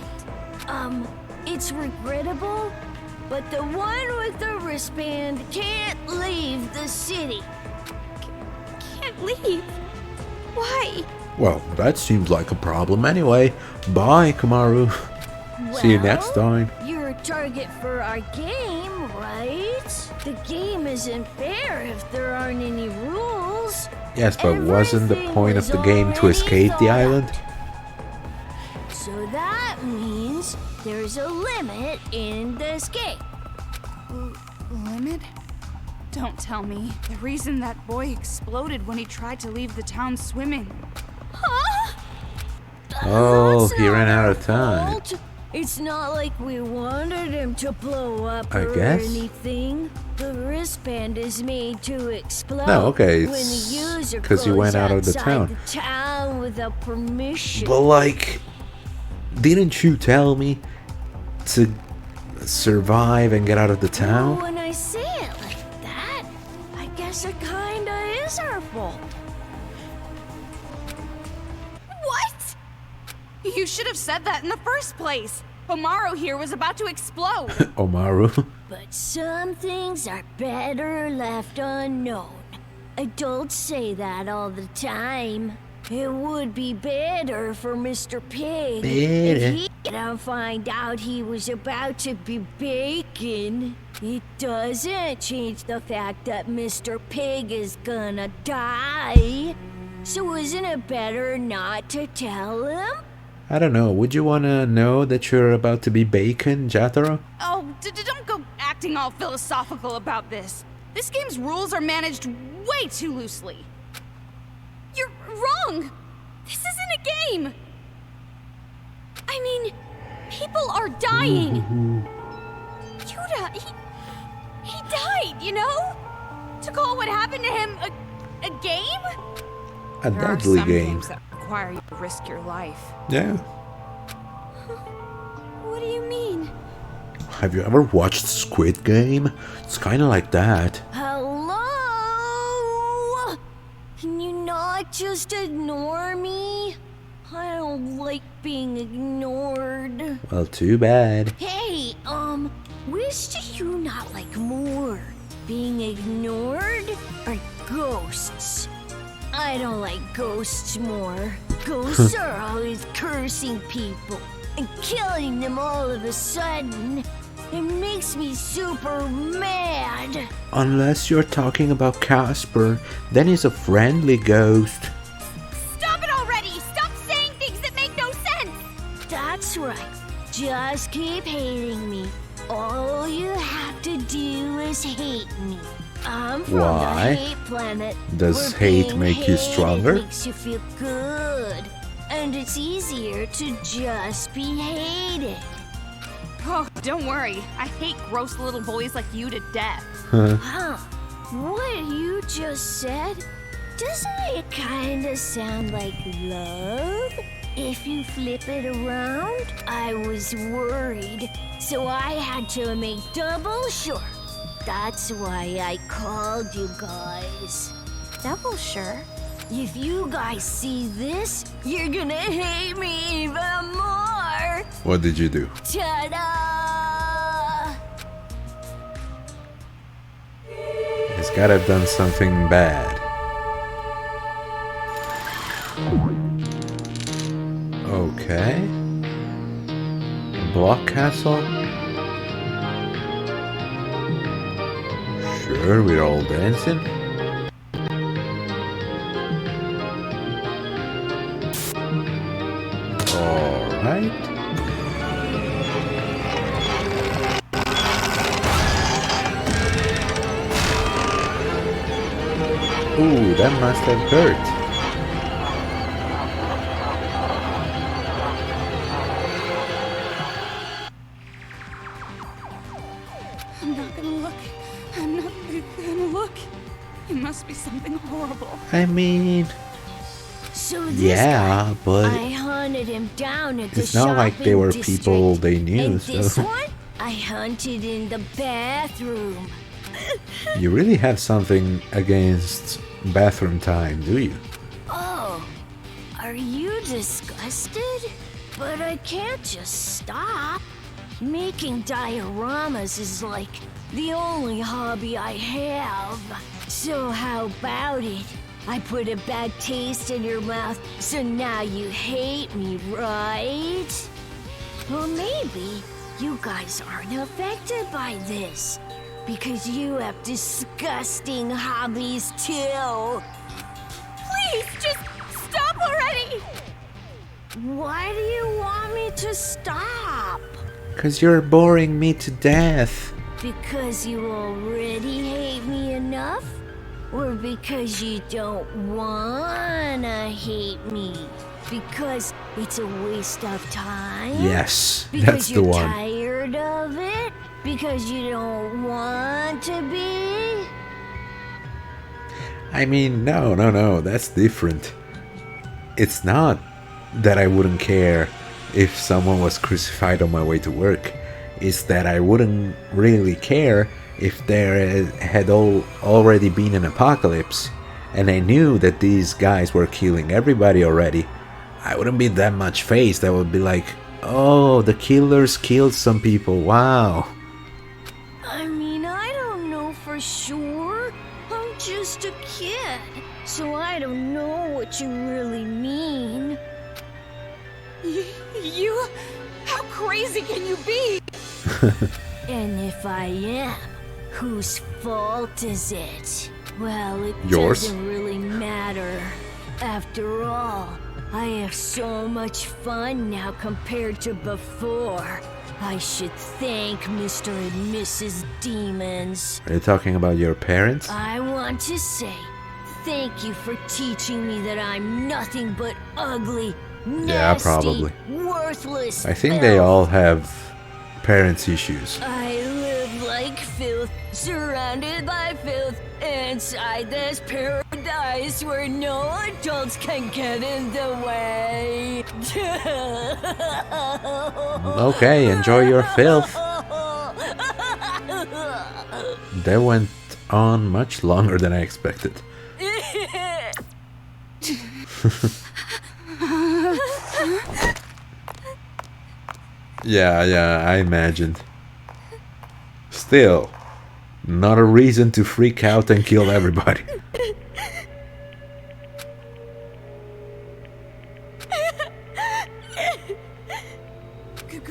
It's regrettable, but the one with the wristband can't leave the city. Can't leave. Why? Well, that seems like a problem anyway. Bye, Komaru. See you next time. You're a target for our game, right? What? The game isn't fair if there aren't any rules. Yes, but wasn't the point of the game to escape the island? So that means there's a limit in the escape. Limit? Don't tell me. The reason that boy exploded when he tried to leave the town swimming. Huh? Oh, That's he ran not out our of time. fault. It's not like we wanted him to blow up I or guess. anything. The wristband is made to explode. No, okay, when the it's user 'cause he went goes out of the outside town. the town without permission. But like, didn't you tell me to survive and get out of the town? When I say it like that, I guess it kinda is our fault. What? You should have said that in the first place. Komaru here was about to explode. Omaru. But some things are better left unknown. Adults say that all the time. It would be better for Mr. Pig if he didn't find out he was about to be bacon. It doesn't change the fact that Mr. Pig is gonna die. So isn't it better not to tell him? I don't know. Would you want to know that you're about to be bacon, Jataro? Oh, don't go acting all philosophical about this. This game's rules are managed way too loosely. You're wrong! This isn't a game! I mean, people are dying! Yuta, he died, you know? To call what happened to him a game? A There are deadly some game. games that require you to risk your life. Yeah. What do you mean? Have you ever watched Squid Game? It's kind of like that. Hello? Can you not just ignore me? I don't like being ignored. Well, too bad. Hey, which do you not like more? Being ignored or ghosts? I don't like ghosts more. Ghosts are always cursing people and killing them all of a sudden. It makes me super mad. Unless you're talking about Casper, then he's a friendly ghost. Stop it already! Stop saying things that make no sense! That's right. Just keep hating me. All you have to do is hate me. I'm from Why? the hate planet. Does where hate being make you hated stronger? Makes you feel good. And it's easier to just be hated. Oh, don't worry. I hate gross little boys like you to death. Huh? What you just said? Doesn't it kinda sound like love? If you flip it around, I was worried, so I had to make double sure. That's why I called you guys. Double sure. If you guys see this, you're gonna hate me even more. What did you do? Ta-da! He's gotta have done something bad. Okay. Block castle? Sure, we're all dancing. Alright. Ooh, that must have hurt. I'm not gonna look. I'm not gonna look. It must be something horrible. I mean, So this yeah, guy, but I hunted him down at the it's not like they shopping were district. people they knew, And this so one, I hunted in the bathroom. you really have something against bathroom time, do you? Oh, are you disgusted? But I can't just stop. Making dioramas is like the only hobby I have. So how about it? I put a bad taste in your mouth, so now you hate me, right? Or maybe you guys aren't affected by this. Because you have disgusting hobbies too. Please, just stop already! Why do you want me to stop? 'Cause you're boring me to death. Because you already hate me enough? Or because you don't wanna hate me? Because it's a waste of time? Yes, Because that's the you're one. tired of it? Because you don't want to be? I mean, no, that's different. It's not that I wouldn't care if someone was crucified on my way to work. It's that I wouldn't really care if there had already been an apocalypse and I knew that these guys were killing everybody already. I wouldn't be that much phased. I would be like, oh, the killers killed some people, wow. I mean, I don't know for sure. I'm just a kid, so I don't know what you really mean. You... How crazy can you be? And if I am, whose fault is it? Well, it Yours? doesn't really matter. After all, I have so much fun now compared to before. I should thank Mr. and Mrs. Demons. Are you talking about your parents? I want to say thank you for teaching me that I'm nothing but ugly, nasty, Yeah, probably. worthless I think they filth. all have parents' issues. I live like filth, surrounded by filth, inside this paradise where no adults can get in the way. Okay, enjoy your filth. That went on much longer than I expected. Yeah, I imagined. Still, not a reason to freak out and kill everybody.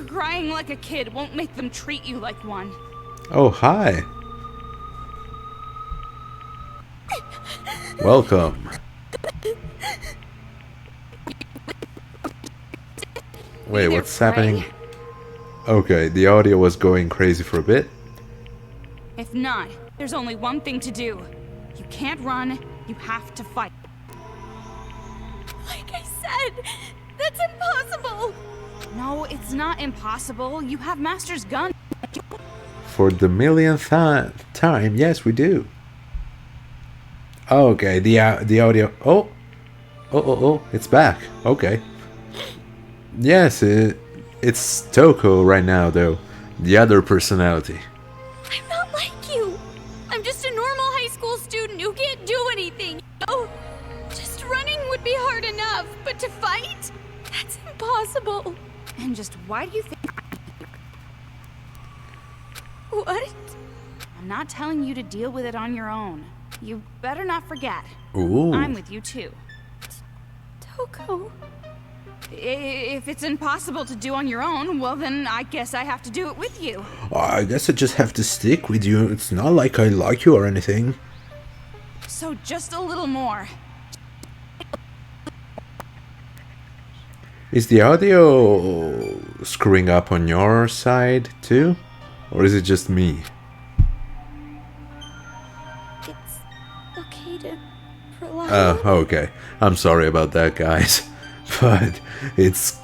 Crying like a kid won't make them treat you like one. Oh, hi. Welcome. Wait, what's happening? Okay, the audio was going crazy for a bit. If not, there's only one thing to do. You can't run, you have to fight. Like I said, that's impossible. No, it's not impossible. You have Master's gun. For the millionth time, yes, we do. Okay, the audio. Oh, it's back. Okay. Yes, it's Toko right now, though. The other personality. I'm not like you. I'm just a normal high school student who can't do anything. Oh, just running would be hard enough, but to fight? That's impossible. And just why do you think What? I'm not telling you to deal with it on your own. You better not forget. Ooh. I'm with you too. Toko. If it's impossible to do on your own, well then I guess I have to do it with you. I guess I just have to stick with you. It's not like I like you or anything. So just a little more. Is the audio screwing up on your side too? Or is it just me? It's okay to rely Oh, on. okay. I'm sorry about that, guys. But it's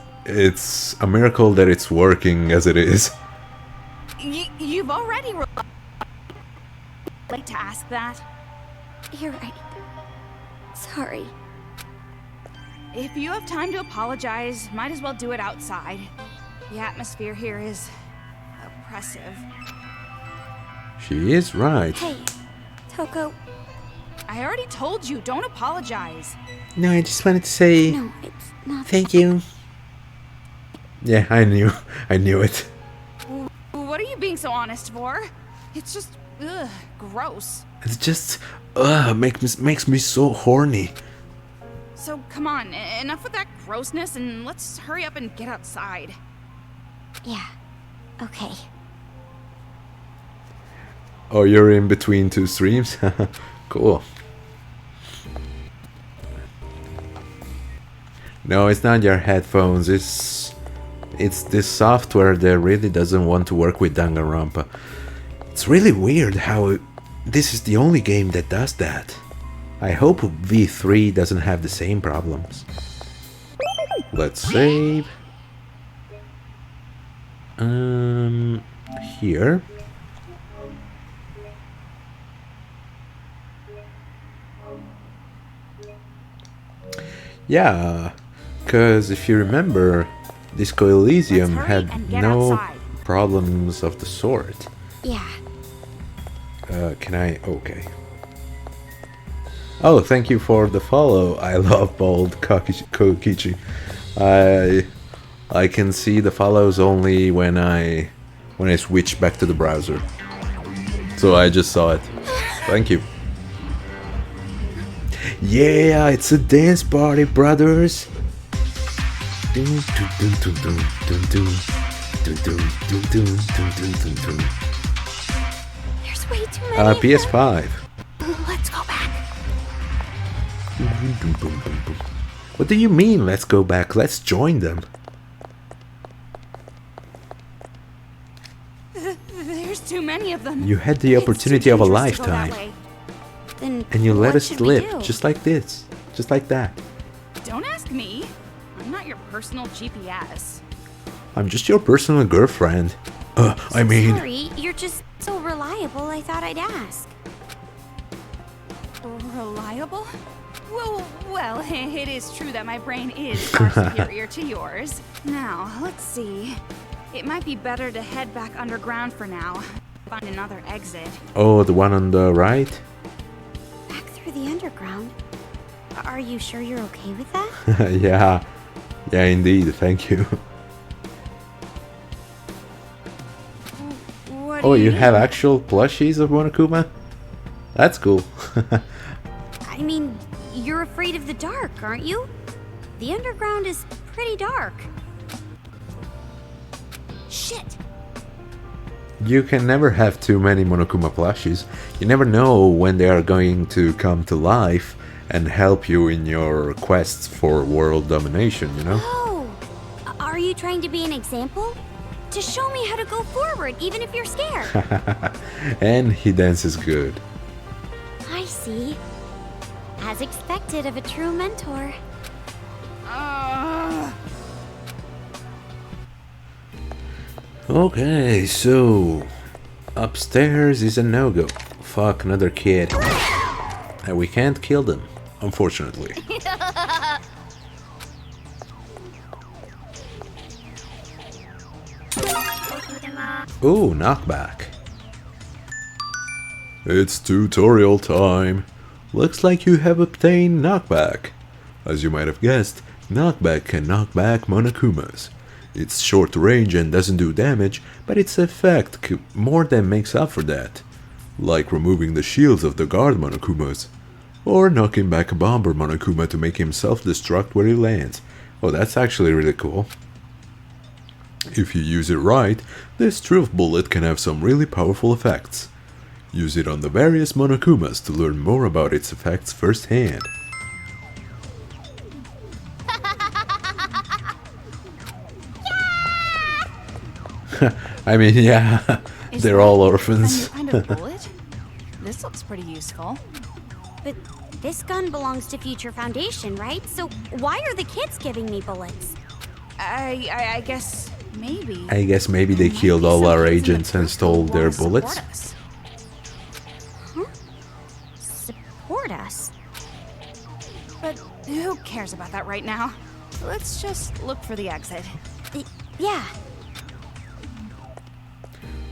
a miracle that it's working as it is. You've already late to ask that. You're right. Sorry. If you have time to apologize, might as well do it outside. The atmosphere here is oppressive. She is right. Hey, Toko. I already told you, don't apologize. No, I just wanted to say No, it's not. thank you. Yeah, I knew it. What are you being so honest for? It's just, ugh, gross. It's just, makes me so horny. So come on, enough with that grossness and let's hurry up and get outside. Yeah. Okay. Oh, you're in between two streams? Cool. No, it's not your headphones, it's this software that really doesn't want to work with Danganronpa. It's really weird how this is the only game that does that. I hope V3 doesn't have the same problems. Let's save. Here. Yeah, because if you remember, Disco Elysium had no problems of the sort. Yeah. Can I? Okay. Oh, thank you for the follow. I love bold Kokichi. I can see the follows only when I switch back to the browser. So I just saw it. Thank you. Yeah, it's a dance party, brothers. There's way too many. PS5. Let's go back. What do you mean, let's go back? Let's join them. There's too many of them. You had the opportunity of a lifetime. Then And you let what us should we slip, do? just like this. Just like that. Don't ask me. I'm not your personal GPS. I'm just your personal girlfriend. I mean... Sorry, you're just so reliable, I thought I'd ask. Reliable? Well, it is true that my brain is far superior to yours. Now, let's see. It might be better to head back underground for now. Find another exit. Oh, the one on the right? Back through the underground? Are you sure you're okay with that? Yeah. Yeah, indeed. Thank you. What Oh, do you mean? have actual plushies of Monokuma? That's cool. I mean, you're afraid of the dark, aren't you? The underground is pretty dark. Shit! You can never have too many Monokuma plushies. You never know when they are going to come to life and help you in your quests for world domination, you know? Oh! Are you trying to be an example? To show me how to go forward, even if you're scared. And he dances good. I see. As expected of a true mentor. Okay, so... upstairs is a no-go. Fuck, another kid. And we can't kill them, unfortunately. Ooh, knockback. It's tutorial time. Looks like you have obtained knockback. As you might have guessed, knockback can knock back Monokumas. It's short range and doesn't do damage, but its effect more than makes up for that. Like removing the shields of the guard Monokumas. Or knocking back a bomber Monokuma to make him self-destruct where he lands. Oh, that's actually really cool. If you use it right, this truth bullet can have some really powerful effects. Use it on the various Monokumas to learn more about its effects firsthand. I mean, yeah, Is they're that all a orphans. new kind of bullet? This looks pretty useful. But this gun belongs to Future Foundation, right? So why are the kids giving me bullets? I guess maybe. I guess maybe they There might killed be all some our kids in the agents and group stole who their wanna support bullets. us. Support us? But who cares about that right now? Let's just look for the exit. Yeah.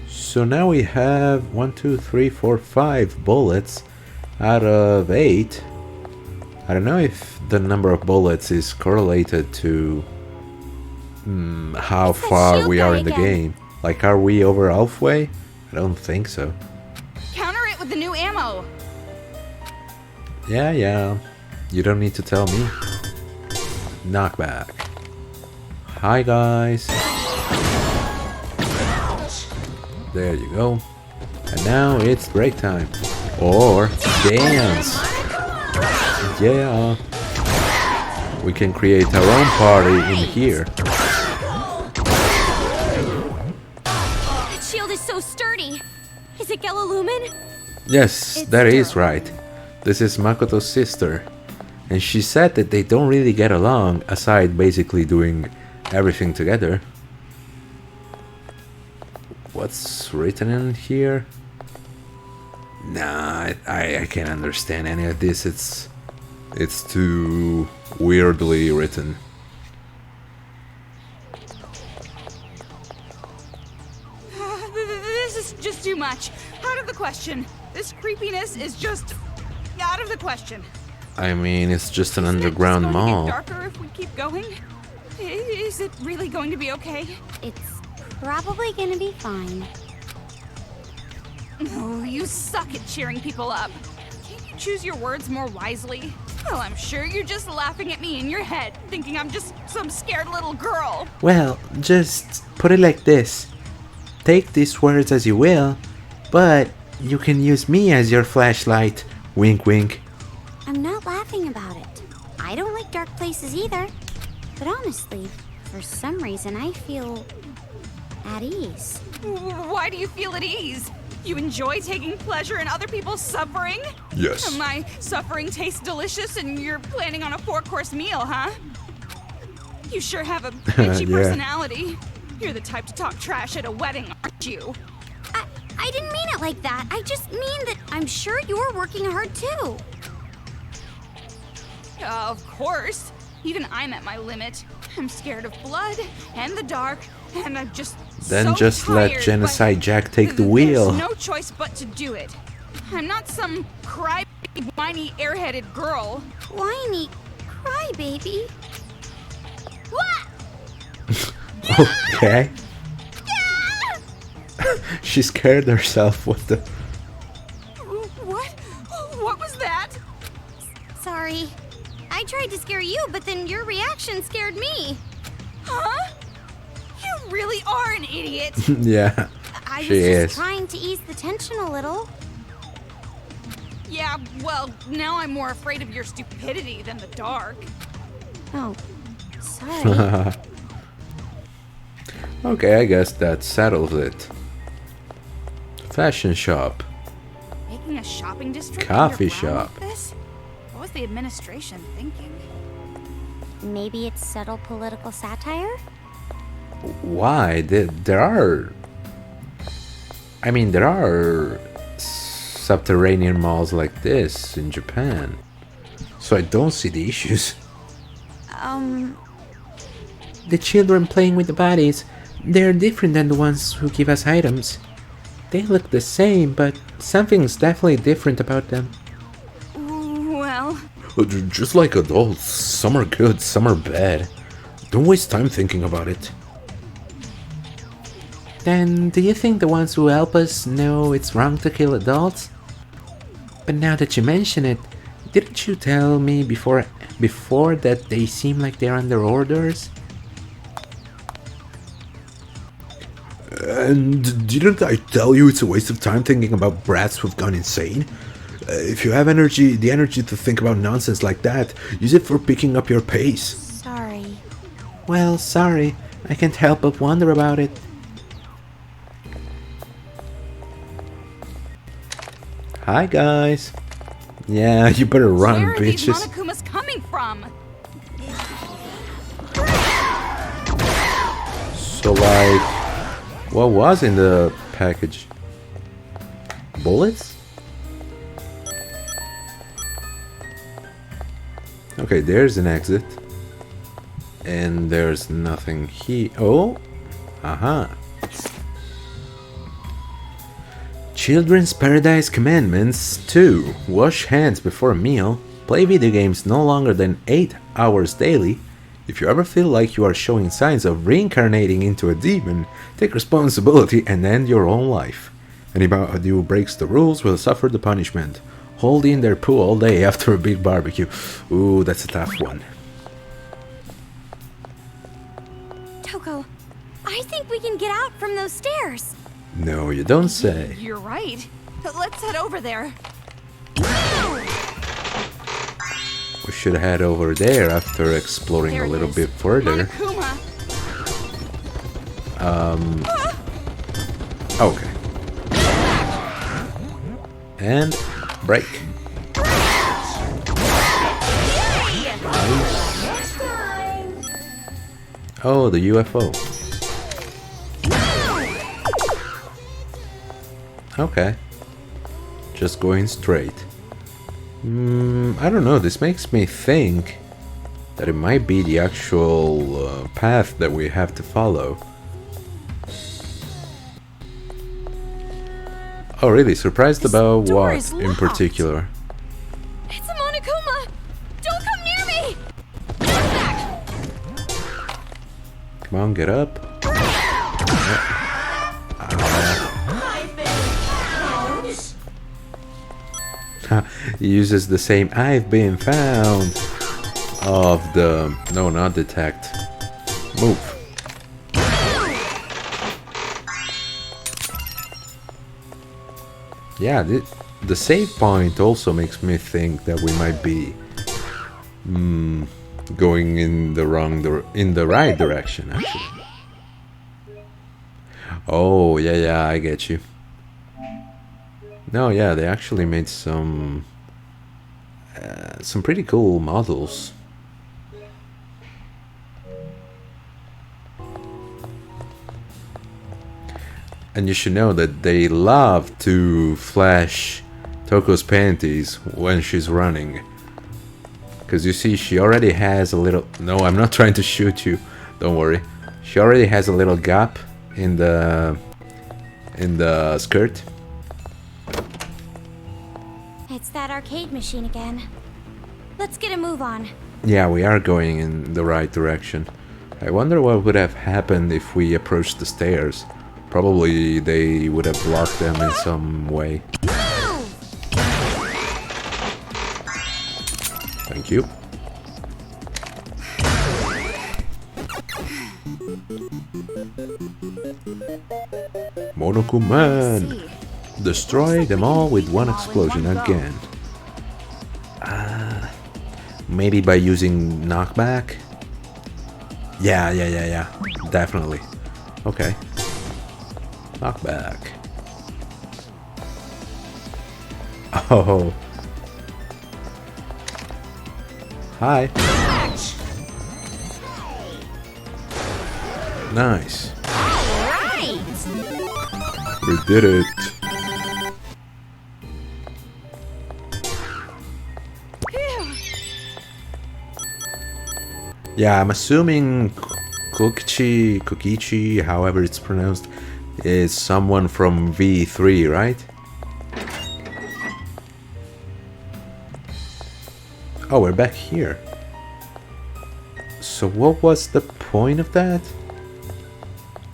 So now we have 1, 2, 3, 4, 5 bullets out of 8. I don't know if the number of bullets is correlated to how It's the far shield we are guy in the again. game. Like, are we over halfway? I don't think so. Counter it with the new ammo. Yeah. You don't need to tell me. Knockback. Hi, guys. There you go. And now it's break time. Or dance. Yeah. We can create our own party in here. That shield is so sturdy. Is it Gelalumin? Yes, that is right. This is Makoto's sister. And she said that they don't really get along, aside basically doing everything together. What's written in here? Nah, I can't understand any of this. It's too weirdly written. This is just too much. Out of the question. This creepiness is just out of the question. I mean, it's just an Isn't it underground just going to mall. get darker if we keep going? Is it really going to be okay? It's probably gonna be fine. Oh, you suck at cheering people up. Can't you choose your words more wisely? Well, I'm sure you're just laughing at me in your head, thinking I'm just some scared little girl. Well, just put it like this. Take these words as you will, but you can use me as your flashlight. Wink wink. I'm not laughing about it. I don't like dark places either. But honestly, for some reason I feel at ease. Why do you feel at ease? You enjoy taking pleasure in other people's suffering? Yes. My suffering tastes delicious and you're planning on a 4-course meal, huh? You sure have a bitchy Yeah. personality. You're the type to talk trash at a wedding, aren't you? I didn't mean it like that. I just mean that I'm sure you're working hard too. Of course. Even I'm at my limit. I'm scared of blood and the dark, and I'm just Then so just let tired, Genocide but Jack take the there's wheel. no choice but to do it. I'm not some crybaby, whiny, airheaded girl. Whiny crybaby. What? Okay. She scared herself. What the? What? What was that? Sorry. I tried to scare you, but then your reaction scared me. Huh? You really are an idiot. Yeah. I was She just is. trying to ease the tension a little. Yeah, well, now I'm more afraid of your stupidity than the dark. Oh, sorry. Okay, I guess that settles it. Fashion shop. Making a shopping district Coffee underground shop. like this? What was the administration thinking? Maybe it's subtle political satire? Why? There are... I mean, there are subterranean malls like this in Japan. So I don't see the issues. The children playing with the bodies, they're different than the ones who give us items. They look the same, but something's definitely different about them. Well, Just like adults, some are good, some are bad. Don't waste time thinking about it. Then, do you think the ones who help us know it's wrong to kill adults? But now that you mention it, didn't you tell me before that they seem like they're under orders? And didn't I tell you it's a waste of time thinking about brats who've gone insane? If you have the energy to think about nonsense like that, use it for picking up your pace. Sorry. Well, sorry. I can't help but wonder about it. Hi, guys. Yeah, you better run, where are these bitches. Monokumas coming from? So, like, what was in the package? Bullets? Okay, there's an exit. And there's nothing here. Oh! Aha! Children's Paradise Commandments 2. Wash hands before a meal. Play video games no longer than 8 hours daily. If you ever feel like you are showing signs of reincarnating into a demon, take responsibility and end your own life. Anybody who breaks the rules will suffer the punishment. Hold in their poo all day after a big barbecue. Ooh, that's a tough one. Toko, I think we can get out from those stairs. No, you don't say. You're right. Let's head over there. We should head over there after exploring There a it little is. bit further. Monokuma. Okay. And break. Nice. Oh, the UFO. Okay. Just going straight. I don't know, this makes me think that it might be the actual path that we have to follow. Oh really? Surprised about door what is in locked. particular? It's a Monokuma! Don't come near me! Come on, get up. He uses the same "I've been found" of the no, not detect. Move. Yeah, the save point also makes me think that we might be going in the right direction actually. Oh yeah, I get you. No, yeah, they actually made some pretty cool models. And you should know that they love to flash Toko's panties when she's running. Because you see, she already has a little... No, I'm not trying to shoot you. Don't worry. She already has a little gap in the skirt. It's that arcade machine again. Let's get a move on. Yeah, we are going in the right direction. I wonder what would have happened if we approached the stairs. Probably they would have blocked them in some way. Thank you. Monokuman! Destroy them all with one explosion again. Maybe by using knockback? Yeah. Definitely. Okay. Knockback. Oh. Hi. Nice. We did it. Yeah, I'm assuming Kokichi, however it's pronounced, is someone from V3, right? Oh, we're back here. So what was the point of that?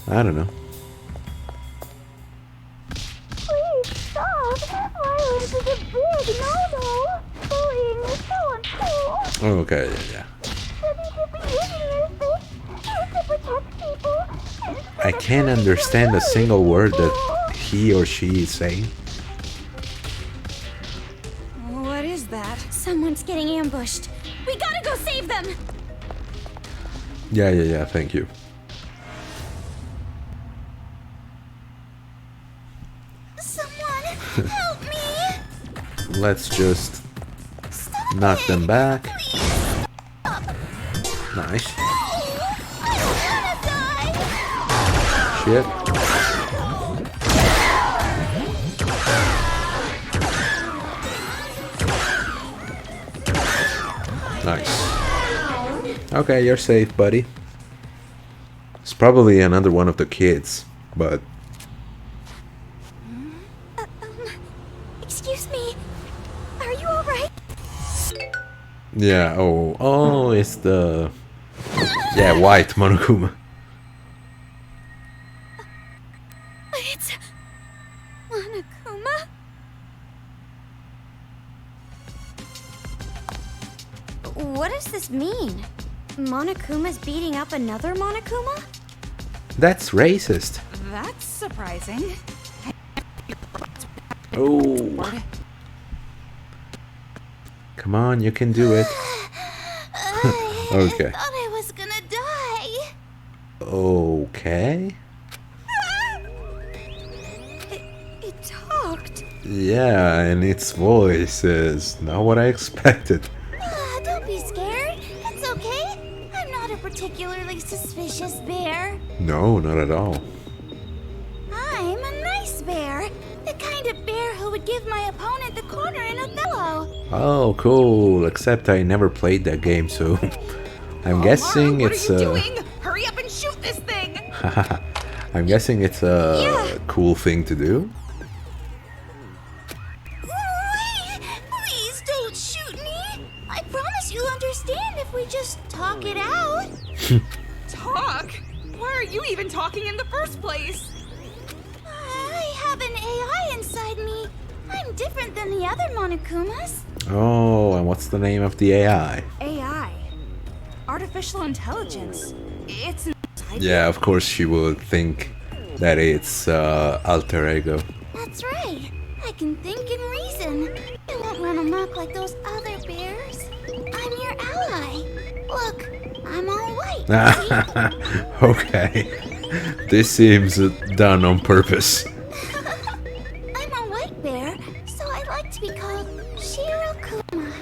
I don't know. Please stop! Violence is a big no-no! Bullying is so uncool! Okay, yeah. Shouldn't you be using your fist to protect people? I can't understand a single word that he or she is saying. What is that? Someone's getting ambushed. We gotta go save them! Yeah, thank you. Someone help me! Let's just knock them back. Nice. Shit. Nice. Okay, you're safe, buddy. It's probably another one of the kids, but... Excuse me. Are you alright? Yeah, oh, it's the... Yeah, white Monokuma. It's... Monokuma? What does this mean? Monokuma's beating up another Monokuma? That's racist. That's surprising. Oh. Come on, you can do it. Okay. I thought I was gonna die. Okay. It talked. Yeah, and its voice is not what I expected. Don't be scared. It's okay. I'm not a particularly suspicious bear. No, not at all. I'm a nice bear. The kind of bear who would give my opponent the corner in Othello. Oh, cool. Except I never played that game, so I'm guessing What it's are you doing? Hurry up and shoot this thing! I'm guessing it's a cool thing to do. Please don't shoot me. I promise you'll understand if we just talk it out. Talk? Why are you even talking in the first place? I have an AI inside me. I'm different than the other Monokumas. Oh, and what's the name of the AI? AI. Artificial intelligence. It's inside Yeah, of course she would think that it's alter ego. That's right. I can think and reason. I won't run amok like those other bears. I'm your ally. Look, I'm all white. See? Okay. This seems done on purpose. I'm a white bear, so I like to be called Shirokuma.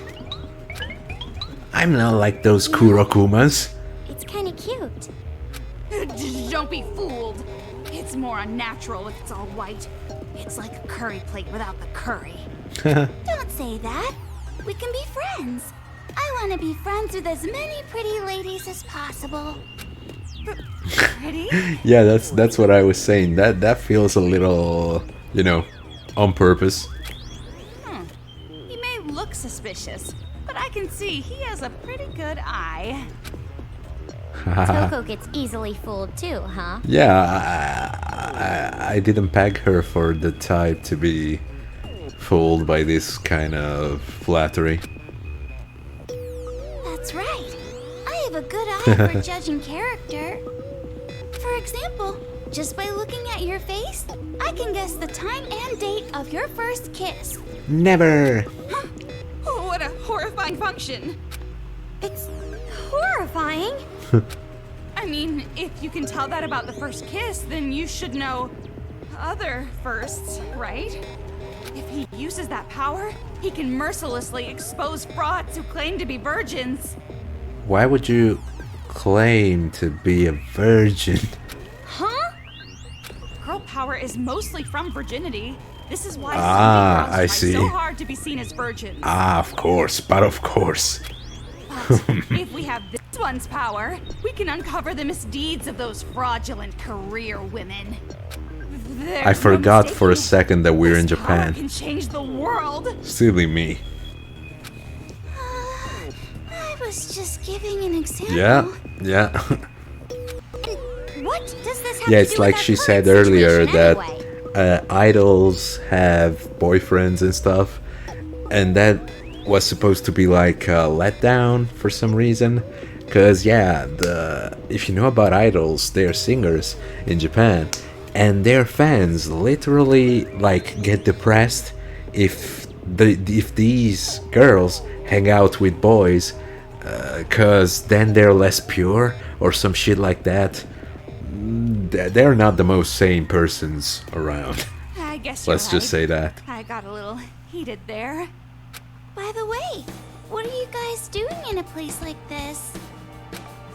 I'm not like those Kurokumas. It's kind of cute. Don't be fooled. It's more unnatural if it's all white. It's like a curry plate without the curry. Don't say that. We can be friends. I want to be friends with as many pretty ladies as possible. Pretty? Yeah, that's what I was saying. That feels a little, you know, on purpose. He may look suspicious, but I can see he has a pretty good eye. Toko gets easily fooled too, huh? Yeah, I didn't peg her for the type to be fooled by this kind of flattery. That's right. I have a good eye for judging character. For example, just by looking at your face, I can guess the time and date of your first kiss. Never. Oh, what a horrifying function. It's horrifying. I mean, if you can tell that about the first kiss, then you should know other firsts, right? If he uses that power, he can mercilessly expose frauds who claim to be virgins. Why would you claim to be a virgin? Huh? Girl power is mostly from virginity. This is why Ah, some girls I try see. so hard to be seen as virgins. Ah, of course, but of course. But if we have this one's power, we can uncover the misdeeds of those fraudulent career women. There's I no forgot for a mistaking second that we're in this power Japan. can change the world. Silly me. I was just giving an example. Yeah. What does this have Yeah, to it's do like with she our said current earlier situation that anyway? idols have boyfriends and stuff, and that was supposed to be like a letdown for some reason. Cause yeah, if you know about idols, they're singers in Japan, and their fans literally like get depressed if these girls hang out with boys, cause then they're less pure or some shit like that. They're not the most sane persons around. I guess you're Let's just right. say that. I got a little heated there. By the way, what are you guys doing in a place like this?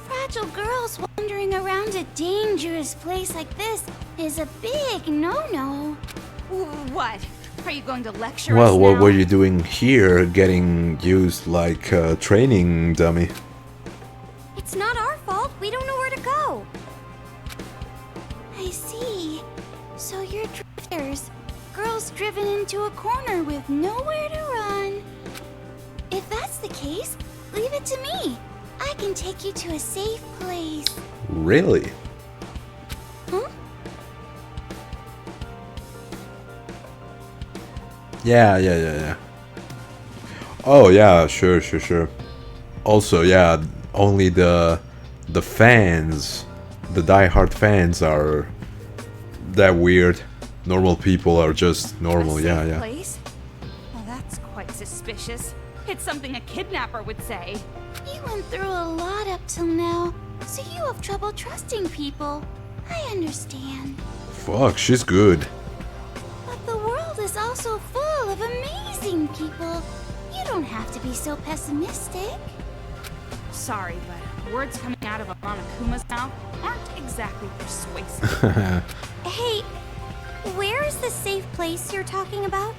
Fragile girls wandering around a dangerous place like this is a big no-no. What? Are you going to lecture Well, us what now? were you doing here, getting used like a training dummy? It's not our fault. We don't know where to go. I see. So you're drifters. Girls driven into a corner with nowhere to run. If that's the case, leave it to me. I can take you to a safe place. Really? Huh? Yeah. Oh yeah, sure. Also, yeah, only the fans, the die-hard fans are that weird. normal people are just normal. A Yeah, safe yeah. Place? Well, that's quite suspicious. It's something a kidnapper would say. You went through a lot up till now, so you have trouble trusting people. I understand. Fuck, she's good. But the world is also full of amazing people. You don't have to be so pessimistic. Sorry, but words coming out of a Monokuma's mouth aren't exactly persuasive. Hey, where is the safe place you're talking about?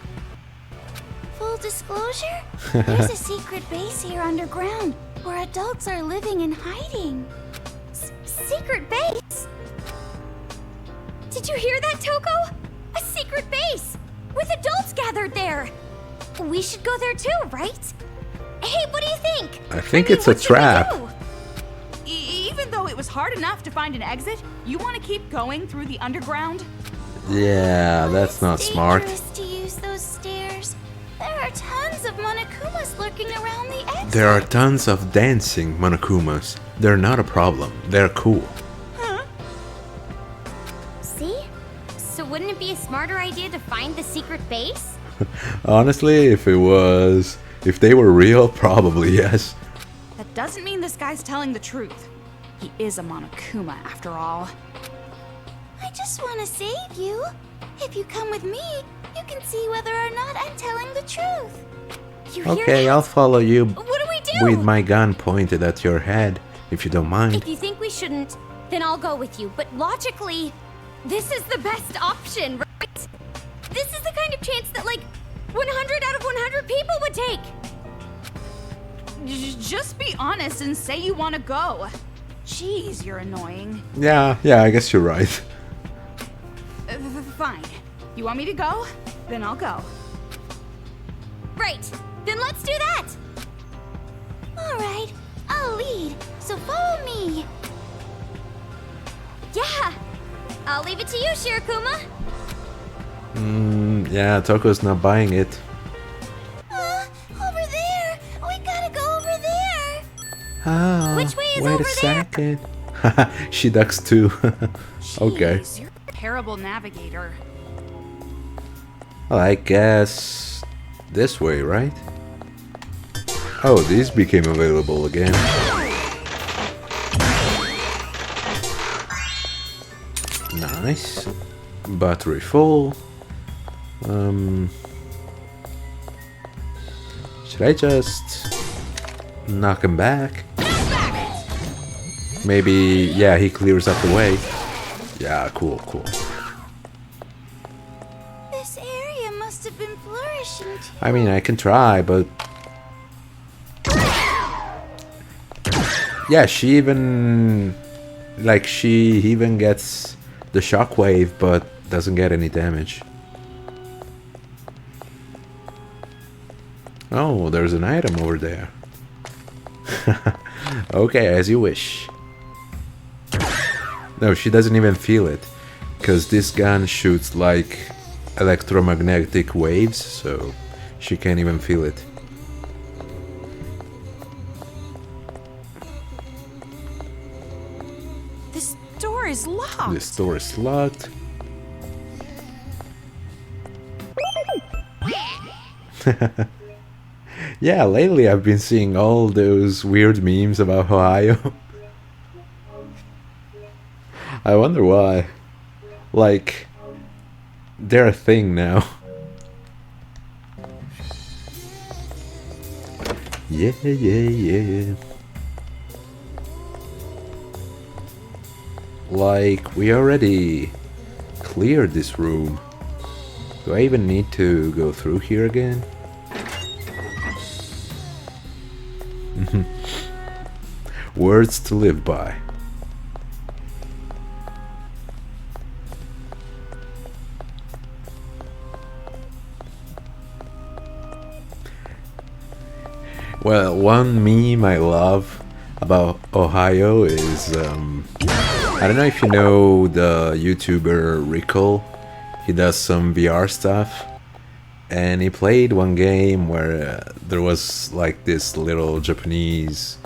Full disclosure, there's a secret base here underground where adults are living and hiding. Secret base? Did you hear that, Toko? A secret base! With adults gathered there! We should go there too, right? Hey, what do you think? I think it's a what should we trap. do? Even though it was hard enough to find an exit, you want to keep going through the underground? Yeah, that's not smart. It's dangerous to use those stairs. There are tons of Monokumas lurking around the exit. There are tons of dancing Monokumas. They're not a problem. They're cool. See? So wouldn't it be a smarter idea to find the secret base? Honestly, if they were real, probably yes. That doesn't mean this guy's telling the truth. He is a Monokuma, after all. I just want to save you. If you come with me, you can see whether or not I'm telling the truth. You hear Okay, that? I'll follow you What do we do? with my gun pointed at your head, if you don't mind. If you think we shouldn't, then I'll go with you. But logically, this is the best option, right? This is the kind of chance that, like, 100 out of 100 people would take. Just be honest and say you want to go. Jeez, you're annoying. Yeah, I guess you're right. Fine. You want me to go? Then I'll go. Right. Then let's do that. All right, I'll lead, so follow me. Yeah. I'll leave it to you, Shirokuma. Yeah, Toko's not buying it. Over there. We gotta go over there. Oh, Which way is wait over a there? second. She ducks too. Okay. Jeez, you're a terrible navigator. Well, I guess this way, right? Oh, these became available again. Nice. Battery full. Should I just knock him back? Maybe, yeah, he clears up the way. Yeah, cool. This area must have been flourishing too. I mean, I can try, but... Yeah, she even gets the shockwave, but doesn't get any damage. Oh, there's an item over there. Okay, as you wish. No, she doesn't even feel it, because this gun shoots like electromagnetic waves, so she can't even feel it. This door is locked. This door is locked. Yeah, lately I've been seeing all those weird memes about Ohio. I wonder why. Like, they're a thing now. Yeah. Like, we already cleared this room. Do I even need to go through here again? Words to live by. Well, one meme I love about Ohio is, I don't know if you know the YouTuber Rickle. He does some VR stuff. And he played one game where there was like this little Japanese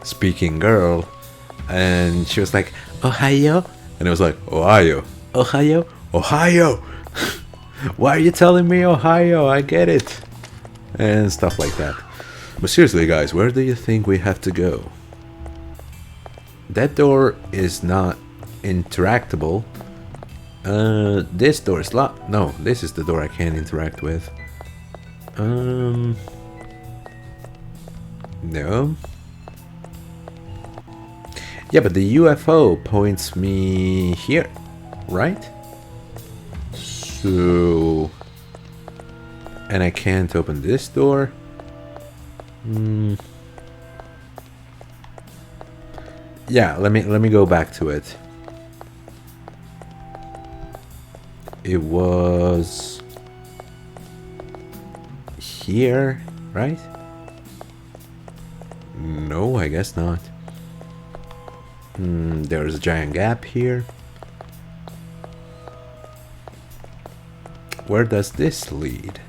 speaking girl. And she was like, Ohio? And it was like, Ohio. Ohio? Ohio! Why are you telling me Ohio? I get it. And stuff like that. But seriously, guys, where do you think we have to go? That door is not interactable. This door is locked. No, this is the door I can't interact with. No. Yeah, but the UFO points me here, right? So... And I can't open this door. Yeah, let me go back to it. It was here, right? No, I guess not. There's a giant gap here. Where does this lead?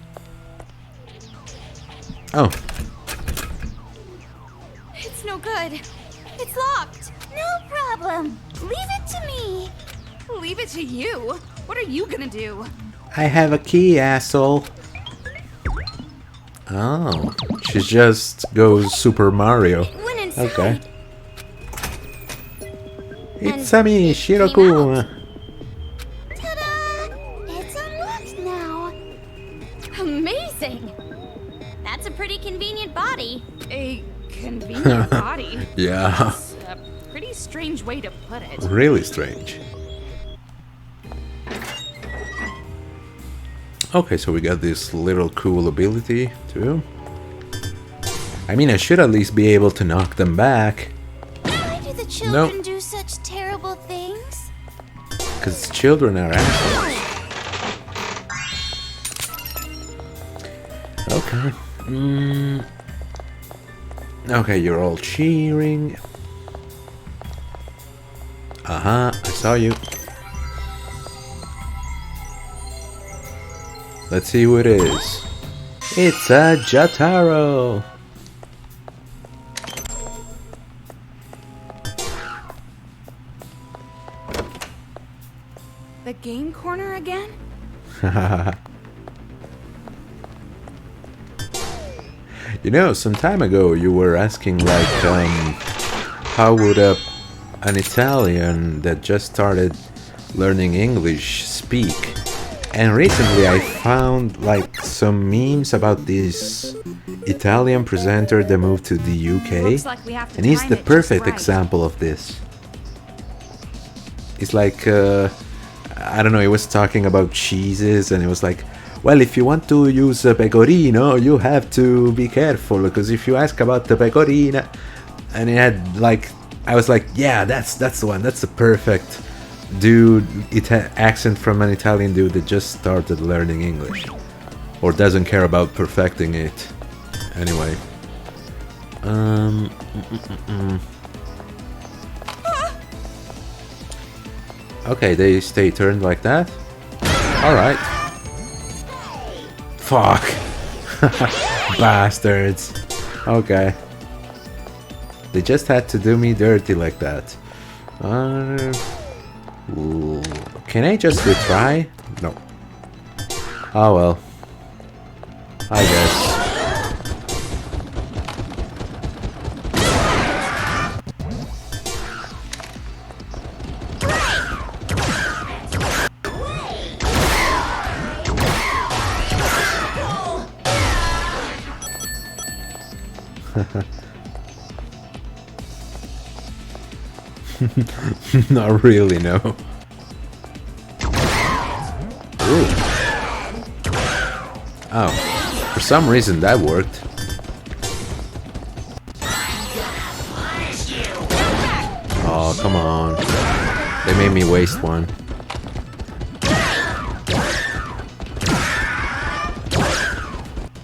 Oh. It's no good. It's locked. No problem. Leave it to me. Leave it to you? What are you gonna do? I have a key, asshole. Oh, she just goes Super Mario. It went inside. Okay. It's And me, it came Shiroku. out. Ta-da! It's unlocked now. Amazing. That's a pretty convenient body. A convenient body. Yeah, That's a pretty strange way to put it. really strange. Okay, so we got this little cool ability too. I mean, I should at least be able to knock them back. Why do the children do such terrible things? Because children are assholes. Okay. Okay, you're all cheering. I saw you. Let's see who it is. It's a Jotaro. The game corner again? You know, some time ago you were asking like, how would an Italian that just started learning English speak? And recently I found like some memes about this Italian presenter that moved to the UK, Looks like we have to and he's time the it just perfect right. example of this. It's like, I don't know, he was talking about cheeses and it was like, well, if you want to use a pecorino, you have to be careful, because if you ask about the pecorino, and it had like, I was like, yeah, that's the one, that's the perfect dude, accent from an Italian dude that just started learning English, or doesn't care about perfecting it. Anyway, okay, they stay turned like that. All right. Fuck. Bastards. Okay. They just had to do me dirty like that. Ooh. Can I just retry? No. Oh well. I guess. Not really, no. Ooh. Oh, for some reason that worked. Oh, come on. They made me waste one.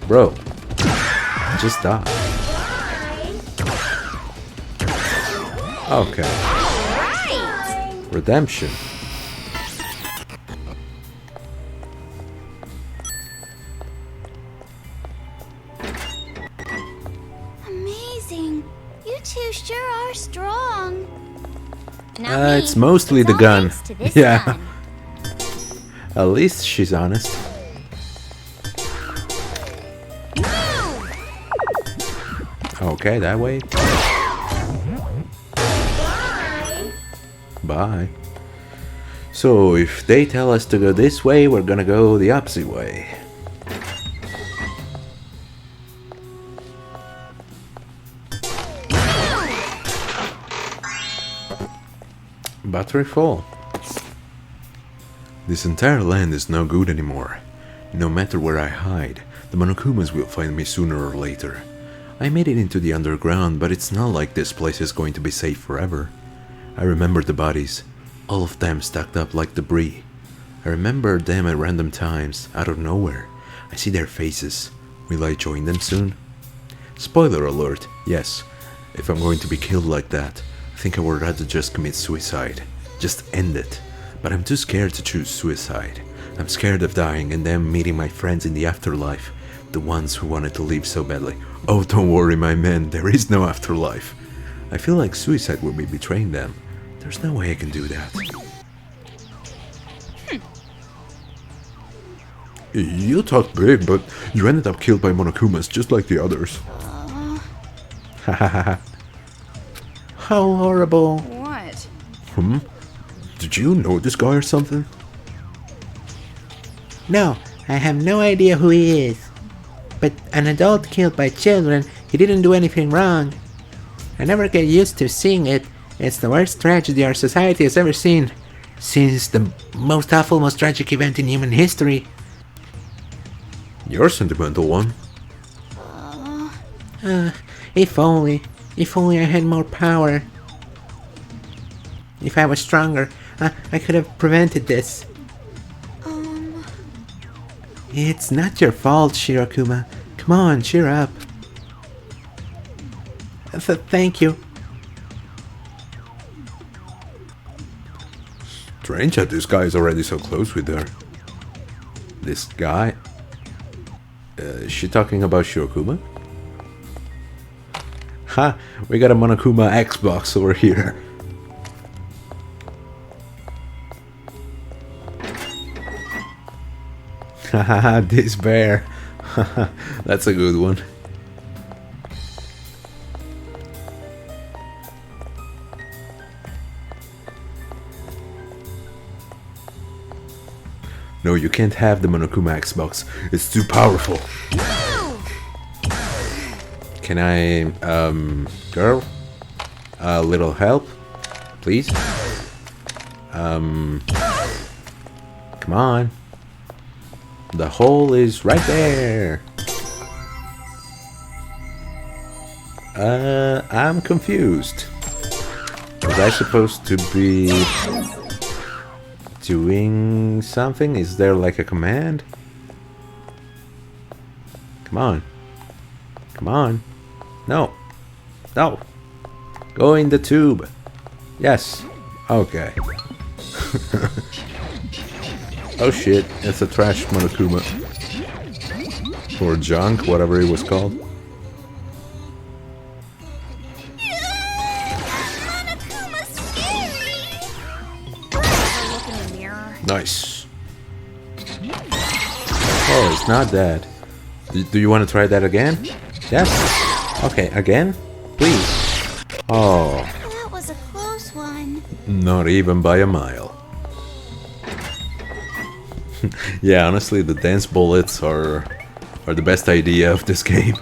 Bro, just die. Okay. Redemption. Amazing. You two sure are strong. Not me. It's mostly It's the all gun. thanks to this Yeah. gun. At least she's honest. Okay, that way. Bye. So, if they tell us to go this way, we're gonna go the opposite way. Battery full. This entire land is no good anymore. No matter where I hide, the Monokumas will find me sooner or later. I made it into the underground, but it's not like this place is going to be safe forever. I remember the bodies, all of them stacked up like debris. I remember them at random times, out of nowhere. I see their faces. Will I join them soon? Spoiler alert, yes. If I'm going to be killed like that, I think I would rather just commit suicide. Just end it. But I'm too scared to choose suicide. I'm scared of dying and then meeting my friends in the afterlife. The ones who wanted to leave so badly. Oh, don't worry, my man, there is no afterlife. I feel like suicide would be betraying them. There's no way I can do that. You talk big, but you ended up killed by Monokumas just like the others. Hahaha. How horrible. What? Did you know this guy or something? No, I have no idea who he is. But an adult killed by children, he didn't do anything wrong. I never get used to seeing it. It's the worst tragedy our society has ever seen. Since the most awful, most tragic event in human history. You're a sentimental one. If only I had more power. If I was stronger, I could have prevented this. It's not your fault, Shirokuma. Come on, cheer up. Thank you. Strange that this guy is already so close with her. This guy? Is she talking about Shirokuma? Ha! We got a Monokuma Xbox over here. Haha, this bear. That's a good one. No, you can't have the Monokuma Xbox. It's too powerful. Can I, girl? A little help? Please? Come on. The hole is right there. I'm confused. Was I supposed to be doing something? Is there like a command? Come on. Come on. No. No. Go in the tube. Yes. Okay. Oh shit, it's a trash Monokuma. Or junk, whatever it was called. Nice. Oh, it's not that. Do you want to try that again? Yes. Okay, again? Please. Oh. That was a close one. Not even by a mile. Yeah, honestly, the dance bullets are the best idea of this game.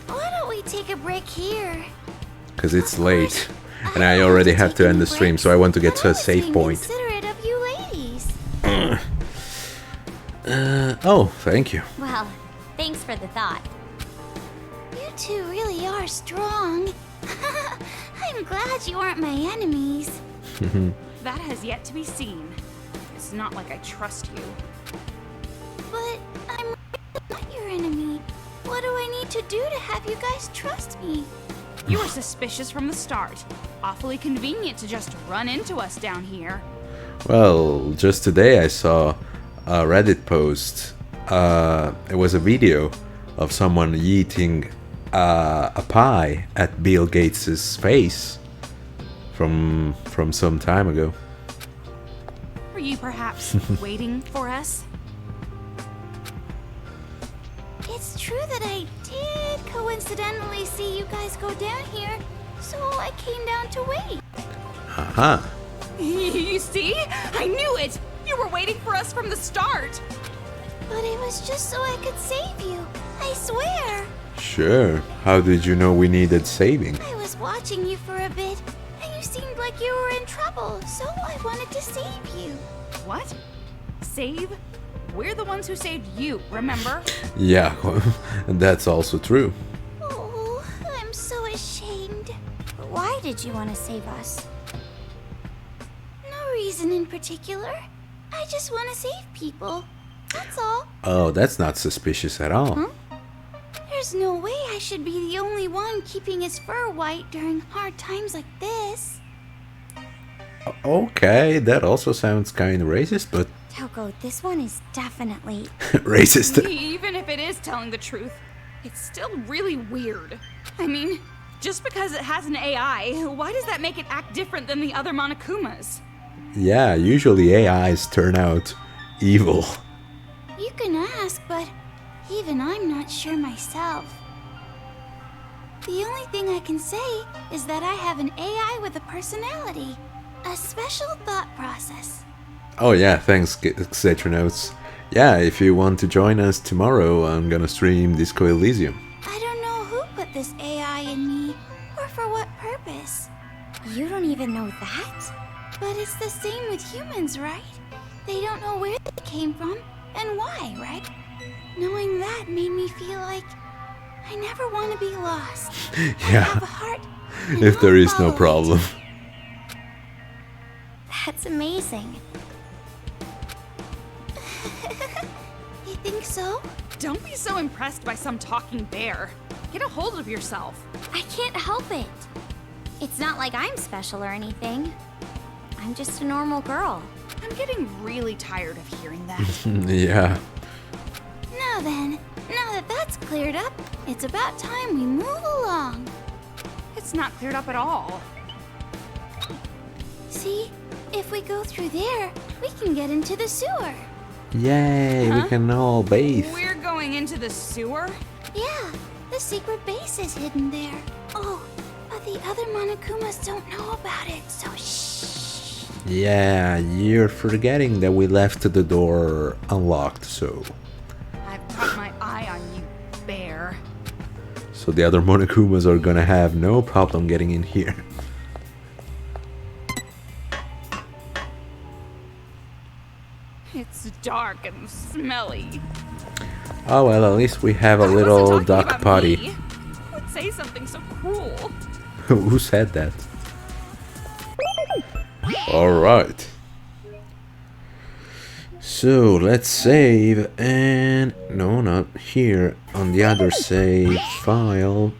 Why don't we take a break here? Because it's late, and I already have to end the stream, so I want to get to a safe point. Considerate of you ladies. Oh, thank you. Well, thanks for the thought. You two really are strong. I'm glad you aren't my enemies. That has yet to be seen. It's not like I trust you. But I'm not your enemy. What do I need to do to have you guys trust me? You were suspicious from the start. Awfully convenient to just run into us down here. Well, just today I saw a Reddit post. It was a video of someone eating a pie at Bill Gates' face from some time ago. Were you perhaps waiting for us? true that I did coincidentally see you guys go down here, so I came down to wait. Haha. You see? I knew it! You were waiting for us from the start! But it was just so I could save you. I swear. Sure. How did you know we needed saving? I was watching you for a bit, and you seemed like you were in trouble, so I wanted to save you. What? Save? We're the ones who saved you, remember? Yeah, that's also true. Oh, I'm so ashamed. Why did you want to save us? No reason in particular. I just want to save people. That's all. Oh, that's not suspicious at all. Huh? There's no way I should be the only one keeping his fur white during hard times like this. Okay, that also sounds kind of racist, but Toko, this one is definitely... racist. Even if it is telling the truth, it's still really weird. I mean, just because it has an AI, why does that make it act different than the other Monokumas? Yeah, usually AIs turn out evil. You can ask, but even I'm not sure myself. The only thing I can say is that I have an AI with a personality, a special thought process. Oh yeah, thanks, Xetronotes. Yeah, if you want to join us tomorrow, I'm gonna stream Disco Elysium. I don't know who put this AI in me, or for what purpose. You don't even know that? But it's the same with humans, right? They don't know where they came from and why, right? Knowing that made me feel like I never want to be lost. I have a Yeah, heart. and if there I'll is no follow it. problem. That's amazing. You think so? Don't be so impressed by some talking bear. Get a hold of yourself. I can't help it. It's not like I'm special or anything. I'm just a normal girl. I'm getting really tired of hearing that. Yeah. Now then, now that that's cleared up, it's about time we move along. It's not cleared up at all. See, if we go through there, we can get into the sewer. Yay, we can all bathe. We're going into the sewer? Yeah, the secret base is hidden there. Oh, but the other Monokumas don't know about it, so shh. Yeah, you're forgetting that we left the door unlocked, so I've got my eye on you, bear. so the other Monokumas are gonna have no problem getting in here. It's dark and smelly. Oh well, at least we have a I wasn't little talking duck about potty. me. Who would say something so cruel? Who said that? Alright. So let's save and no, not here, on the other save file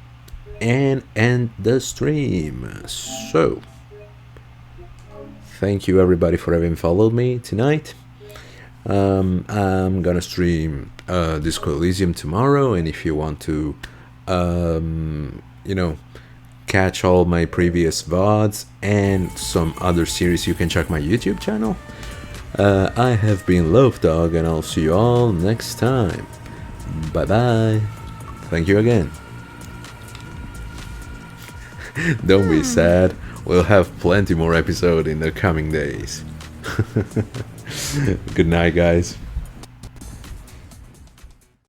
and end the stream. So thank you everybody for having followed me tonight. I'm gonna stream Disco Elysium tomorrow, and if you want to you know, catch all my previous VODs and some other series, you can check my YouTube channel. I have been Loaf Dog, and I'll see you all next time. Bye bye. Thank you again. Don't be sad. We'll have plenty more episodes in the coming days. Good night, guys.